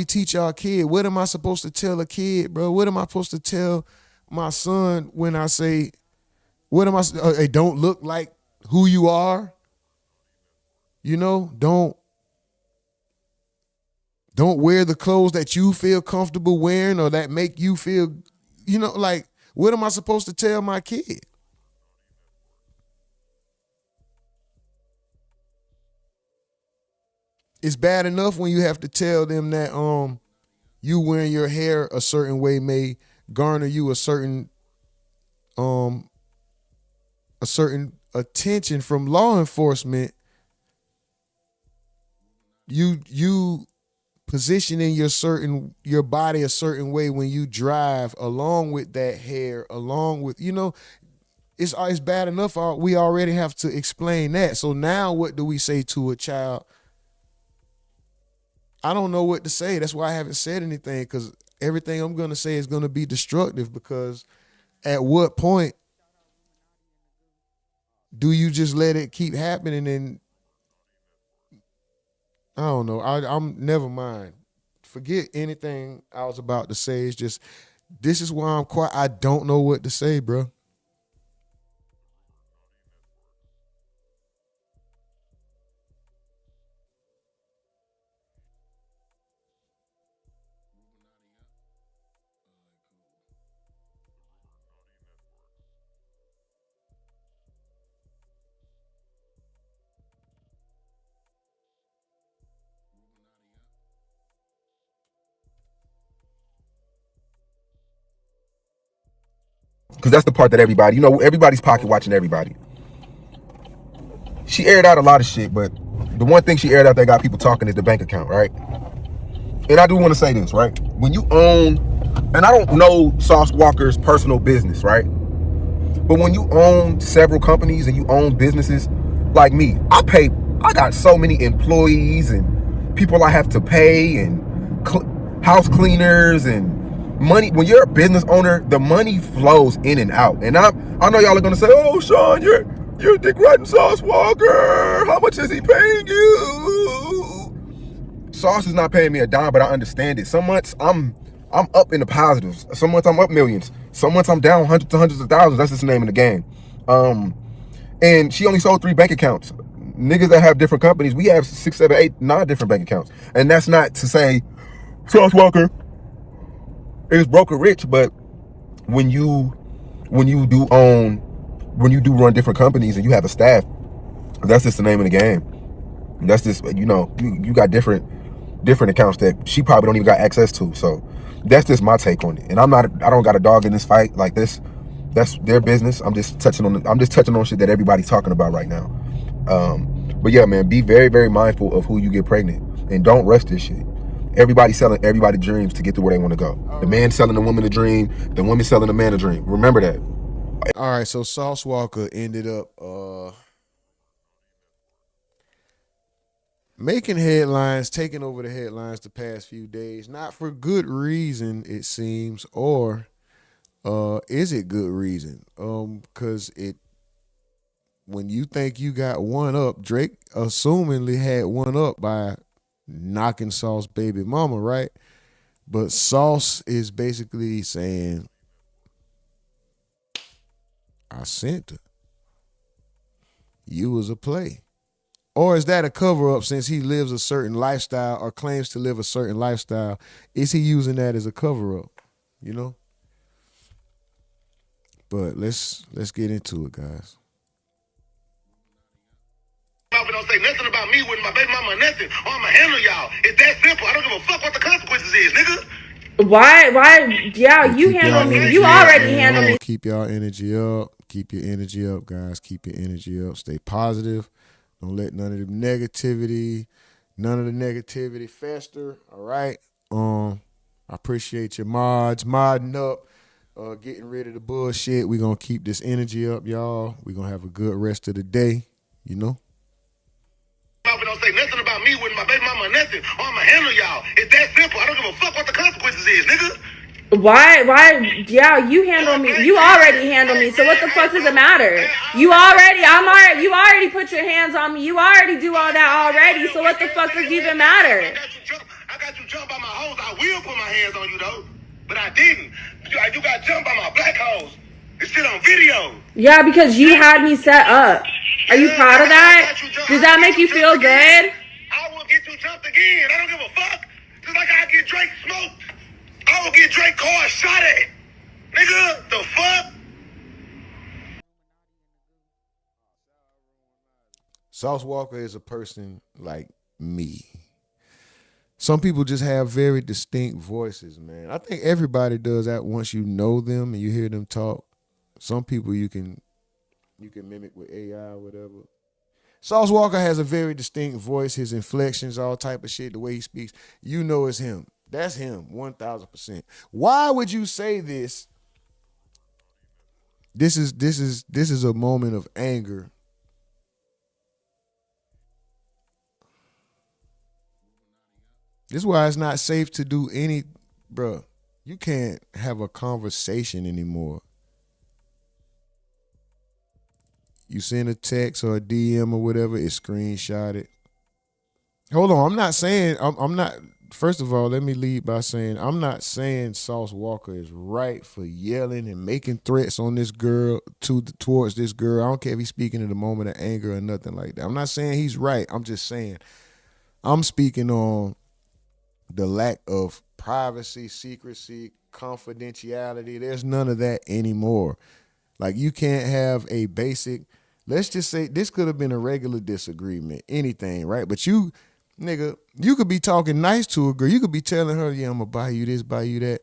teach our kid? What am I supposed to tell a kid, bro? What am I supposed to tell my son when I say, what am I, hey, don't look like who you are? You know, don't wear the clothes that you feel comfortable wearing or that make you feel, you know, like, what am I supposed to tell my kid? It's bad enough when you have to tell them that you wearing your hair a certain way may garner you a certain attention from law enforcement. You positioning your body a certain way when you drive, along with that hair, along with, you know, it's bad enough. We already have to explain that. So now what do we say to a child? I don't know what to say. That's why I haven't said anything, because everything I'm going to say is going to be destructive, because at what point do you just let it keep happening? And I don't know. I'm never mind. Forget anything I was about to say. It's just, this is why I'm quiet. I don't know what to say, bro. Because that's the part that everybody, you know, everybody's pocket watching everybody. She aired out a lot of shit, but the one thing she aired out that got people talking is the bank account, right? And I do want to say this, right? When you own, and I don't know Sauce Walker's personal business, right? But when you own several companies and you own businesses, like me, I got so many employees and people I have to pay and house cleaners and money. When you're a business owner, the money flows in and out. And I know y'all are gonna say, "Oh, Sean, you're Dick Riding Sauce Walker. How much is he paying you?" Sauce is not paying me a dime, but I understand it. Some months I'm up in the positives. Some months I'm up millions. Some months I'm down hundreds to hundreds of thousands. That's just the name of the game. And she only sold 3 bank accounts. Niggas that have different companies, we have 6, 7, 8, 9 different bank accounts. And that's not to say Sauce Walker is broke or rich, but when you do run different companies and you have a staff, that's just the name of the game. That's just, you know, you got different accounts that she probably don't even got access to. So that's just my take on it. And I don't got a dog in this fight like this. That's their business. I'm just touching on shit that everybody's talking about right now. But yeah, man, be very, very mindful of who you get pregnant, and don't rush this shit. Everybody selling everybody dreams to get to where they want to go. The man selling the woman a dream, the woman selling the man a dream. Remember that. All right, so Sauce Walker ended up making headlines, taking over the headlines the past few days, not for good reason, it seems, or is it good reason? Because when you think you got one up, Drake assumingly had one up by knocking Sauce baby mama, right? But Sauce is basically saying, I sent her. You was a play. Or is that a cover-up since he lives a certain lifestyle or claims to live a certain lifestyle? Is he using that as a cover-up? You know? But let's get into it, guys. Don't say nothing about me with my baby mama or nothing, or I'ma handle y'all. It's that simple. I don't give a fuck what the consequences is, nigga. Why? Yeah, you handle me. You already handle me. Keep y'all energy up. Keep your energy up, guys. Keep your energy up. Stay positive. Don't let none of the negativity fester. All right. I appreciate your modding up, getting rid of the bullshit. We're gonna keep this energy up, y'all. We're gonna have a good rest of the day, you know. Don't say nothing about me with my baby mama or nothing, or I'ma handle y'all. It's that simple. I don't give a fuck what the consequences is, nigga. Why? Yeah, you handle me. You already handle me. So what the fuck does it matter? You already put your hands on me. You already do all that already. So what the fuck does it even matter? I got you jumped by my hoes. I will put my hands on you though, but I didn't. You got jumped by my black hoes. It's shit on video. Yeah, because you had me set up. Are you proud of that? Does that make you feel good? I will get you jumped again. I don't give a fuck. Just like I get Drake smoked. I will get Drake car shot at. Nigga, the fuck? Sauce Walka is a person like me. Some people just have very distinct voices, man. I think everybody does that once you know them and you hear them talk. Some people you can mimic with AI or whatever. Sauce Walka has a very distinct voice, his inflections, all type of shit, the way he speaks. You know it's him. That's him, 1,000%. Why would you say this? This is a moment of anger. This is why it's not safe to do any, bruh. You can't have a conversation anymore. You send a text or a DM or whatever, it's screenshotted. Hold on, I'm not saying, I'm not, first of all, let me lead by saying, I'm not saying Sauce Walka is right for yelling and making threats on this girl, towards this girl. I don't care if he's speaking in a moment of anger or nothing like that. I'm not saying he's right. I'm just saying, I'm speaking on the lack of privacy, secrecy, confidentiality. There's none of that anymore. Like, you can't have a basic, let's just say this could have been a regular disagreement, anything, right? But you, nigga, you could be talking nice to a girl. You could be telling her, yeah, I'm gonna buy you this, buy you that.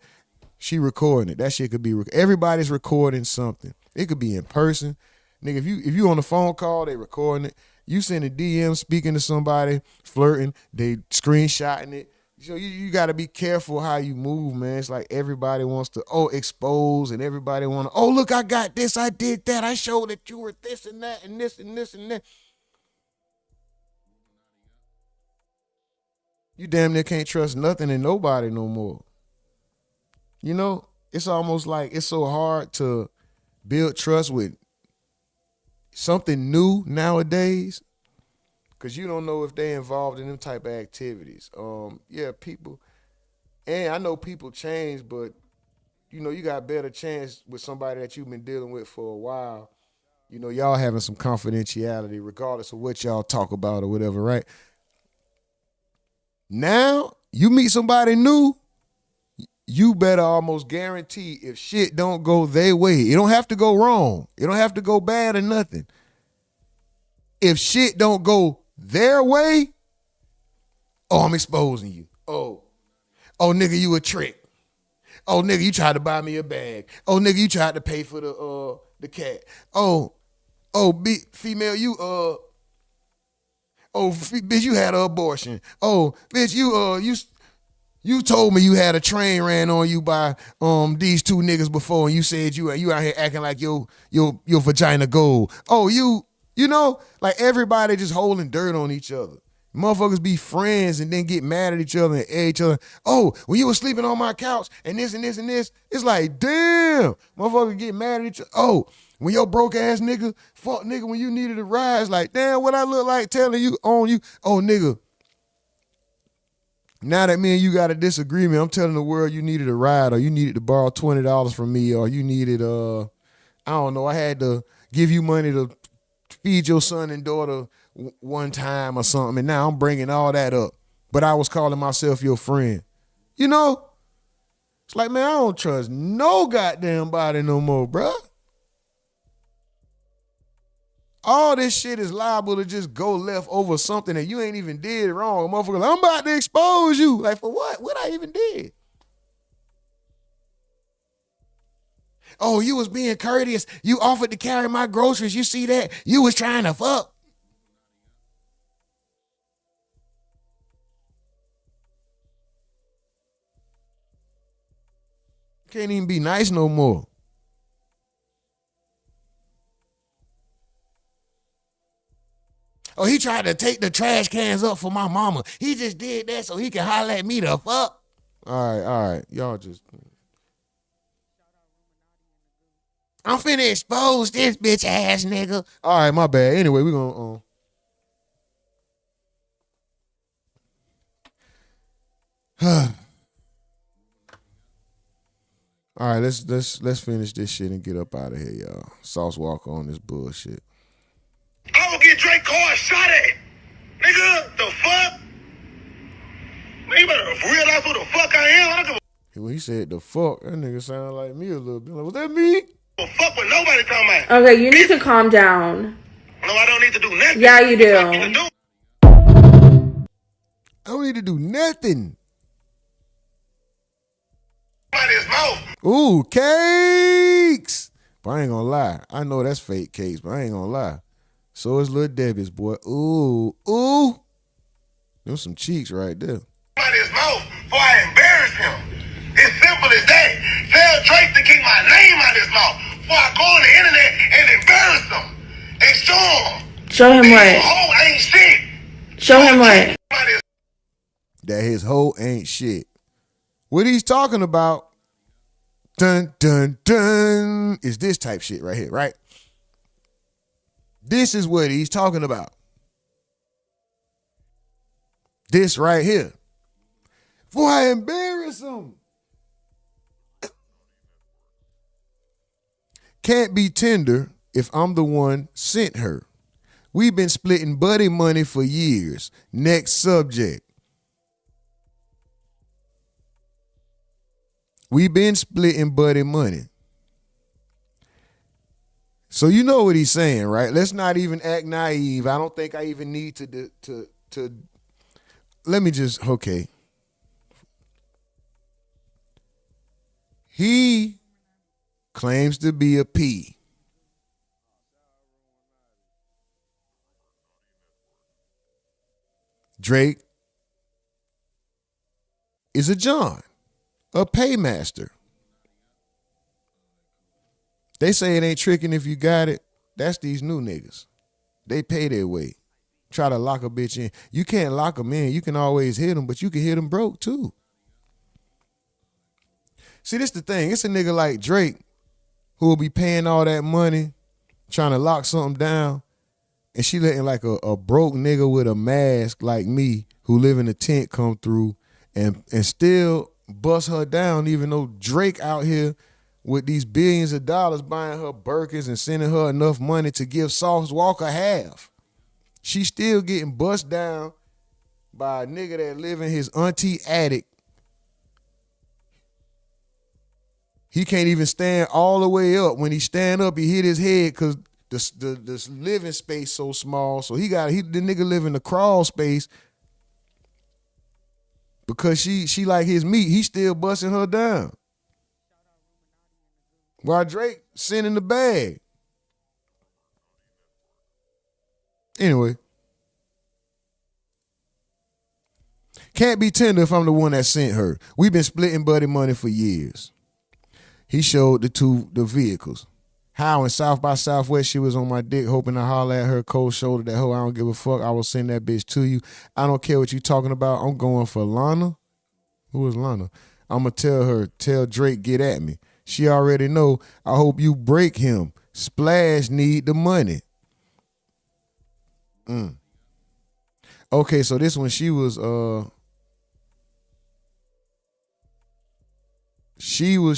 She recording it. That shit could be, everybody's recording something. It could be in person. Nigga, if you on a phone call, they recording it. You send a DM speaking to somebody, flirting, they screenshotting it. So you got to be careful how you move, man. It's like everybody wants to, expose, and everybody want to, look, I got this, I did that, I showed that you were this and that and this and this and that. You damn near can't trust nothing and nobody no more. You know, it's almost like it's so hard to build trust with something new nowadays. Because you don't know if they involved in them type of activities. Yeah, people, and I know people change, but, you know, you got a better chance with somebody that you've been dealing with for a while. You know, y'all having some confidentiality regardless of what y'all talk about or whatever, right? Now, you meet somebody new, you better almost guarantee if shit don't go their way. It don't have to go wrong. It don't have to go bad or nothing. If shit don't go their way, I'm exposing you. Oh, nigga, you a trick. Oh, nigga, you tried to buy me a bag. Oh, nigga, you tried to pay for the cat. Female, you bitch, you had an abortion. Oh, bitch, you told me you had a train ran on you by these two niggas before, and you said you out here acting like your vagina gold. Oh, you know, like everybody just holding dirt on each other. Motherfuckers be friends and then get mad at each other and at each other. Oh, when you were sleeping on my couch and this and this and this, it's like, damn, motherfuckers get mad at each other. Oh, when your broke ass nigga, fuck nigga, when you needed a ride, it's like, damn, what I look like telling you on you. Oh, nigga, now that me and you got a disagreement, I'm telling the world you needed a ride, or you needed to borrow $20 from me, or you needed, I don't know, I had to give you money to feed your son and daughter one time or something, and now I'm bringing all that up. But I was calling myself your friend. You know? It's like, man, I don't trust no goddamn body no more, bruh. All this shit is liable to just go left over something that you ain't even did wrong. A motherfucker, like, I'm about to expose you. Like, for what? What I even did? Oh, you was being courteous. You offered to carry my groceries. You see that? You was trying to fuck. Can't even be nice no more. Oh, he tried to take the trash cans up for my mama. He just did that so he can holler at me to fuck. All right. Y'all just... I'm finna expose this bitch ass nigga. All right, my bad. Anyway, we gonna... All right, let's finish this shit and get up out of here, y'all. Sauce Walker on this bullshit. I will get Drake car shot at. Nigga, the fuck? Man, you better realize who the fuck I am. I don't give When he said the fuck, that nigga sounded like me a little bit. Like, was that me? a fuck with nobody talking about. Okay, you need to calm down. No, I don't need to do nothing. Yeah, you do. I don't need to do nothing. Somebody's mouth. Ooh, cakes. But I ain't gonna lie. I know that's fake cakes, but I ain't gonna lie. So is Lil Debbie's, boy. Ooh. Them some cheeks right there. Somebody's mouth before I embarrass him. It's simple as that. Tell Drake to keep my name out his mouth before I go on the internet and embarrass him. And show him. Show him what? His hoe ain't shit. Show him what? That his hoe ain't shit. What he's talking about, dun, dun, dun, is this type shit right here, right? This is what he's talking about. This right here. Before I embarrass him. Can't be tender if I'm the one sent her. We've been splitting buddy money for years. Next subject. We've been splitting buddy money. So you know what he's saying, right? Let's not even act naive. I don't think I even need to let me just, okay. He claims to be a P. Drake is a John, a paymaster. They say it ain't tricking if you got it. That's these new niggas. They pay their way. Try to lock a bitch in. You can't lock them in. You can always hit them, but you can hit them broke too. See, this the thing. It's a nigga like Drake who will be paying all that money, trying to lock something down, and she letting like a broke nigga with a mask like me who live in a tent come through and still bust her down, even though Drake out here with these billions of dollars buying her Birkins and sending her enough money to give Sauce Walker half. She's still getting bust down by a nigga that live in his auntie attic. He can't even stand all the way up. When he stand up, he hit his head because the living space so small. So the nigga live in the crawl space because she like his meat. He still busting her down. While Drake sending the bag. Anyway. Can't be tender if I'm the one that sent her. We've been splitting buddy money for years. He showed the vehicles. How in South by Southwest she was on my dick hoping to holler at her, cold shoulder that hoe, I don't give a fuck. I will send that bitch to you. I don't care what you talking about. I'm going for Lana. Who is Lana? I'm going to tell Drake, get at me. She already know. I hope you break him. Splash need the money. Okay, so this one she was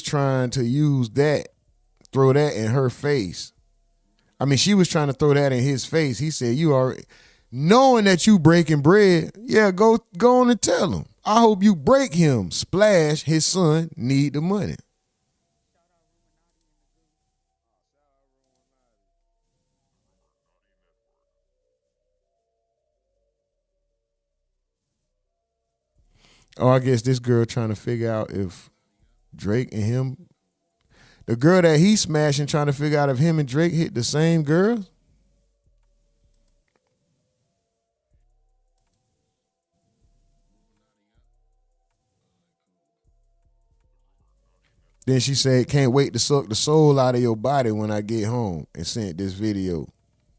trying to use that, throw that in her face. I mean, she was trying to throw that in his face. He said, you already knowing that you breaking bread, yeah, go on and tell him. I hope you break him. Splash, his son need the money. Oh, I guess this girl trying to figure out if Drake and him, the girl that he's smashing, trying to figure out if him and Drake hit the same girl. Then she said, can't wait to suck the soul out of your body when I get home, and sent this video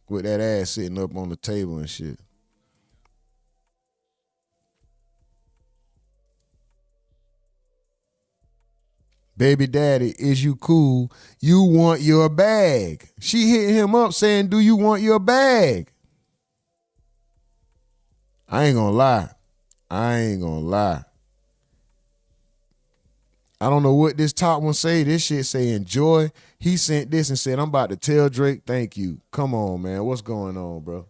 with that ass sitting up on the table and shit. Baby daddy, is you cool? You want your bag. She hit him up saying, do you want your bag? I ain't gonna lie. I don't know what this top one say. This shit say enjoy. He sent this and said, I'm about to tell Drake thank you. Come on, man. What's going on, bro?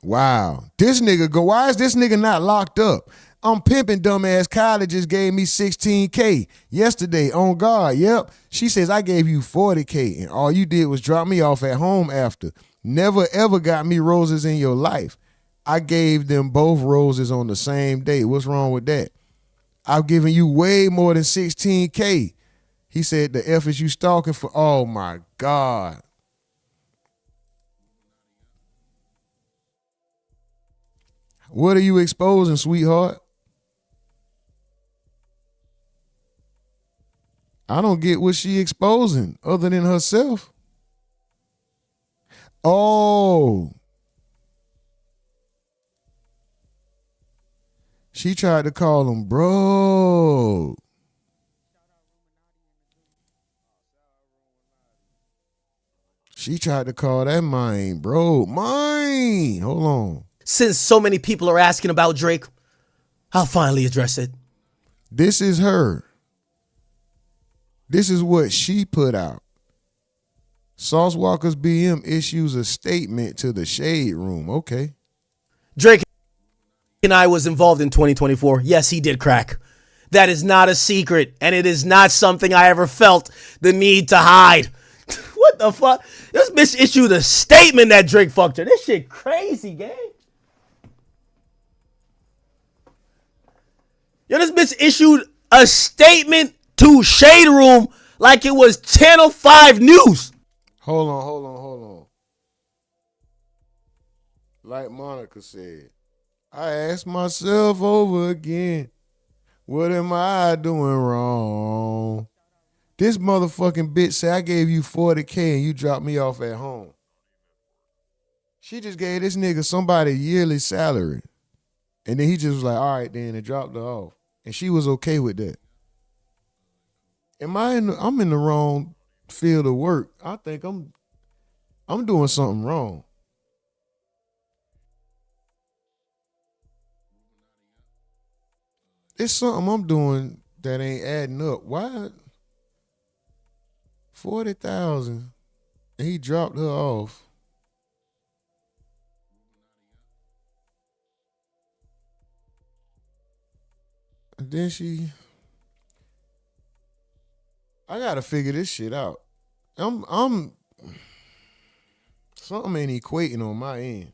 Wow. This nigga go, why is this nigga not locked up? I'm pimping dumbass Kylie just gave me $16K yesterday on guard. Yep. She says I gave you $40K and all you did was drop me off at home after. Never ever got me roses in your life. I gave them both roses on the same day. What's wrong with that? I've given you way more than $16K. He said the F is you stalking for. Oh my God. What are you exposing, sweetheart? I don't get what she exposing other than herself. Oh. She tried to call him bro. She tried to call that mine, bro. Mine. Hold on. Since so many people are asking about Drake, I'll finally address it. This is her. This is what she put out. Sauce Walker's BM issues a statement to the Shade Room. Okay. Drake and I was involved in 2024. Yes, he did crack. That is not a secret, and it is not something I ever felt the need to hide. What the fuck? This bitch issued a statement that Drake fucked her. This shit crazy, gang. Yo, this bitch issued a statement to Shade Room like it was 10:05 news. Hold on. Like Monica said, I asked myself over again, what am I doing wrong? This motherfucking bitch said I gave you $40K and you dropped me off at home. She just gave this nigga somebody yearly salary. And then he just was like, all right, then, and dropped her off. And she was okay with that. I'm in the wrong field of work. I think I'm doing something wrong. It's something I'm doing that ain't adding up. Why? 40,000 and he dropped her off. And then I gotta figure this shit out. Something ain't equating on my end.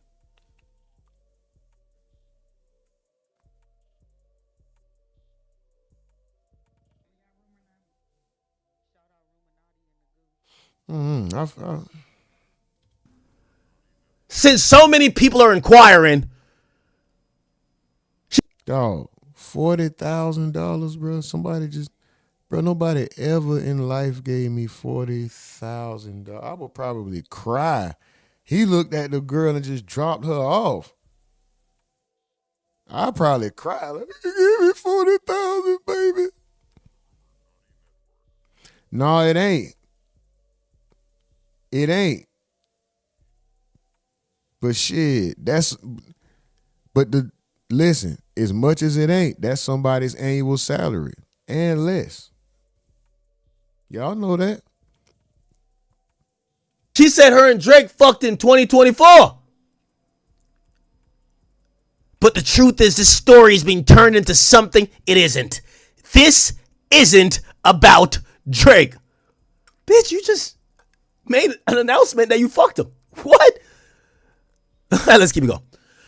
Since so many people are inquiring. Dog, $40,000, bro. Nobody ever in life gave me $40,000. I would probably cry. He looked at the girl and just dropped her off. I'd probably cry. Like, give me $40,000, baby. No, it ain't. But shit, listen, as much as it ain't, that's somebody's annual salary and less. Y'all know that. She said her and Drake fucked in 2024. But the truth is, this story is being turned into something it isn't. This isn't about Drake. Bitch, you just made an announcement that you fucked him. What? Let's keep it going.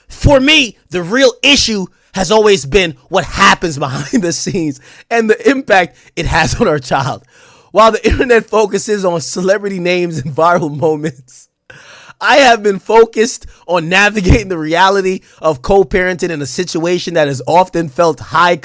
For me, the real issue has always been what happens behind the scenes and the impact it has on our child. While the internet focuses on celebrity names and viral moments, I have been focused on navigating the reality of co-parenting in a situation that has often felt high.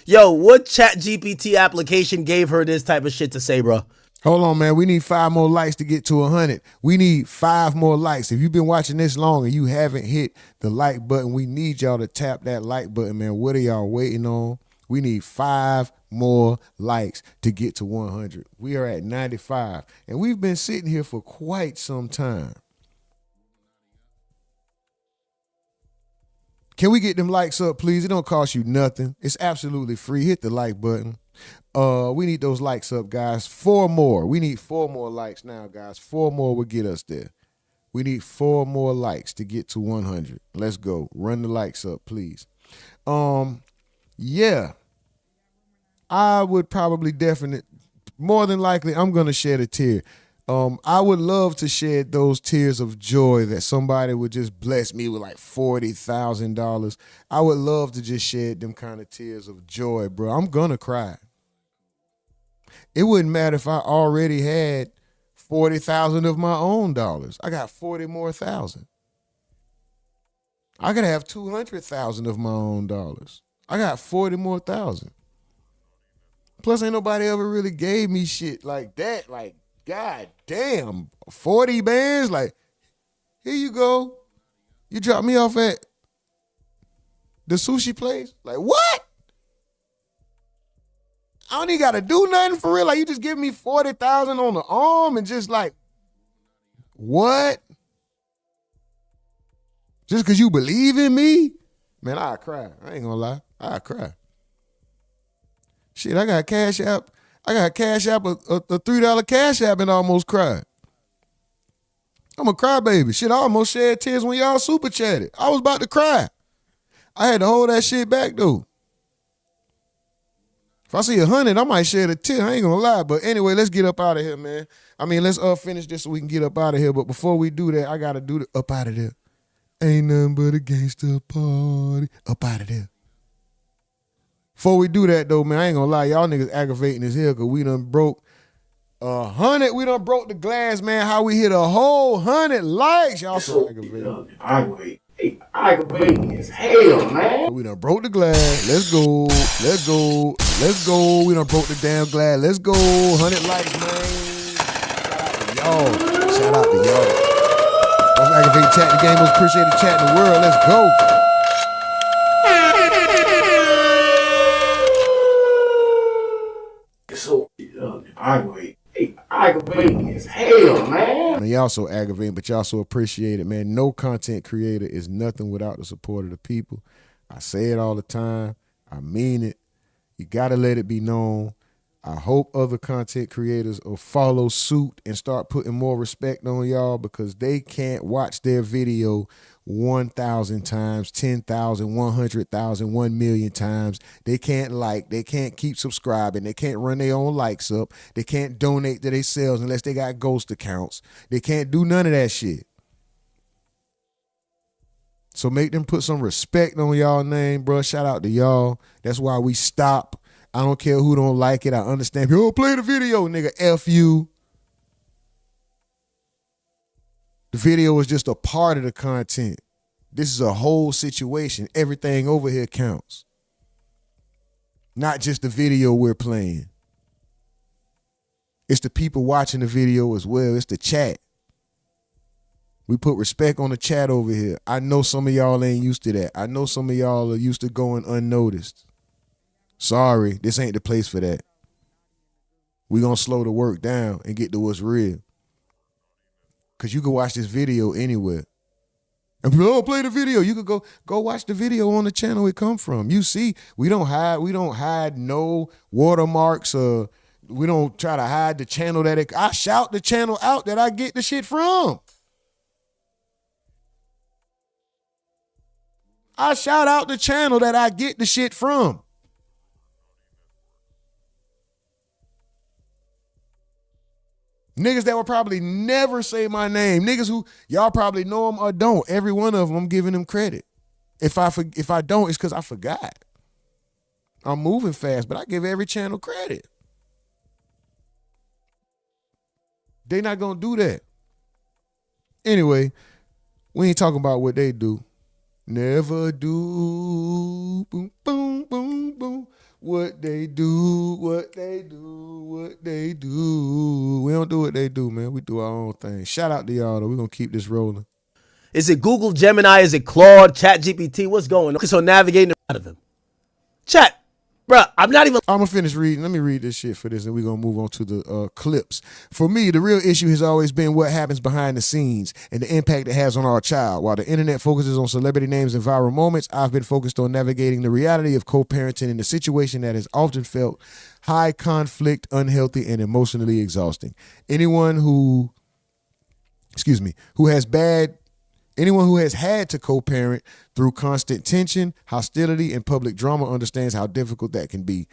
Yo, what chat GPT application gave her this type of shit to say, bro? Hold on, man. We need 5 more likes to get to 100. We need 5 more likes. If you've been watching this long and you haven't hit the like button, we need y'all to tap that like button, man. What are y'all waiting on? We need 5 more likes to get to 100. We are at 95, and we've been sitting here for quite some time. Can we get them likes up, please? It don't cost you nothing. It's absolutely free. Hit the like button. We need those likes up, guys. 4 more. We need 4 more likes now, guys. 4 more will get us there. We need 4 more likes to get to 100. Let's go. Run the likes up, please. Yeah. I would probably more than likely, I'm going to shed a tear. I would love to shed those tears of joy that somebody would just bless me with like $40,000. I would love to just shed them kind of tears of joy, bro. I'm going to cry. It wouldn't matter if I already had 40,000 of my own dollars. I got 40 more thousand. I could have 200,000 of my own dollars. I got 40 more thousand. Plus, ain't nobody ever really gave me shit like that. Like, God damn, 40 bands? Like, here you go. You dropped me off at the sushi place? Like, what? I don't even got to do nothing for real. Like, you just give me 40,000 on the arm and just like, what? Just because you believe in me? Man, I'll cry. I ain't gonna lie. I'll cry. Shit, I got Cash App. I got Cash App, a $3 Cash App, and I almost cried. I'm a crybaby. Shit, I almost shed tears when y'all super chatted. I was about to cry. I had to hold that shit back, though. If I see 100, I might shed a tear. I ain't gonna lie. But anyway, let's get up out of here, man. I mean, let's finish this so we can get up out of here. But before we do that, I gotta do the up out of there. Ain't nothing but a gangster party. Up out of there. Before we do that, though, man, I ain't gonna lie. Y'all niggas aggravating as hell because we done broke 100. We done broke the glass, man. How we hit a whole 100 likes. Y'all so aggravating. Aggravating as hell, man. So we done broke the glass. Let's go. Let's go. Let's go. We done broke the damn glass. Let's go. 100 likes, man. Shout out to y'all. Most aggravating chat in the game. Most appreciated chat in the world. Let's go. So aggravating as hell, man. Y'all so aggravating, but y'all so appreciate it, man. No content creator is nothing without the support of the people. I say it all the time. I mean it. You gotta let it be known. I hope other content creators will follow suit and start putting more respect on y'all because they can't watch their video 1,000 times, 10,000, 100,000, 1 million times. They can't like, they can't keep subscribing. They can't run their own likes up. They can't donate to themselves unless they got ghost accounts. They can't do none of that shit. So make them put some respect on y'all name, bro. Shout out to y'all. That's why we stop. I don't care who don't like it. I understand. Yo, play the video, nigga. F you. The video is just a part of the content. This is a whole situation. Everything over here counts. Not just the video we're playing. It's the people watching the video as well. It's the chat. We put respect on the chat over here. I know some of y'all ain't used to that. I know some of y'all are used to going unnoticed. Sorry, this ain't the place for that. We gonna slow the work down and get to what's real. Cause you can watch this video anywhere. And people, oh, play the video. You could go watch the video on the channel it come from. You see, we don't hide no watermarks. We don't try to hide the channel I shout the channel out that I get the shit from. I shout out the channel that I get the shit from. Niggas that will probably never say my name. Niggas who y'all probably know them or don't. Every one of them, I'm giving them credit. If I don't, it's because I forgot. I'm moving fast, but I give every channel credit. They not gonna do that. Anyway, we ain't talking about what they do. Never do. Boom, boom, boom, boom. What they do, what they do, what they do. We don't do what they do, man. We do our own thing. Shout out to y'all, though. We're going to keep this rolling. Is it Google, Gemini? Is it Claude, ChatGPT? What's going on? So navigating out of him. Chat. Bruh, I'm not even... I'm going to finish reading. Let me read this shit for this, and we're going to move on to the clips. For me, the real issue has always been what happens behind the scenes and the impact it has on our child. While the internet focuses on celebrity names and viral moments, I've been focused on navigating the reality of co-parenting in a situation that has often felt high conflict, unhealthy, and emotionally exhausting. Anyone who has had to co-parent through constant tension, hostility, and public drama understands how difficult that can be.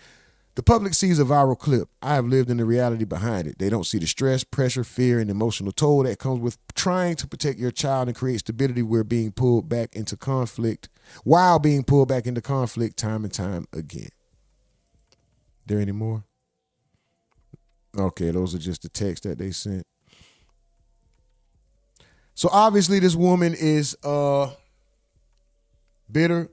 The public sees a viral clip. I have lived in the reality behind it. They don't see the stress, pressure, fear, and emotional toll that comes with trying to protect your child and create stability while being pulled back into conflict time and time again. There any more? Okay, those are just the texts that they sent. So obviously this woman is bitter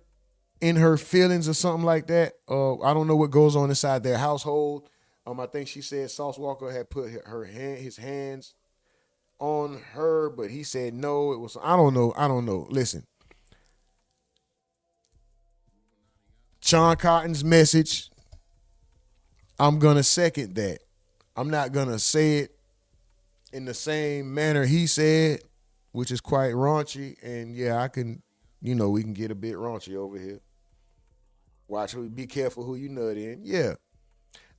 in her feelings or something like that. I don't know what goes on inside their household. I think she said Sauce Walka had put his hands on her, but he said no. It was I don't know. Listen, Sean Cotton's message. I'm gonna second that. I'm not gonna say it in the same manner he said, which is quite raunchy. And yeah, I can, we can get a bit raunchy over here. Be careful who you nut in. Yeah.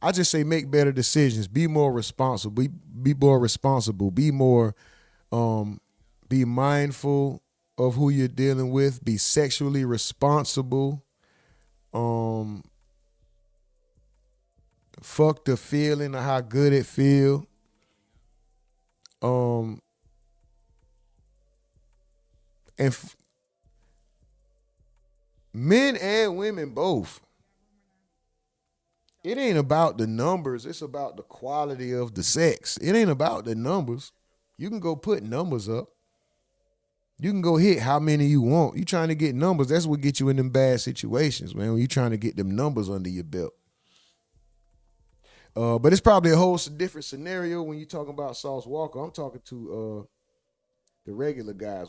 I just say make better decisions. Be more responsible. Be more responsible. Be mindful of who you're dealing with. Be sexually responsible. Fuck the feeling of how good it feel. Men and women both. It ain't about the numbers. It's about the quality of the sex. It ain't about the numbers. You can go put numbers up. You can go hit how many you want. You trying to get numbers. That's what get you in them bad situations, man, when you trying to get them numbers under your belt. But it's probably a whole different scenario when you talking about Sauce Walka. I'm talking to the regular guys.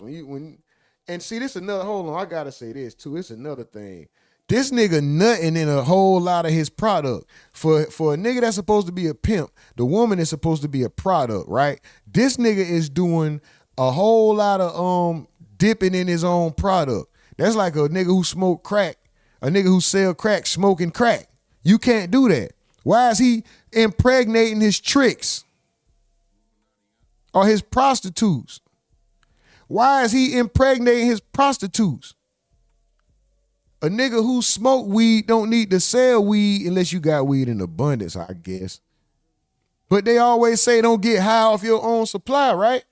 And see, this another, hold on, I gotta say this too. It's another thing. This nigga nutting in a whole lot of his product. For a nigga that's supposed to be a pimp, the woman is supposed to be a product, right? This nigga is doing a whole lot of dipping in his own product. That's like a nigga who smoke crack, a nigga who sell crack smoking crack. You can't do that. Why is he impregnating his tricks or his prostitutes? Why is he impregnating his prostitutes? A nigga who smoke weed don't need to sell weed unless you got weed in abundance, I guess. But they always say don't get high off your own supply, right?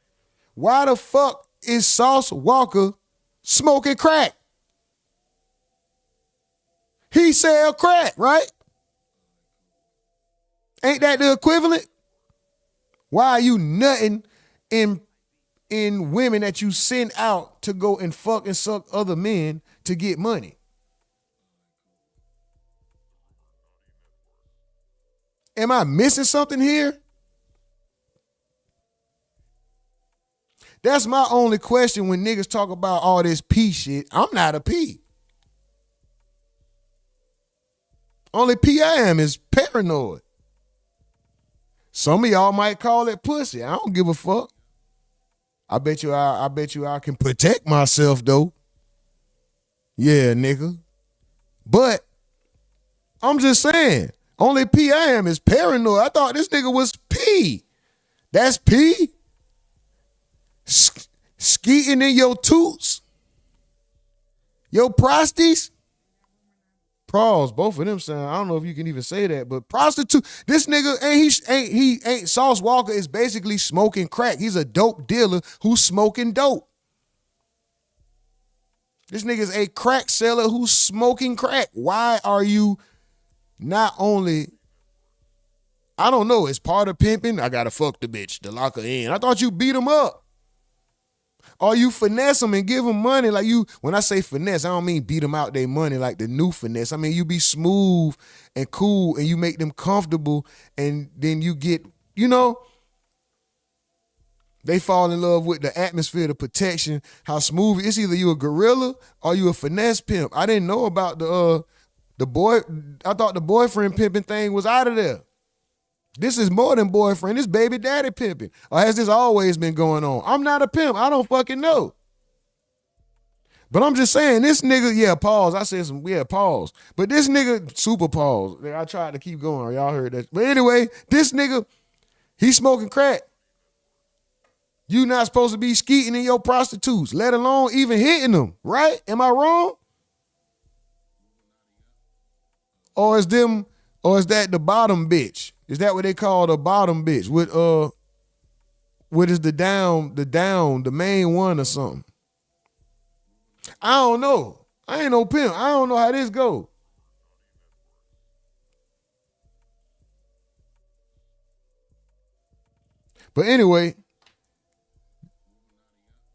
Why the fuck is Sauce Walka smoking crack? He sell crack, right? Ain't that the equivalent? Why are you nutting in women that you send out to go and fuck and suck other men to get money? Am I missing something here? That's my only question when niggas talk about all this P shit. I'm not a P. Only P I am is paranoid. Some of y'all might call it pussy. I don't give a fuck. I bet you I can protect myself though. Yeah, nigga. But I'm just saying, only P I am is paranoid. I thought this nigga was P. That's P? Skeeting in your toots? Yo, prosties. Pros, both of them sound. I don't know if you can even say that, but prostitute. This nigga ain't Sauce Walka is basically smoking crack. He's a dope dealer who's smoking dope. This nigga's a crack seller who's smoking crack. Why are you not only? I don't know. It's part of pimping. I gotta fuck the bitch to lock her in. I thought you beat him up. Or you finesse them and give them money. Like you, when I say finesse, I don't mean beat them out their money like the new finesse. I mean, you be smooth and cool and you make them comfortable and then you get, you know, they fall in love with the atmosphere, the protection, how smooth. It's either you a gorilla or you a finesse pimp. I didn't know about the boy. I thought the boyfriend pimping thing was out of there. This is more than boyfriend. This baby daddy pimping. Or has this always been going on? I'm not a pimp. I don't fucking know. But I'm just saying, this nigga, yeah, pause. I said some, yeah, pause. But this nigga, super pause. I tried to keep going. Y'all heard that. But anyway, this nigga, he's smoking crack. You not supposed to be skeeting in your prostitutes, let alone even hitting them, right? Am I wrong? Or is that the bottom bitch? Is that what they call the bottom bitch? What is the main one or something? I don't know. I ain't no pimp. I don't know how this go. But anyway,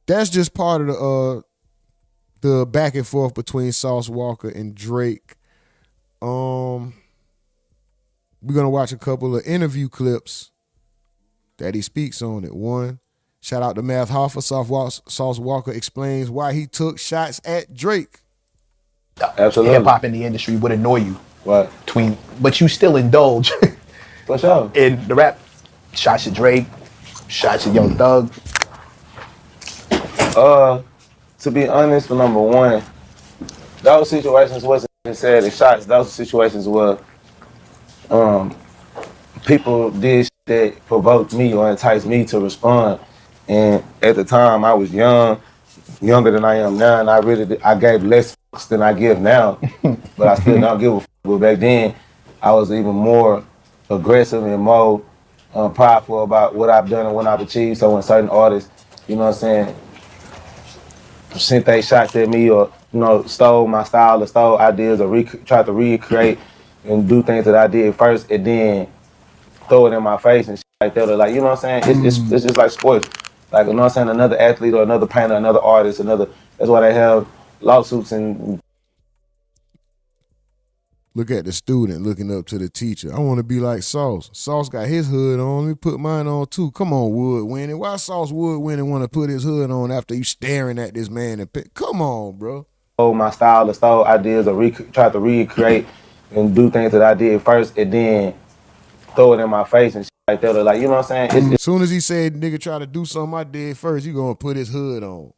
that's just part of the back and forth between Sauce Walka and Drake. We're going to watch a couple of interview clips that he speaks on it. One, shout out to Math Hoffa. Sauce Walka explains why he took shots at Drake. Absolutely. Hip-hop in the industry would annoy you. What? But you still indulge. For sure. In the rap, shots at Drake, shots at Young Thug. To be honest, for number one, those situations wasn't said in shots. Those situations were people did shit that provoked me or enticed me to respond. And at the time, I was younger than I am now, and I gave less fucks than I give now. But I still don't give a fuck. But back then, I was even more aggressive and more prideful about what I've done and what I've achieved. So when certain artists, you know what I'm saying, sent they shots at me or, you know, stole my style or stole ideas or tried to recreate and do things that I did first and then throw it in my face and shit like that. Or like, you know what I'm saying? It's just like sports. Like, you know what I'm saying? Another athlete or another painter, another artist, that's why they have lawsuits and. Look at the student looking up to the teacher. I want to be like Sauce. Sauce got his hood on. Let me put mine on too. Come on, Wood Winning. Why Sauce Wood Winning want to put his hood on after you staring at this man? Come on, bro. My style or stole ideas or tried to recreate and do things that I did first and then throw it in my face and shit like that. Or like, you know what I'm saying? As soon as he said nigga try to do something I did first, you gonna put his hood on.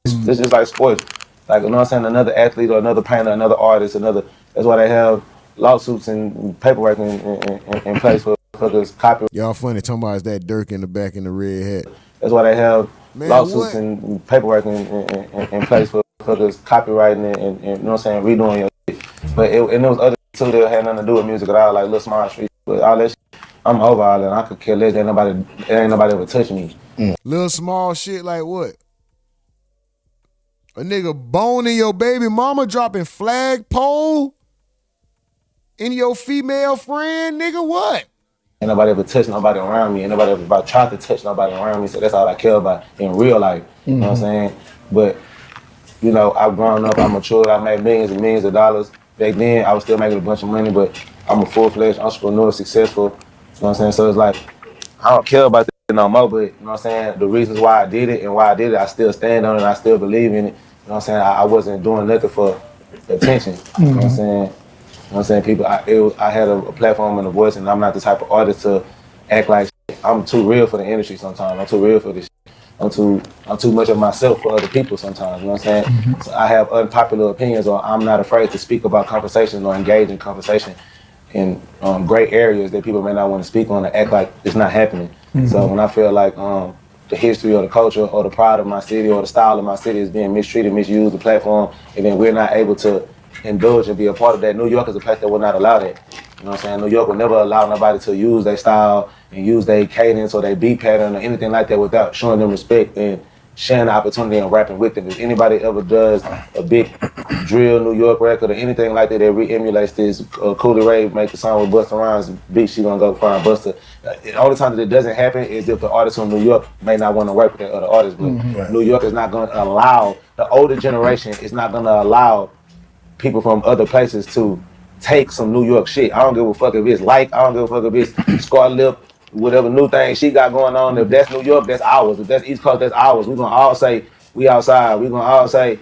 It's just like sports. Like, you know what I'm saying? Another athlete or another painter, another artist, that's why they have lawsuits and paperwork in place for this copyright. Y'all funny talking about is that Durk in the back in the red hat. That's why they have lawsuits and paperwork in place for this copywriting and you know what I'm saying, redoing your shit. But there was other too that had nothing to do with music at all, like Lil Small Street. But all that shit, I'm over all that. I could kill this. Ain't nobody ever touch me. Little small shit like what? A nigga boning your baby mama, dropping flagpole in your female friend, nigga, what? Ain't nobody ever touch nobody around me. Ain't nobody ever tried to touch nobody around me. So that's all I care about in real life. You know what I'm saying? But, you know, I've grown up, I'm matured, I made millions and millions of dollars. Back then, I was still making a bunch of money, but I'm a full-fledged entrepreneur, successful. You know what I'm saying? So it's like, I don't care about that no more, but, you know what I'm saying? The reasons why I did it and why I did it, I still stand on it, I still believe in it. You know what I'm saying? I wasn't doing nothing for attention. You know what I'm saying? You know what I'm saying? People, I had a platform and a voice, and I'm not the type of artist to act like shit. I'm too real for the industry sometimes. I'm too real for this shit. I'm too much of myself for other people sometimes. You know what I'm saying? So I have unpopular opinions, or I'm not afraid to speak about conversations or engage in conversation in gray areas that people may not want to speak on and act like it's not happening. So when I feel like the history or the culture or the pride of my city or the style of my city is being mistreated, misused, the platform, and then we're not able to indulge and be a part of that. New York is a place that will not allow that. You know what I'm saying? New York will never allow nobody to use their style and use their cadence or their beat pattern or anything like that without showing them respect and sharing the opportunity and rapping with them. If anybody ever does a big drill New York record or anything like that re-emulates this, Cooley Ray make a song with Busta Rhymes, beat, she gonna go find Busta. The only time that it doesn't happen is if the artist from New York may not want to work with that other artist, but New York is not gonna allow, the older generation is not gonna allow people from other places to take some New York shit. I don't give a fuck if it's I don't give a fuck if it's Scar Lip, whatever new thing she got going on. If that's New York, that's ours. If that's East Coast, that's ours. We're gonna all say we outside. We're gonna all say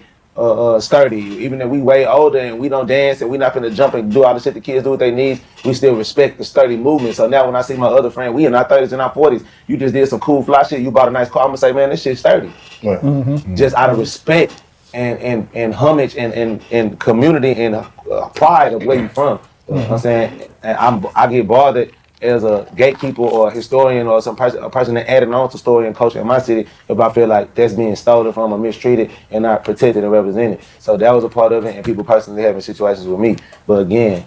sturdy. Even if we way older and we don't dance and we not gonna jump and do all the shit the kids do what they need, we still respect the sturdy movement. So now when I see my other friend, we in our 30s and our 40s, you just did some cool fly shit, you bought a nice car, I'm gonna say, man, this shit's sturdy. Just out of respect and homage and community and pride of where you from. You know what I'm saying? And I get bothered as a gatekeeper or a historian or a person that added on to story and culture in my city if I feel like that's being stolen from or mistreated and not protected and represented. So that was a part of it, and people personally having situations with me. But again,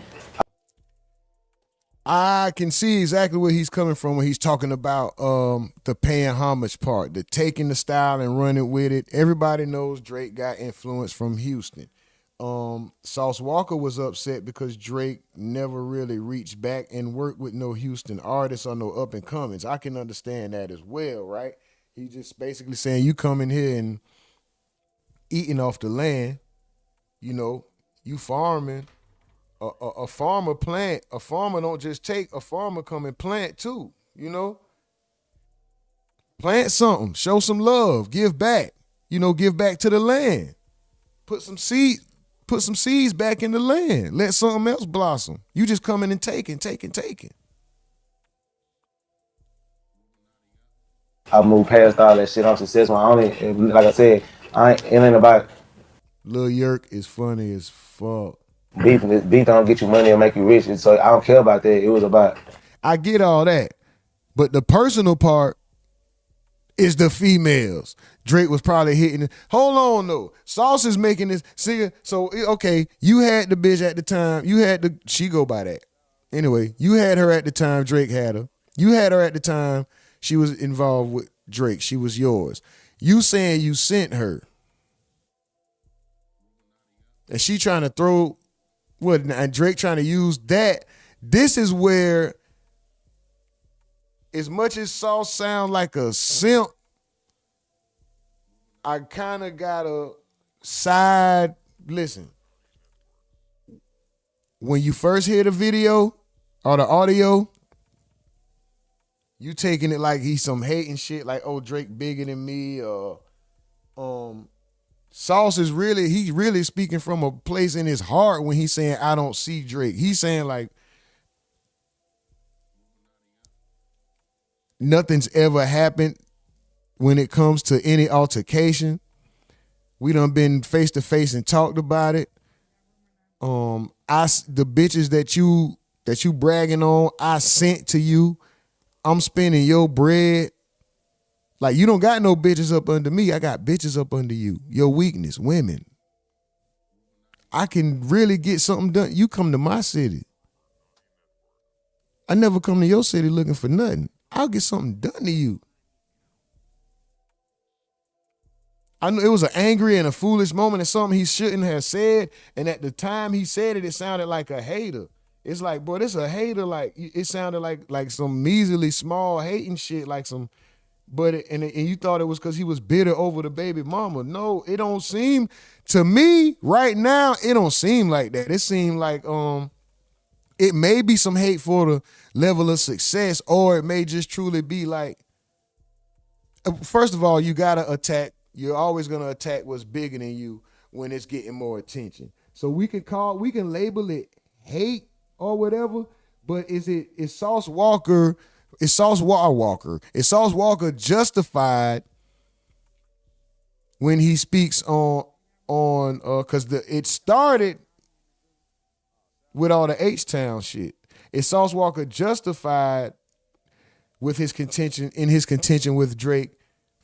I can see exactly where he's coming from when he's talking about the paying homage part, the taking the style and running with it. Everybody knows Drake got influence from Houston. Sauce Walka was upset because Drake never really reached back and worked with no Houston artists or no up and comings. I can understand that as well, right? He just basically saying you come in here and eating off the land, you know, you farming. A farmer plant. A farmer don't just take. A farmer come and plant too. You know, plant something. Show some love. Give back. You know, give back to the land. Put some seeds back in the land. Let something else blossom. You just coming and taking. I moved past all that shit. I'm successful. Like I said, it ain't about. Lil Yerk is funny as fuck. Beef don't get you money or make you rich, and so I don't care about that. It was about. I get all that, but the personal part is the females. Drake was probably hitting it. Hold on though, Sauce is making this singer. So okay, you had the bitch at the time. She go by that. Anyway, you had her at the time. Drake had her. You had her at the time. She was involved with Drake. She was yours. You saying you sent her, and she trying to throw. What, and Drake trying to use that. This is where, as much as Sauce sound like a simp, I kind of got a side. Listen, when you first hear the video or the audio, you taking it like he's some hating shit, like, oh, Drake bigger than me, or Sauce is he's really speaking from a place in his heart when he's saying, I don't see Drake. He's saying like, nothing's ever happened when it comes to any altercation. We done been face to face and talked about it. The bitches that you bragging on, I sent to you. I'm spending your bread. Like, you don't got no bitches up under me. I got bitches up under you. Your weakness, women. I can really get something done. You come to my city. I never come to your city looking for nothing. I'll get something done to you. I know it was an angry and a foolish moment and something he shouldn't have said. And at the time he said it, it sounded like a hater. It's like, boy, this a hater. Like, it sounded like some measly small hating shit, like some. But and you thought it was because he was bitter over the baby mama. No, it don't seem to me right now. It don't seem like that. It seemed like it may be some hate for the level of success, or it may just truly be like. First of all, you gotta attack. You're always gonna attack what's bigger than you when it's getting more attention. So we can label it hate or whatever. But is Sauce Walka justified when he speaks on because it started with all the H-Town shit? Is Sauce Walka justified with his contention with Drake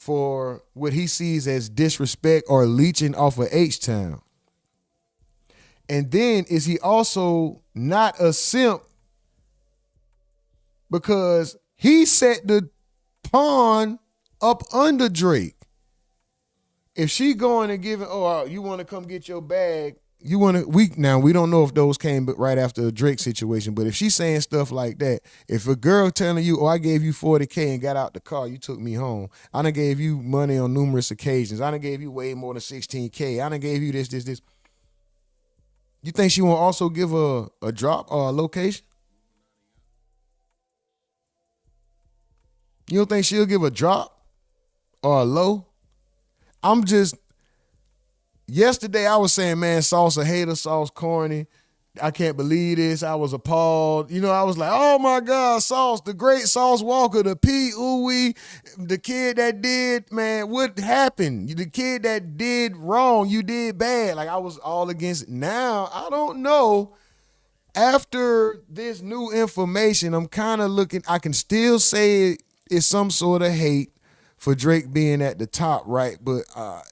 for what he sees as disrespect or leeching off of H-Town? And then is he also not a simp because he set the pawn up under Drake? If she going and giving, you want to come get your bag, we don't know if those came but right after the Drake situation, but if she's saying stuff like that, if a girl telling you, I gave you $40K and got out the car, you took me home, I done gave you money on numerous occasions, I done gave you way more than $16K, I done gave you this, you think she won't also give a drop or a location? You don't think she'll give a drop or a low? Yesterday I was saying, man, Sauce a hater, Sauce corny. I can't believe this. I was appalled. I was like, oh my God, Sauce, the great Sauce Walka, the P-Ooey, the kid that did, man, what happened? The kid that did wrong, you did bad. Like I was all against it. Now, I don't know. After this new information, I'm kind of looking, I can still say it's some sort of hate for Drake being at the top, right? But I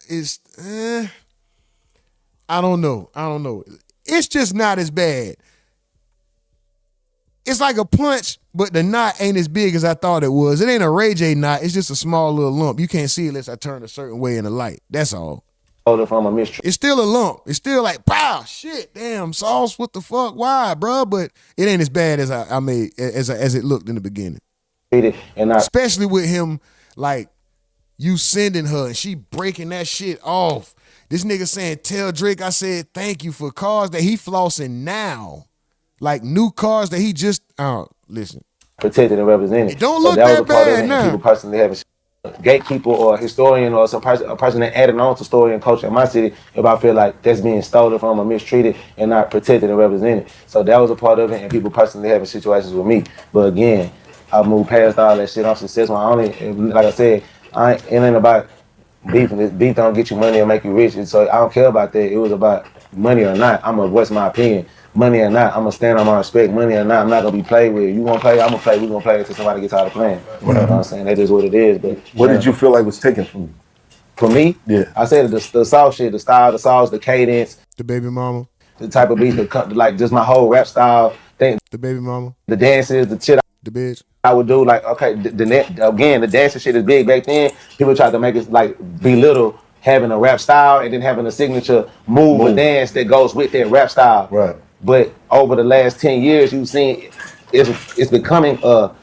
don't know. It's just not as bad. It's like a punch, but the knot ain't as big as I thought it was. It ain't a Ray J knot. It's just a small little lump. You can't see it unless I turn a certain way in the light. That's all. It's still a lump. It's still like, pow, shit, damn, Sauce, what the fuck? Why, bro? But it ain't as bad as as it looked in the beginning. Especially with him, like, you sending her and she breaking that shit off. This nigga saying, tell Drake I said thank you for cars that he flossing now. Like new cars that he just, listen. Protected and represented. It don't look that bad now. People personally having gatekeeper or a historian or a person that added on to story and culture in my city, if I feel like that's being stolen from or mistreated and not protected and represented. So that was a part of it, and people personally having situations with me. But again, I moved past all that shit. I'm successful. Like I said, it ain't about beef. Beef don't get you money or make you rich. And so I don't care about that. It was about money or not. I'm gonna voice my opinion. Money or not, I'm gonna stand on my respect. Money or not, I'm not gonna be played with. You wanna play, I'm gonna play. We gonna play until somebody gets tired of playing. You know what I'm saying? That is what it is. But what did you feel like was taken from you? From me? Yeah. I said the sauce shit, the style, the sauce, the cadence, the baby mama, the type of beat, like just my whole rap style thing. The baby mama, the dances, the shit. The bitch. I would do like, okay, the dancing shit is big back then. People tried to make it like belittle having a rap style and then having a signature move or dance that goes with that rap style. Right. But over the last 10 years, you've seen it's becoming a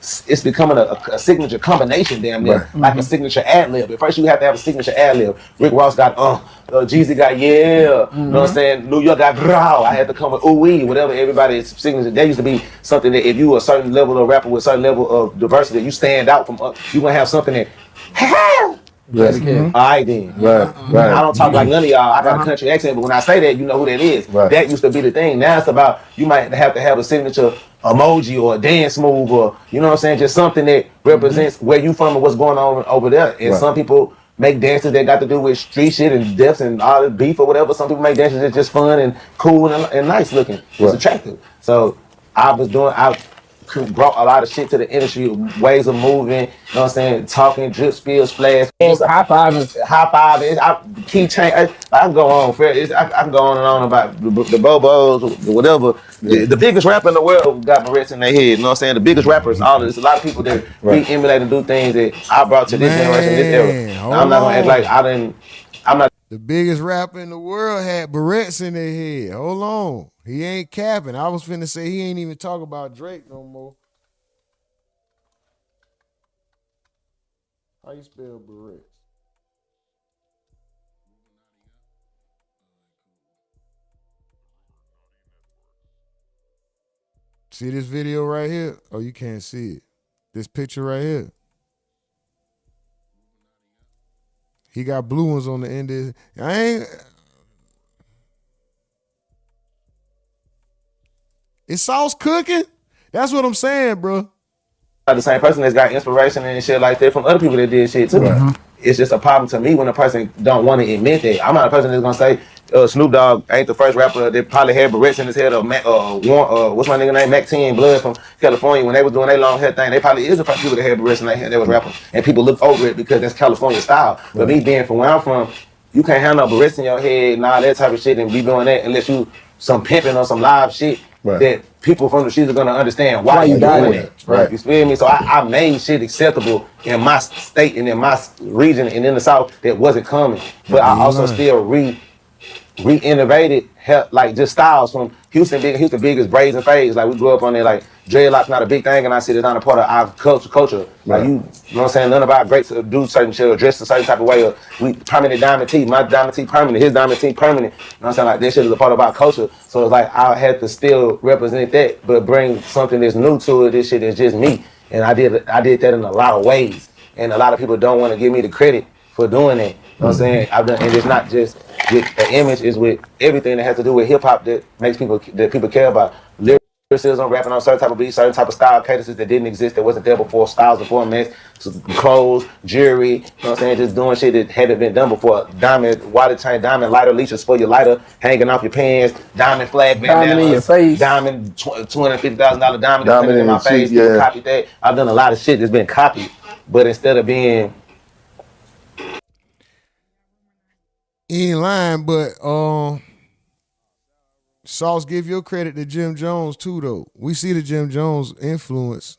signature combination, damn near, like a signature ad lib. At first, you have to have a signature ad lib. Rick Ross got Jeezy got you know what I'm saying? New York got growl. I had to come with ooh-wee, whatever everybody's signature. That used to be something that if you a certain level of rapper with a certain level of diversity, you stand out from. You gonna have something that. Yes. All right then. Right. I don't talk like none of y'all. I got a country accent, but when I say that, you know who that is. Right. That used to be the thing. Now it's about you might have to have a signature emoji or a dance move or you know what I'm saying, just something that represents where you from and what's going on over there. And some people make dances that got to do with street shit and deaths and all the beef or whatever. Some people make dances that's just fun and cool and nice looking. It's attractive. So I brought a lot of shit to the industry, ways of moving, you know what I'm saying, talking, drip, spill, splash. High five, key chain. I can go on, I can go on and on about the Bobos, whatever. The biggest rapper in the world got barrettes in their head, you know what I'm saying? The biggest rappers, all of this. A lot of people that emulate and do things that I brought to this generation, this era. I'm not gonna act like I'm not. The biggest rapper in the world had barrettes in their head. Hold on. He ain't capping. I was finna say he ain't even talk about Drake no more. How you spell barrettes? See this video right here? Oh, you can't see it. This picture right here. He got blue ones on the end of it. Is Sauce cooking? That's what I'm saying, bro. The same person that's got inspiration and shit like that from other people that did shit too. It's just a problem to me when a person don't want to admit that. I'm not a person that's gonna say, Snoop Dogg ain't the first rapper that probably had barrettes in his head. Or what's my nigga name? Mac 10 Blood from California. When they was doing their long hair thing, they probably is the first people that had barrettes in their head that was rapping. And people look over it because that's California style. But me being from where I'm from, you can't have no barrettes in your head and all that type of shit and be doing that unless you some pimping or some live shit that people from the streets are gonna understand why you doing it. Right. You feel me? So I made shit acceptable in my state and in my region and in the South that wasn't coming. But I also still re-innovated like just styles from Houston. Houston biggest braids and fades. Like we grew up on there, like dreadlocks not a big thing, and I see it's not a part of our culture. Like you know what I'm saying? None of our greats do certain shit or dress a certain type of way. Or we permanent diamond teeth. My diamond teeth permanent. His diamond teeth permanent. You know what I'm saying? Like this shit is a part of our culture. So it's like I had to still represent that, but bring something that's new to it. This shit is just me, and I did that in a lot of ways. And a lot of people don't want to give me the credit for doing that. You know what I'm saying? I've done, and it's not just with the image, it's with everything that has to do with hip hop that makes people care about. Lyricism, rapping on certain type of beats, certain type of style cadences that didn't exist, that wasn't there before, styles and formats, clothes, jewelry, you know what I'm saying? Just doing shit that hadn't been done before. Diamond, water chain, diamond lighter, leashes for your lighter, hanging off your pants, diamond flag, diamond in your face, diamond $250,000 diamond in my face. Yeah. Copied that. I've done a lot of shit that's been copied, but instead of being He ain't lying, but Sauce, give your credit to Jim Jones too, though. We see the Jim Jones influence.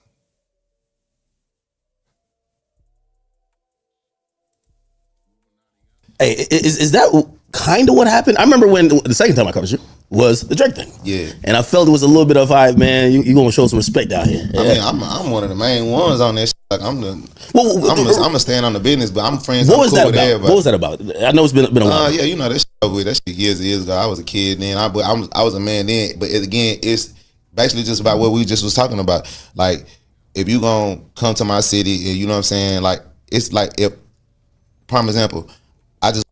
Hey, is that kind of what happened? I remember when the second time I covered you was the Drake thing. Yeah. And I felt it was a little bit of, all right, man, you gonna show some respect out here. I mean, I'm one of the main ones on that shit. Like I'm gonna stand on the business, but I'm friends. What was cool that with about? everybody. What was that about? I know it's been a while. Yeah, you know that shit years ago. I was a kid then. I was a man then. But again, it's basically just about what we just was talking about. Like, if you gonna come to my city, and you know what I'm saying, like it's like if, prime example, I just.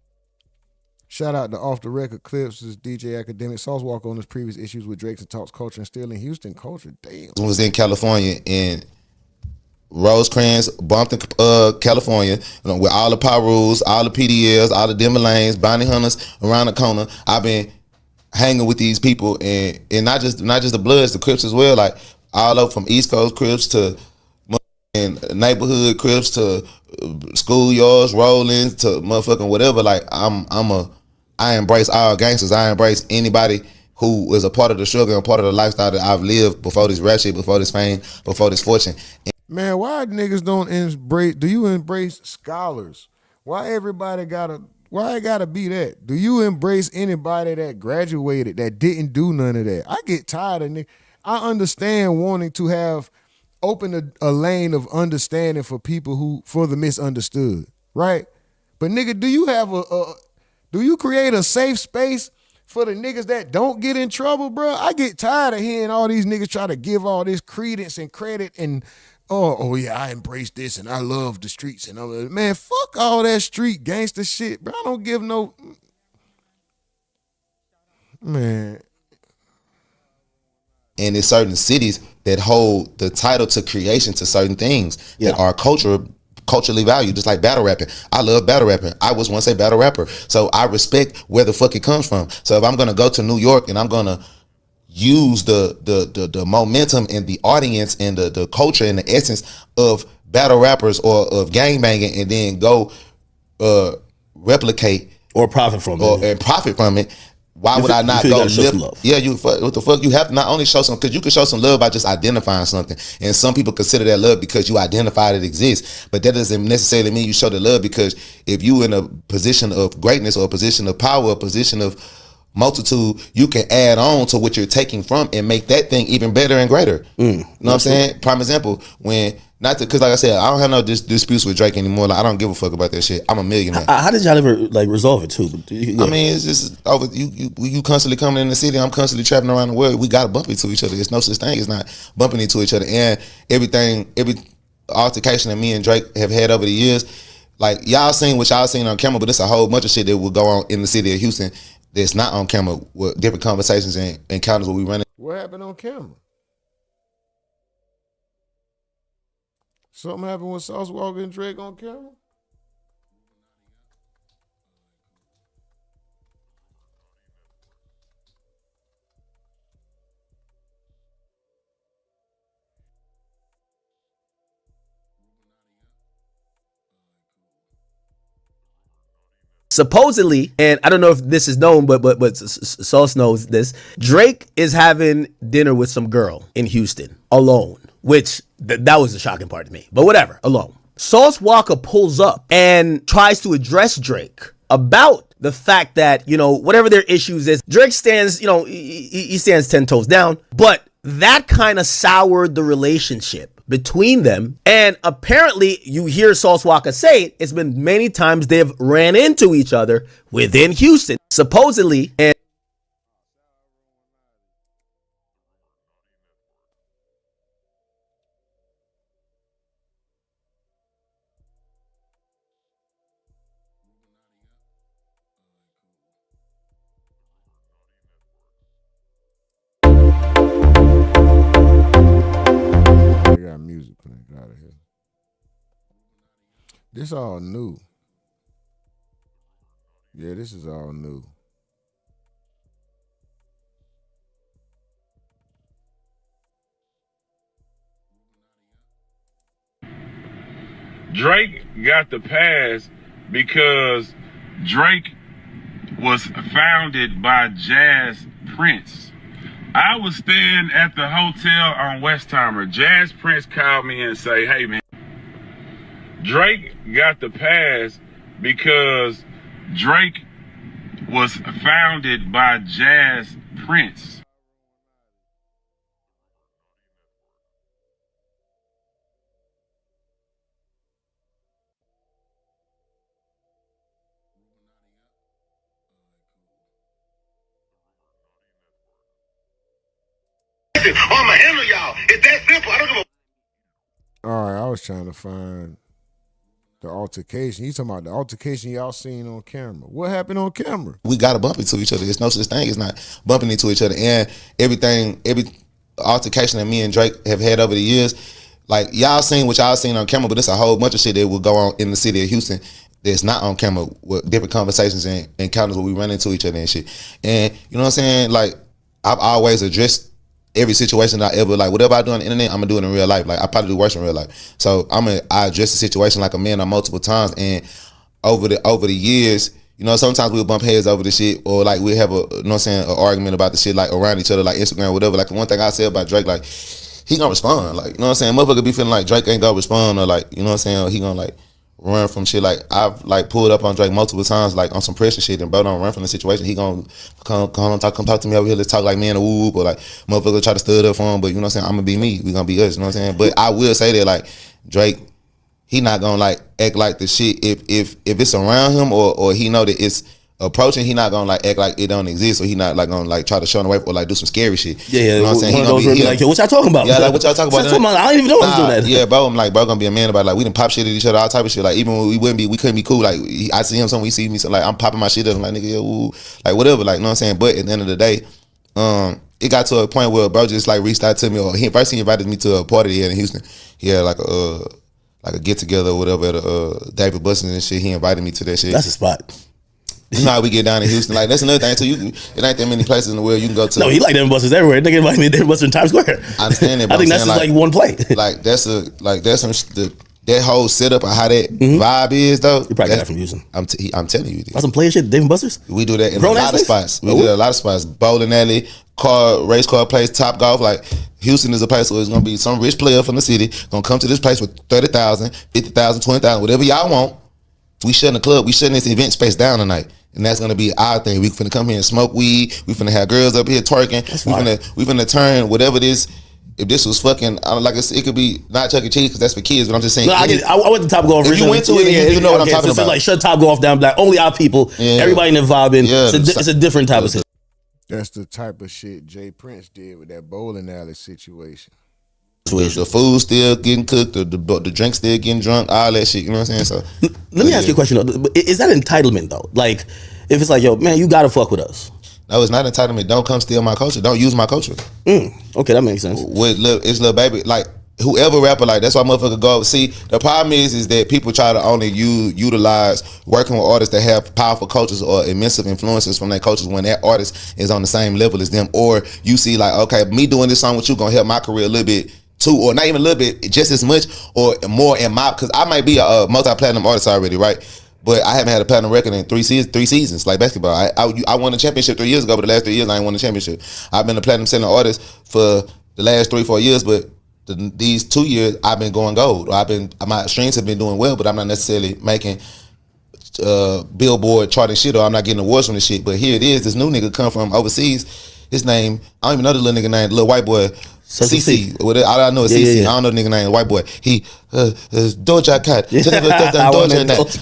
Shout out to Off the Record Clips. This is DJ Academic. Sauce Walker on his previous issues with Drake's and Talks Culture and still in Houston culture. Damn. Was in California and Rosecrans bumped in California, you know, with all the power rules, all the PDLs, all the dimmer lanes, bounty hunters around the corner. I've been hanging with these people and not just the Bloods, the Crips as well. Like all up from East Coast Crips to neighborhood Crips to schoolyards, rollings to motherfucking whatever. Like I embrace all gangsters. I embrace anybody who is a part of the struggle and part of the lifestyle that I've lived before this rap shit, before this fame, before this fortune. Man, why niggas don't embrace? Do you embrace scholars? Why it gotta be that? Do you embrace anybody that graduated that didn't do none of that? I get tired of niggas. I understand wanting to have open a lane of understanding for people for the misunderstood, right? But nigga, do you have do you create a safe space for the niggas that don't get in trouble, bro? I get tired of hearing all these niggas try to give all this credence and credit and oh yeah, I embrace this and I love the streets and all that. Man, fuck all that street gangster shit, bro. I don't give no man. And there's certain cities that hold the title to creation to certain things that are culturally valued, just like battle rapping. I love battle rapping. I was once a battle rapper. So I respect where the fuck it comes from. So if I'm gonna go to New York and I'm gonna use the momentum and the audience and the culture and the essence of battle rappers or of gangbanging and then go replicate or profit from it, why would I not go live? Yeah, what the fuck? You have to not only show some, because you can show some love by just identifying something. And some people consider that love because you identified it exists. But that doesn't necessarily mean you show the love, because if you in a position of greatness or a position of power, a position of multitude, you can add on to what you're taking from and make that thing even better and greater. You know what I'm saying? Prime example, because like I said, I don't have no disputes with Drake anymore. Like, I don't give a fuck about that shit. I'm a millionaire. How did y'all ever resolve it too? I mean, it's just over. You constantly coming in the city. I'm constantly traveling around the world. We gotta bump into each other. There's no such thing as not bumping into each other. And every altercation that me and Drake have had over the years, like y'all seen what y'all seen on camera, but it's a whole bunch of shit that will go on in the city of Houston that's not on camera, with different conversations and encounters where we run. What happened on camera? Something happened with Sauce Walker and Drake on camera? Supposedly, and I don't know if this is known, but Sauce knows this. Drake is having dinner with some girl in Houston alone, which that was the shocking part to me. But whatever, alone. Sauce Walka pulls up and tries to address Drake about the fact that, you know, whatever their issues is, Drake stands, you know, he stands 10 toes down, but that kind of soured the relationship between them. And apparently, you hear Sauce Walka say it, it's been many times they've ran into each other within Houston, supposedly. And They got music playing out of here. This all new. Yeah, this is all new. Drake got the pass because Drake was founded by Jazz Prince. I was staying at the hotel on Westheimer. Jazz Prince called me and say, hey man, Drake got the pass because Drake was founded by Jazz Prince. I'ma handle y'all. It's that simple. I don't give a. All right, I was trying to find the altercation. You talking about the altercation y'all seen on camera? What happened on camera? We gotta bump into each other. There's no such thing as not bumping into each other. And every altercation that me and Drake have had over the years, like y'all seen what y'all seen on camera, but it's a whole bunch of shit that will go on in the city of Houston that's not on camera with different conversations and encounters where we run into each other and shit. And you know what I'm saying? Like I've always addressed every situation that I ever, like whatever I do on the internet, I'm gonna do it in real life. Like I probably do worse in real life. So I address the situation like a man on multiple times. And over the years, you know, sometimes we'll bump heads over the shit, or like we have a, you know what I'm saying, an argument about the shit like around each other, like Instagram or whatever. Like the one thing I say about Drake, like he gonna respond. Like, you know what I'm saying? Motherfucker be feeling like Drake ain't gonna respond, or like, you know what I'm saying, or he gonna like run from shit. Like I've like pulled up on Drake multiple times, like on some pressure shit, and bro don't run from the situation. He gonna come talk to me over here. Let's talk like me and a whoop, or like motherfucker try to stud up for him. But you know what I'm saying? I'm gonna be me. We gonna be us. You know what I'm saying? But I will say that like Drake, he not gonna like act like the shit if it's around him or he know that it's approaching. He not gonna like act like it don't exist, or he not like gonna like try to shun away or like do some scary shit. Yeah, you know what I'm saying? He gonna be like, yo, what y'all talking about? Yeah, like what y'all talking about? I don't even know what's doing that. Yeah, bro, I'm like, bro, gonna be a man about it. Like we done pop shit at each other, all type of shit. Like even when we couldn't be cool. Like I see him, something we see me, so like I'm popping my shit up. I'm like nigga, ooh, like whatever. Like you know what I'm saying? But at the end of the day, it got to a point where bro just like reached out to me, or he invited me to a party here in Houston. He had like a get together or whatever at David Bustin' and shit. He invited me to that shit. That's a spot. You know how we get down in Houston. Like that's another thing too. It ain't that many places in the world you can go to. No, he like them buses everywhere. Nigga invite me to them buses in Times Square. I understand that. But I think that's just like one play. Like that's that whole setup of how that vibe is though. You probably got that from Houston. I'm telling you this. That's some player shit. Dave and Buster's. We do that in a lot of spots. We do that in a lot of spots. Bowling alley, race car place, Top Golf. Like Houston is a place where it's gonna be some rich player from the city gonna come to this place with 30,000, 50,000, 20,000, whatever y'all want. We shutting the club. We shutting this event space down tonight. And that's gonna be our thing. We finna come here and smoke weed. We finna have girls up here twerking. We finna turn whatever this. If this was fucking, like I said, it could be not Chuck E. Cheese because that's for kids. But I'm just saying. No, I went to Top Golf. If you went to it, you know what I'm talking about. Like shut Top Golf down. Like only our people. Yeah. Everybody in the vibing. Yeah, it's a different type of shit. That's the type of shit Jay Prince did with that bowling alley situation. The food still getting cooked, the drink still getting drunk, all that shit. You know what I'm saying? So let me ask you a question though. Is that entitlement though? Like, if it's like, yo, man, you gotta fuck with us. No, it's not entitlement. Don't come steal my culture. Don't use my culture. Okay, that makes sense. It's Lil Baby. Like whoever rapper, like that's why motherfucker go. See, the problem is that people try to only utilize working with artists that have powerful cultures or immense influences from their cultures when that artist is on the same level as them. Or you see like, okay, me doing this song with you gonna help my career a little bit too, or not even a little bit, just as much or more in my, because I might be a multi-platinum artist already, right? But I haven't had a platinum record in 3 seasons, like basketball. I won a championship 3 years ago, but the last 3 years I ain't won a championship. I've been a platinum selling artist for the last 3-4 years, but these 2 years I've been going gold. My streams have been doing well, but I'm not necessarily making Billboard charting shit, or I'm not getting awards from this shit. But here it is, this new nigga come from overseas. His name, I don't even know the little nigga name, the little white boy. CC. All I know is CC. I don't know the nigga name, white boy. He Doja Cat.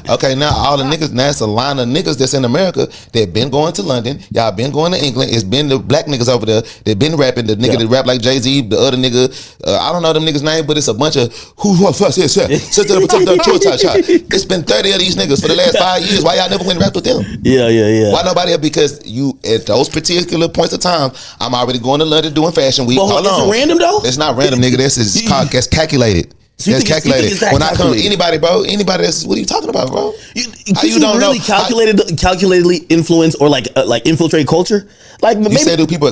Okay, now all the niggas, now it's a line of niggas that's in America that been going to London. Y'all been going to England. It's been the black niggas over there that been rapping. The nigga that rap like Jay-Z, the other nigga, I don't know them niggas' name, but it's a bunch of It's been 30 of these niggas for the last 5 years. Why y'all never went and rapped with them? Yeah. Why nobody? Because you at those particular points of time, I'm already going to London doing fashion week. Hold on. Is it random though? It's not random, nigga. That's calculated. So that's calculated. When I come to anybody, bro, that's what are you talking about, bro? You don't really calculatedly influence or like infiltrate culture? Like maybe you said, do people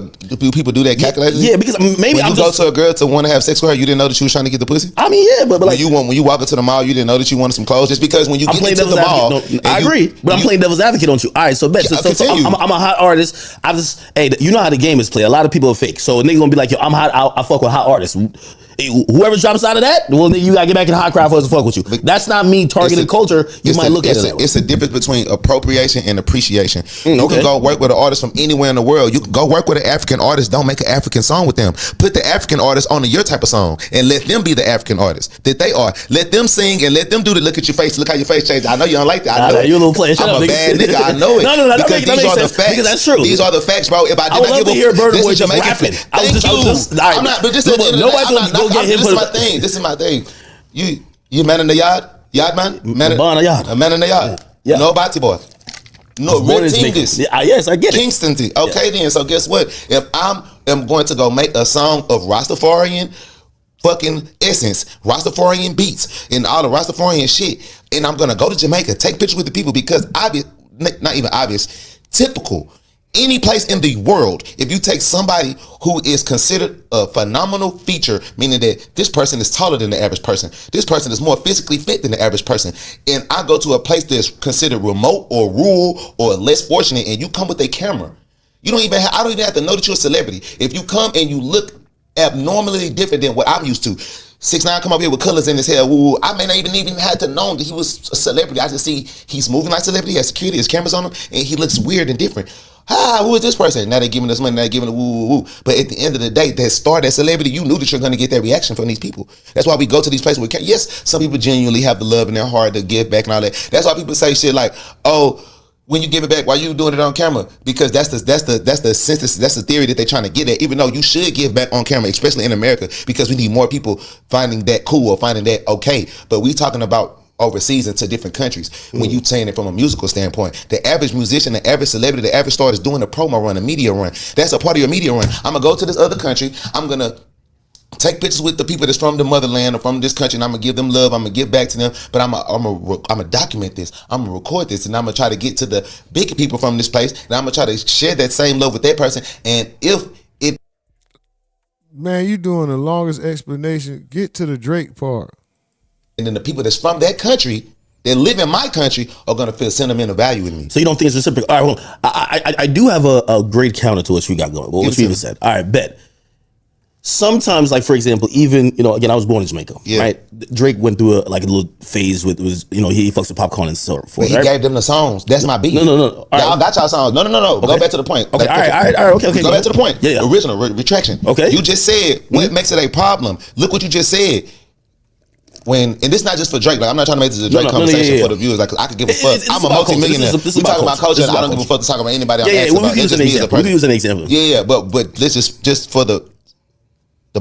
do that calculatedly? Yeah, because maybe when you go to a girl to want to have sex with her, you didn't know that she was trying to get the pussy. I mean, yeah, but like when you walk into the mall, you didn't know that you wanted some clothes. Just because when you get into the mall, I agree, but I'm playing devil's advocate on you. All right, so bet. So I'm a hot artist. You know how the game is played. A lot of people are fake. So a nigga gonna be like, yo, I'm hot. I fuck with hot artists. Whoever drops out of that, well, then you gotta get back in the hot crowd for us to fuck with you. That's not me targeting culture. You might look at it that way. It's a difference between appropriation and appreciation. You can go work with an artist from anywhere in the world. You can go work with an African artist. Don't make an African song with them. Put the African artist on your type of song and let them be the African artist that they are. Let them sing and let them do the look at your face. Look how your face changed. I know you don't like that. I know you a little player. I'm a bad nigga. I know it. No. Because these are the facts. Because that's true. These are the facts, bro. If I did not give a hear Burna Boy just rapping. Thank you. I'm not. But just nobody's gonna go get him for my thing. This is my thing. You man in the yard man? Man in the yard. Yeah. No Bati boy. No, red team this. Yes, I get it. Kingston team. Okay then. So guess what? If I'm going to go make a song of Rastafarian fucking essence, Rastafarian beats, and all the Rastafarian shit, and I'm gonna go to Jamaica, take pictures with the people because not even obvious, typical. Any place in the world, if you take somebody who is considered a phenomenal feature, meaning that this person is taller than the average person, this person is more physically fit than the average person, and I go to a place that's considered remote or rural or less fortunate, and you come with a camera, I don't even have to know that you're a celebrity. If you come and you look abnormally different than what I'm used to, 6ix9ine come up here with colors in his hair. Woo, I may not even had to know that he was a celebrity. I just see he's moving like a celebrity. He has security, his cameras on him, and he looks weird and different. Who is this person? Now they're giving us money, now they're giving woo. But at the end of the day, that star, that celebrity, you knew that you're going to get that reaction from these people. That's why we go to these places where yes, some people genuinely have the love in their heart to give back and all that. That's why people say shit like, oh, when you give it back, why you doing it on camera? Because that's the synthesis, that's the theory that they're trying to get at, even though you should give back on camera, especially in America, because we need more people finding that cool or finding that okay. But we talking about overseas into different countries. When you saying it from a musical standpoint, the average musician, the average celebrity, the average star is doing a promo run, a media run. That's a part of your media run. I'm gonna go to this other country. I'm gonna take pictures with the people that's from the motherland or from this country, and I'm gonna give them love. I'm gonna give back to them. But I'm gonna document this. I'm gonna record this, and I'm gonna try to get to the bigger people from this place, and I'm gonna try to share that same love with that person. And if it, man, you doing the longest explanation. Get to the Drake part. And then the people that's from that country that live in my country are gonna feel sentimental value in me. So you don't think it's reciprocal? All right, well, I do have a great counter to what you got going. What you even said. All right, bet. Sometimes, like for example, even again, I was born in Jamaica, right? Drake went through a little phase with he fucks with popcorn and so forth. But he gave them the songs. That's my beat. No. Y'all got y'all songs. No. Okay. Go back to the point. Okay. All right. Okay. Go back to the point. Yeah. Original retraction. Okay. You just said what makes it a problem. Look what you just said. And this is not just for Drake. Like I'm not trying to make this a Drake conversation for the viewers. Like I could give a fuck. I'm a multi-millionaire. We talking about culture. I don't give a fuck to talk about anybody. We can use an example. Yeah. But let's just for the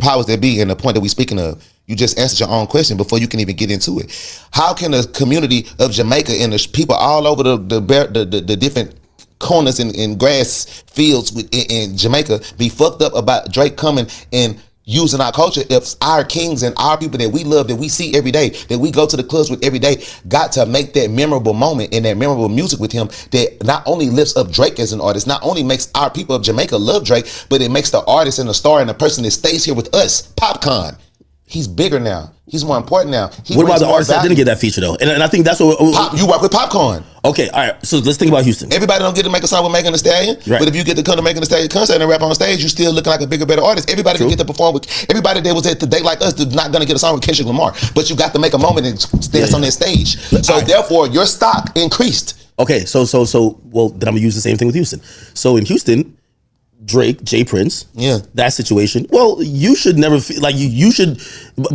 powers that be and the point that we speaking of, you just answered your own question before you can even get into it. How can a community of Jamaica and the people all over the different corners and grass fields in Jamaica be fucked up about Drake coming and using our culture if our kings and our people that we love, that we see every day, that we go to the clubs with every day, got to make that memorable moment and that memorable music with him that not only lifts up Drake as an artist, not only makes our people of Jamaica love Drake, but it makes the artist and the star and the person that stays here with us, Popcorn. He's bigger now. He's more important now. What about the artists that didn't get that feature though? And I think that's what you work with Popcorn. Okay, all right. So let's think about Houston. Everybody don't get to make a song with Megan Thee Stallion, right. But if you get to come to Megan Thee Stallion concert and rap on stage, you still looking like a bigger, better artist. Everybody can get to perform with. Everybody that was at the Date Like Us is not gonna get a song with Kendrick Lamar, but you got to make a moment and dance on that stage. So therefore, your stock increased. Okay, so well, then I'm gonna use the same thing with Houston. So in Houston, Drake, Jay Prince, that situation. Well, you should never feel like you should,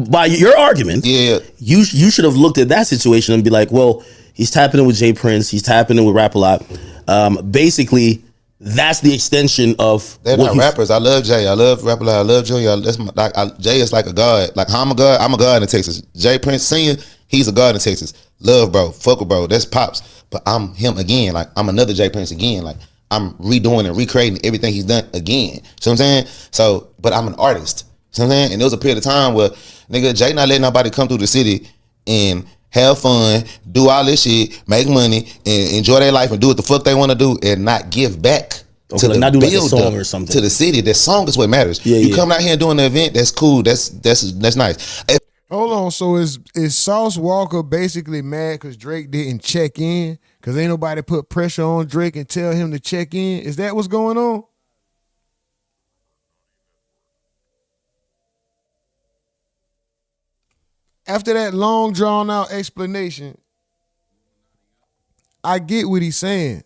by your argument, you should have looked at that situation and be like, well, he's tapping in with Jay Prince, he's tapping in with Rap A Lot. Basically, that's the extension of. They're not rappers. I love Jay. I love Rap A Lot. I love Joey. Jay is like a god. Like I'm a god. I'm a god in Texas. Jay Prince Senior, he's a god in Texas. Love bro, fuck with bro. That's pops. But I'm him again. Like I'm another Jay Prince again. Like. I'm redoing and recreating everything he's done again. See what I'm saying? So, but I'm an artist. See what I'm saying? And there was a period of time where, nigga, Jay not letting nobody come through the city and have fun, do all this shit, make money, and enjoy their life and do what the fuck they want to do and not give back to the not do like a build song or something. to the city. The song is what matters. You come out here and doing the event, that's cool. That's nice. Hold on. So is Sauce Walker basically mad because Drake didn't check in? Because ain't nobody put pressure on Drake and tell him to check in? Is that what's going on? After that long drawn out explanation, I get what he's saying.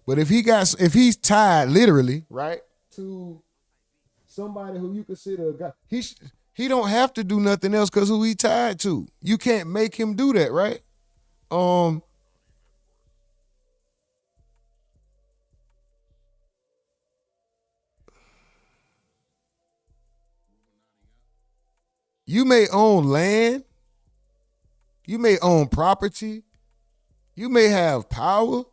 But if he's tied literally, right, to somebody who you consider a guy, he don't have to do nothing else because who he tied to. You can't make him do that, right? You may own land. You may own property. You may have power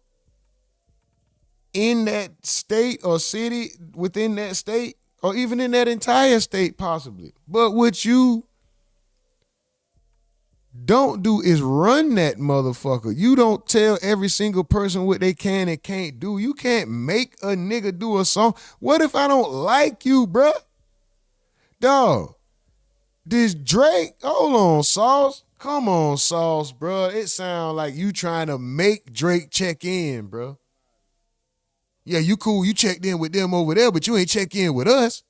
in that state or city, within that state, or even in that entire state possibly. But what you don't do is run that motherfucker. You don't tell every single person what they can and can't do. You can't make a nigga do a song. What if I don't like you, bruh? Dog. This Drake, hold on, Sauce. Come on, Sauce, bro. It sounds like you trying to make Drake check in, bro. Yeah, you cool. You checked in with them over there, but you ain't check in with us.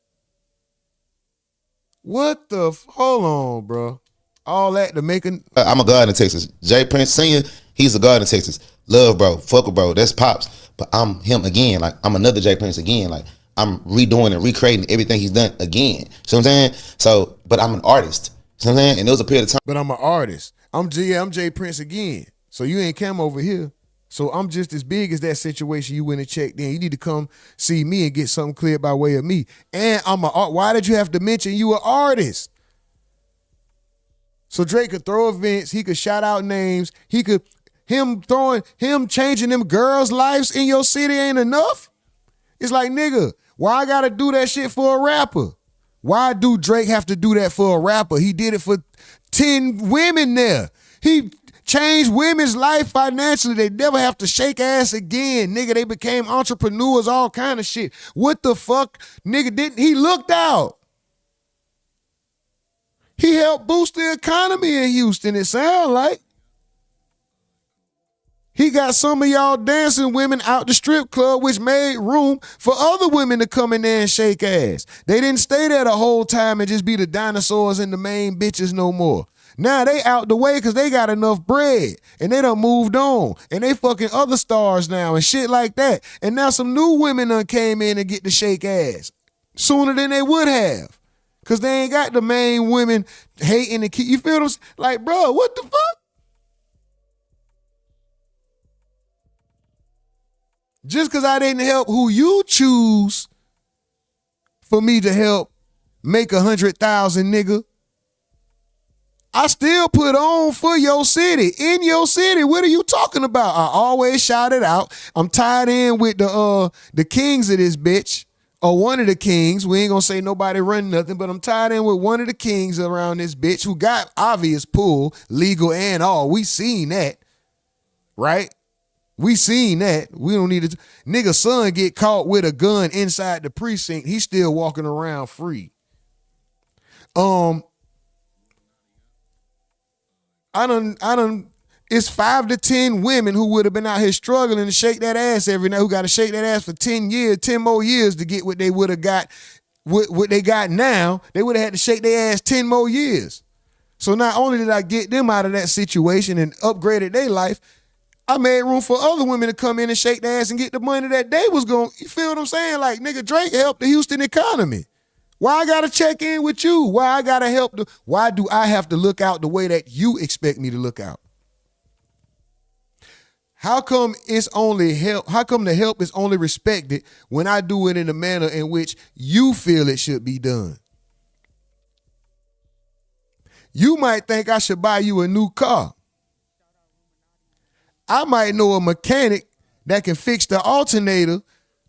What the? Hold on, bro. All that to make a. I'm a god in Texas. Jay Prince Senior, he's a god in Texas. Love bro, fuck with bro. That's pops. But I'm him again. Like I'm another Jay Prince again. Like I'm redoing and recreating everything he's done again. See what I'm saying? So, but I'm an artist. See what I'm saying? And there was a period of time. But I'm an artist. I'm Jay Prince again. So you ain't come over here. So I'm just as big as that situation you went and checked in. You need to come see me and get something clear by way of me. And I'm why did you have to mention you an artist? So Drake could throw events, he could shout out names, him changing them girls' lives in your city ain't enough? It's like, nigga, why I gotta do that shit for a rapper? Why do Drake have to do that for a rapper? He did it for 10 women there. He changed women's life financially. They never have to shake ass again. Nigga, they became entrepreneurs, all kind of shit. What the fuck? Nigga, didn't he looked out? He helped boost the economy in Houston, it sounds like. He got some of y'all dancing women out the strip club, which made room for other women to come in there and shake ass. They didn't stay there the whole time and just be the dinosaurs and the main bitches no more. Now they out the way because they got enough bread and they done moved on and they fucking other stars now and shit like that. And now some new women done came in and get to shake ass sooner than they would have because they ain't got the main women hating the kid. You feel them? Like, bro, what the fuck? Just because I didn't help who you choose for me to help make 100,000, nigga, I still put on for your city, in your city. What are you talking about? I always shout it out. I'm tied in with the kings of this bitch, or one of the kings. We ain't gonna say nobody run nothing, but I'm tied in with one of the kings around this bitch who got obvious pull, legal and all. We seen that, right? We seen that. We don't need to. Nigga son get caught with a gun inside the precinct. He's still walking around free. it's 5 to 10 women who would have been out here struggling to shake that ass every night, who got to shake that ass for 10 years, 10 more years to get what they would have got, what they got now. They would have had to shake their ass 10 more years. So not only did I get them out of that situation and upgraded their life, I made room for other women to come in and shake their ass and get the money that they was going. You feel what I'm saying? Like, nigga, Drake helped the Houston economy. Why I gotta check in with you? Why do I have to look out the way that you expect me to look out? How come it's only help? How come the help is only respected when I do it in the manner in which you feel it should be done? You might think I should buy you a new car. I might know a mechanic that can fix the alternator,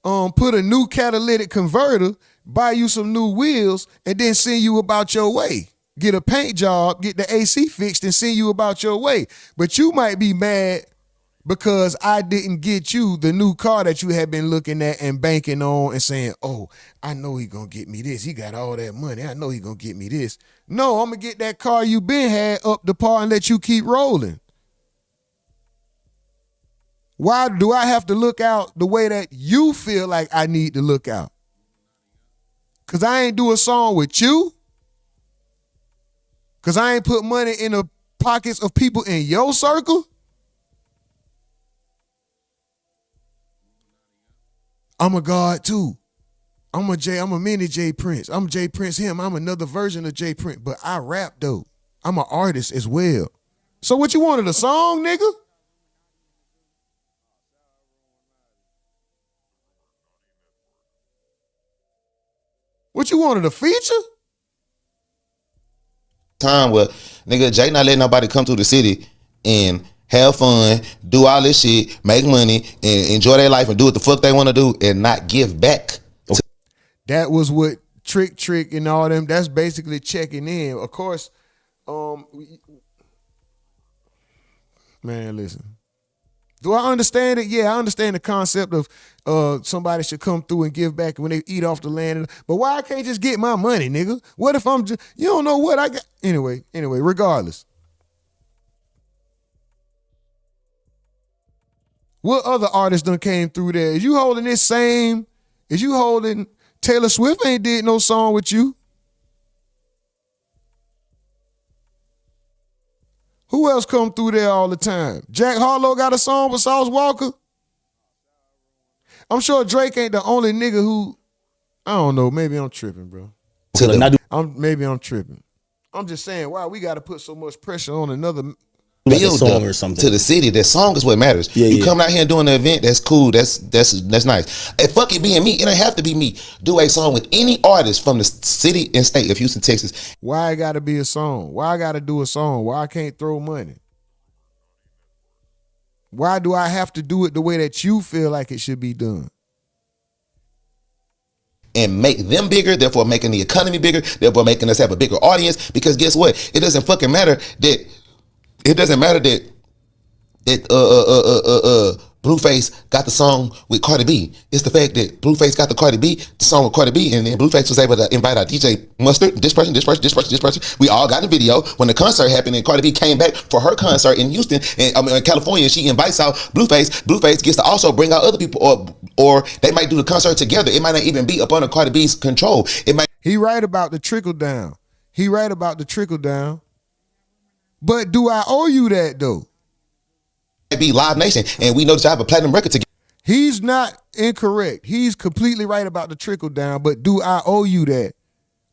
put a new catalytic converter, buy you some new wheels, and then send you about your way. Get a paint job, get the AC fixed, and send you about your way. But you might be mad because I didn't get you the new car that you had been looking at and banking on and saying, oh, I know he gonna get me this. He got all that money. I know he gonna get me this. No, I'm gonna get that car you been had up the par and let you keep rolling. Why do I have to look out the way that you feel like I need to look out? Because I ain't do a song with you? Because I ain't put money in the pockets of people in your circle? I'm a God too. I'm a mini J Prince. I'm J Prince him. I'm another version of J Prince, but I rap though. I'm an artist as well. So what you wanted, a song, nigga? What you wanted, a feature? Time where nigga Jay not letting nobody come to the city and have fun, do all this shit, make money, and enjoy their life and do what the fuck they want to do and not give back. That was what Trick and all them, that's basically checking in. Of course, man, listen. Do I understand it? Yeah, I understand the concept of somebody should come through and give back when they eat off the land. But why I can't just get my money, nigga? What if I'm just, you don't know what I got? Anyway, regardless. What other artists done came through there? Is you holding this same? Is you holding Taylor Swift ain't did no song with you? Who else come through there all the time? Jack Harlow got a song with Sauce Walka? I'm sure Drake ain't the only nigga who, I don't know, maybe I'm tripping, bro. Maybe I'm tripping. I'm just saying, why we got to put so much pressure on another build song or something to the city. That song is what matters. You come out here and doing the event, that's cool. That's nice. And fuck it being me, it don't have to be me. Do a song with any artist from the city and state of Houston, Texas. Why I gotta be a song? Why I gotta do a song? Why I can't throw money? Why do I have to do it the way that you feel like it should be done? And make them bigger, therefore making the economy bigger, therefore making us have a bigger audience. Because guess what? It doesn't fucking matter that Blueface got the song with Cardi B. It's the fact that Blueface got the song with Cardi B, and then Blueface was able to invite our DJ Mustard, this person. We all got the video when the concert happened, and Cardi B came back for her concert in Houston and in California. She invites out Blueface. Blueface gets to also bring out other people, or they might do the concert together. It might not even be up under Cardi B's control. He right about the trickle down. But do I owe you that though? Be Live Nation, and we know that you have a platinum record together. He's not incorrect. He's completely right about the trickle down, but do I owe you that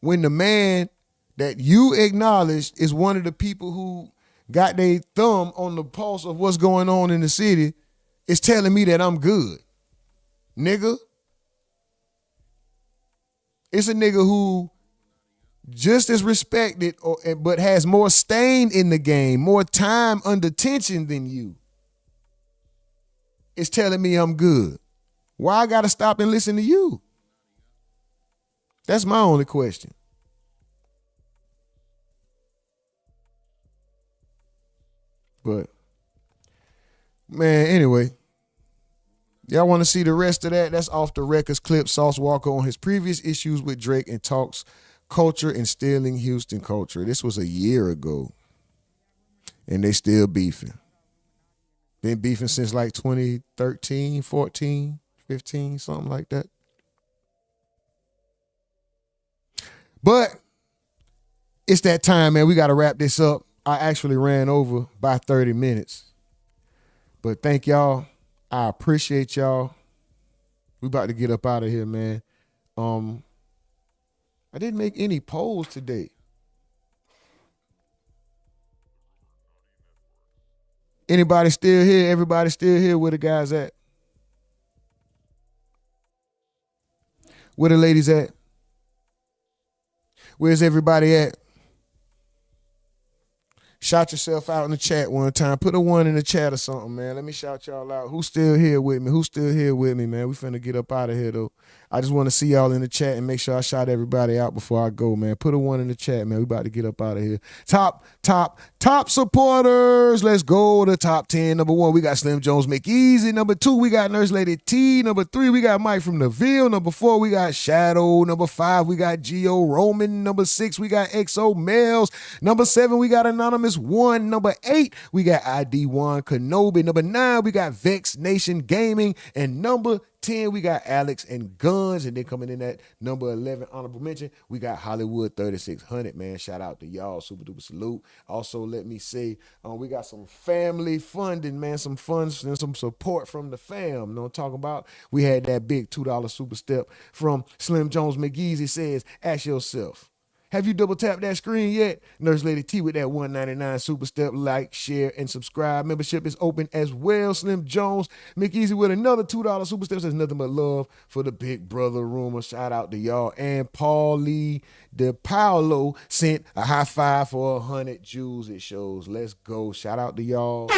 when the man that you acknowledged is one of the people who got their thumb on the pulse of what's going on in the city is telling me that I'm good? Nigga. It's a nigga who just as respected but has more stain in the game, more time under tension than you. It's telling me I'm good. Why I gotta stop and listen to you? That's my only question. But, man, anyway, y'all want to see the rest of that? That's off the records clip. Sauce Walka on his previous issues with Drake and talks culture instilling Houston culture. This was a year ago. And they still beefing. Been beefing since like 2013, 14, 15, something like that. But it's that time, man. We got to wrap this up. I actually ran over by 30 minutes. But thank y'all. I appreciate y'all. We about to get up out of here, man. I didn't make any polls today. Anybody still here? Everybody still here? Where the guys at? Where the ladies at? Where's everybody at? Shout yourself out in the chat one time. Put a 1 in the chat or something, man. Let me shout y'all out. Who's still here with me? Who's still here with me, man? We finna get up out of here, though. I just want to see y'all in the chat and make sure I shout everybody out before I go, man. Put a 1 in the chat, man. We about to get up out of here. Top supporters. Let's go to top 10. Number 1, we got Slim Jones McEasy. Number 2, we got Nurse Lady T. Number 3, we got Mike from the Ville. Number 4, we got Shadow. Number 5, we got Geo Roman. Number 6, we got XO Males. Number 7, we got Anonymous 1. Number 8, we got ID1 Kenobi. Number 9, we got Vex Nation Gaming. And number 10, we got Alex and Guns. And then coming in at number 11, honorable mention, we got Hollywood 3600, man. Shout out to y'all. Super duper salute. Also, let me say, we got some family funding, man. Some funds and some support from the fam. You know what I'm talking about? We had that big $2 super step from Slim Jones McGeezy. Says, ask yourself, have you double tapped that screen yet? Nurse Lady T with that $1.99 super step. Like, share, and subscribe. Membership is open as well. Slim Jones McEasy with another $2 super step. Says nothing but love for the big brother rumor. Shout out to y'all. And Paulie DePaolo sent a high five for 100 Jews. It shows. Let's go. Shout out to y'all.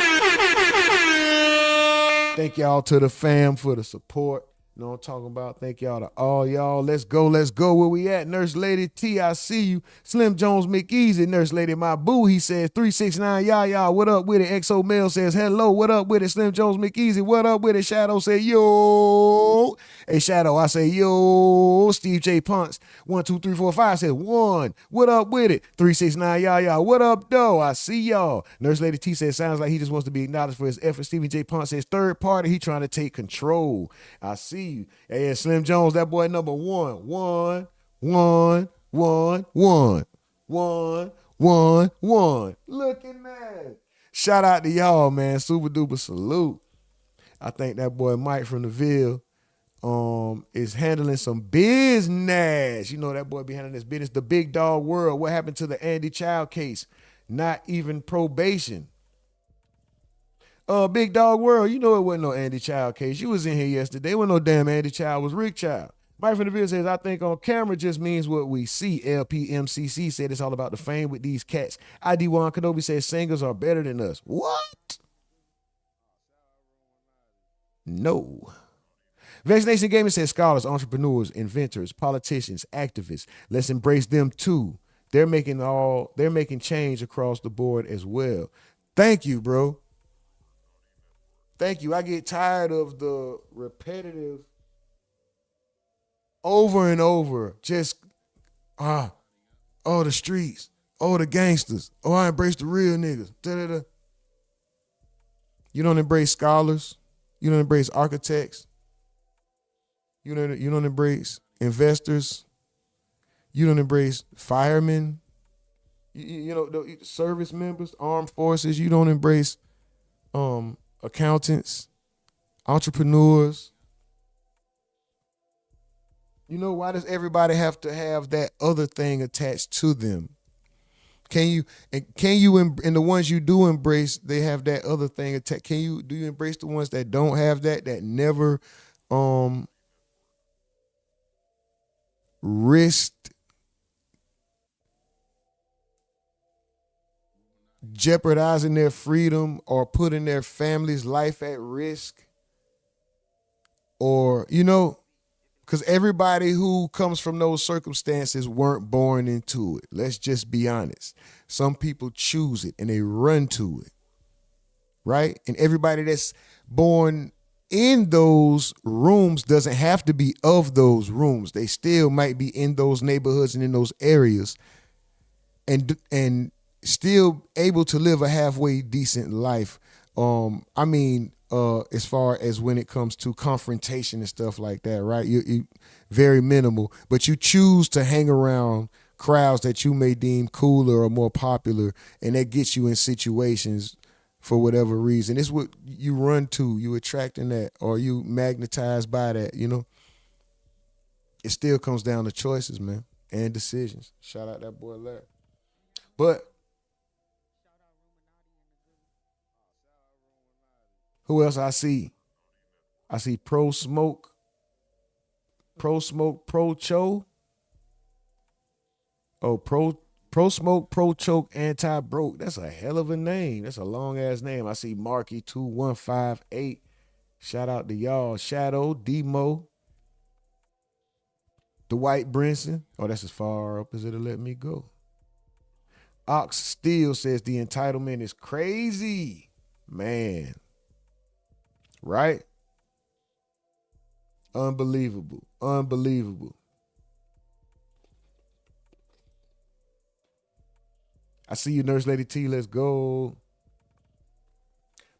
Thank y'all to the fam for the support. You know what I'm talking about? Thank y'all to all y'all. Let's go. Where we at? Nurse Lady T, I see you. Slim Jones McEasy. Nurse Lady My Boo, he says 369 y'all. What up with it? XO Male says hello. What up with it? Slim Jones McEasy. What up with it? Shadow say yo. Hey Shadow, I say yo. Steve J Punts 1 2 3 4 5 says 1. What up with it? 369 y'all. What up though? I see y'all. Nurse Lady T says sounds like he just wants to be acknowledged for his efforts. Stephen J Punts says third party. He trying to take control. I see you. Hey, Slim Jones, that boy number 1. 1, 1, 1, 1, 1, 1, 1. Look at that. Shout out to y'all, man. Super duper salute. I think that boy Mike from the Ville is handling some business. You know that boy be handling this business. The big dog world. What happened to the Andy Child case? Not even probation. Big Dog World, you know it wasn't no Andy Child case. You was in here yesterday. It wasn't no damn Andy Child. It was Rick Child. Mike from the Ville says, I think on camera just means what we see. LPMCC said it's all about the fame with these cats. ID1 Kenobi says singers are better than us. What? No. Vaccination Gaming says scholars, entrepreneurs, inventors, politicians, activists. Let's embrace them too. They're making change across the board as well. Thank you, bro. Thank you. I get tired of the repetitive over and over. Just, the streets. Oh, the gangsters. Oh, I embrace the real niggas. Da-da-da. You don't embrace scholars. You don't embrace architects. You don't embrace investors. You don't embrace firemen. You know, the service members, armed forces. You don't embrace accountants, entrepreneurs. You know, why does everybody have to have that other thing attached to them? Can you and the ones you do embrace, they have that other thing attached. Do you embrace the ones that don't have that never risked jeopardizing their freedom or putting their family's life at risk? Or, you know, because everybody who comes from those circumstances weren't born into it. Let's just be honest. Some people choose it and they run to it, right? And everybody that's born in those rooms doesn't have to be of those rooms. They still might be in those neighborhoods and in those areas and still able to live a halfway decent life. I mean, as far as when it comes to confrontation and stuff like that, right? You very minimal, but you choose to hang around crowds that you may deem cooler or more popular, and that gets you in situations for whatever reason. It's what you run to, you attracting that, or you magnetized by that, you know? It still comes down to choices, man, and decisions. Shout out that boy Larry. But who else I see? I see Pro Smoke, Pro Cho. Oh, Pro Smoke, Pro Choke, Anti Broke. That's a hell of a name. That's a long ass name. I see Marky 2158. Shout out to y'all. Shadow, Demo, Dwight Brinson. Oh, that's as far up as it'll let me go. Ox Steel says the entitlement is crazy. Man. Right? Unbelievable. Unbelievable. I see you, Nurse Lady T. Let's go.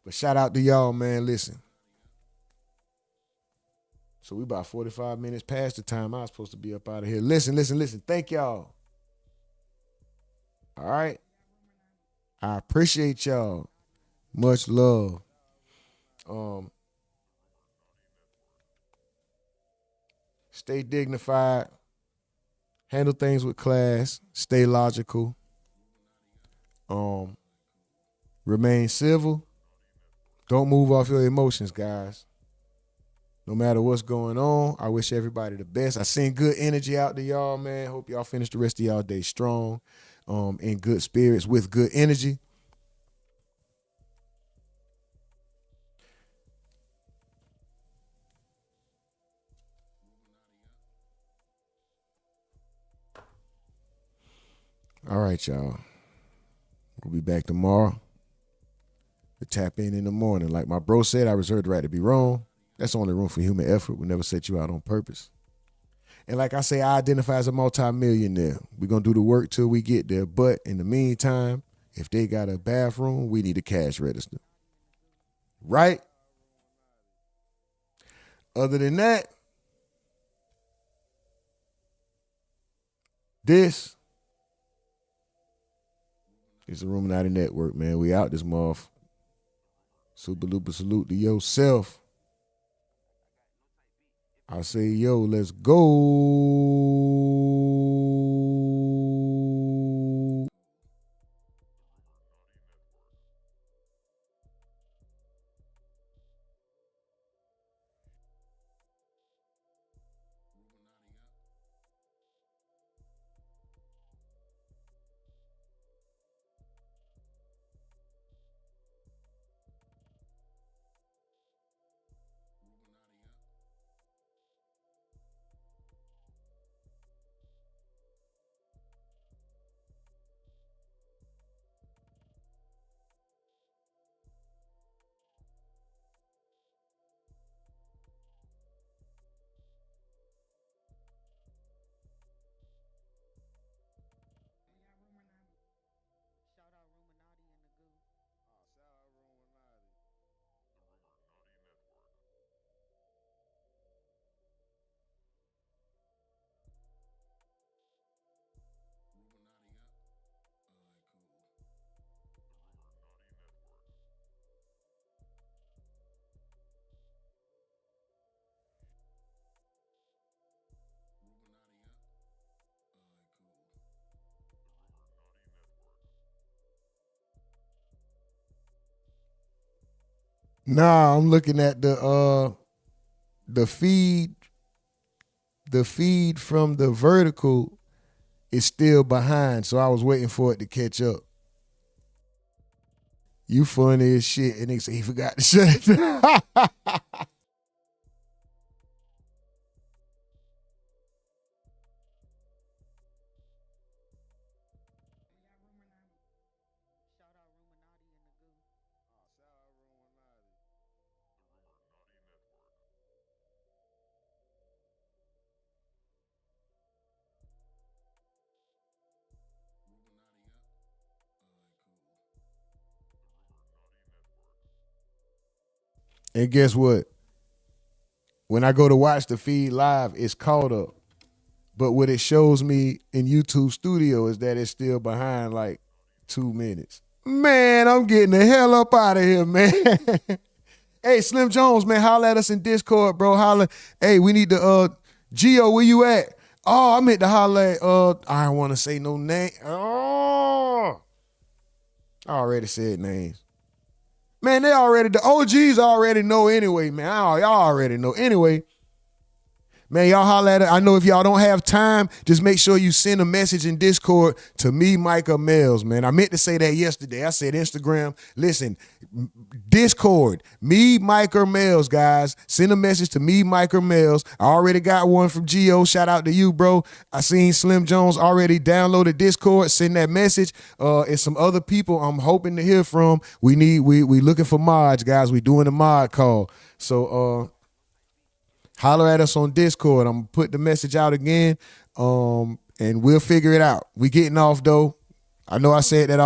But shout out to y'all, man. Listen. So we about 45 minutes past the time I was supposed to be up out of here. Listen. Thank y'all. All right? I appreciate y'all. Much love. Stay dignified. Handle things with class. Stay logical. Remain civil. Don't move off your emotions, guys. No matter what's going on, I wish everybody the best. I send good energy out to y'all, man. Hope y'all finish the rest of y'all day strong, in good spirits, with good energy. All right, y'all. We'll be back tomorrow. To tap in the morning. Like my bro said, I reserve the right to be wrong. That's only room for human effort. We'll never set you out on purpose. And like I say, I identify as a multi-millionaire. We're going to do the work till we get there. But in the meantime, if they got a bathroom, we need a cash register. Right? Other than that, this is the Ruminati Network, man. We out this month. Super duper salute to yourself. I say, yo, let's go. Nah, I'm looking at the feed. The feed from the vertical is still behind, so I was waiting for it to catch up. You funny as shit, and they say he forgot to shut it down. And guess what? When I go to watch the feed live, it's caught up. But what it shows me in YouTube Studio is that it's still behind like 2 minutes. Man, I'm getting the hell up out of here, man. Hey, Slim Jones, man, holla at us in Discord, bro. Holla. Hey, we need to, Gio, where you at? Oh, I meant to holla at, I don't want to say no name. Oh, I already said names. Man, the OGs already know anyway, man. Y'all already know. Anyway, man, y'all holla at it. I know if y'all don't have time, just make sure you send a message in Discord to me, Micah Mills, man. I meant to say that yesterday. I said Instagram. Listen, Discord, me, Micah Mills, guys. Send a message to me, Micah Mills. I already got one from Gio. Shout out to you, bro. I seen Slim Jones already downloaded Discord. Send that message. And some other people I'm hoping to hear from. We looking for mods, guys. We doing a mod call. So, holler at us on Discord. I'm gonna put the message out again, and we'll figure it out. We getting off though. I know I said that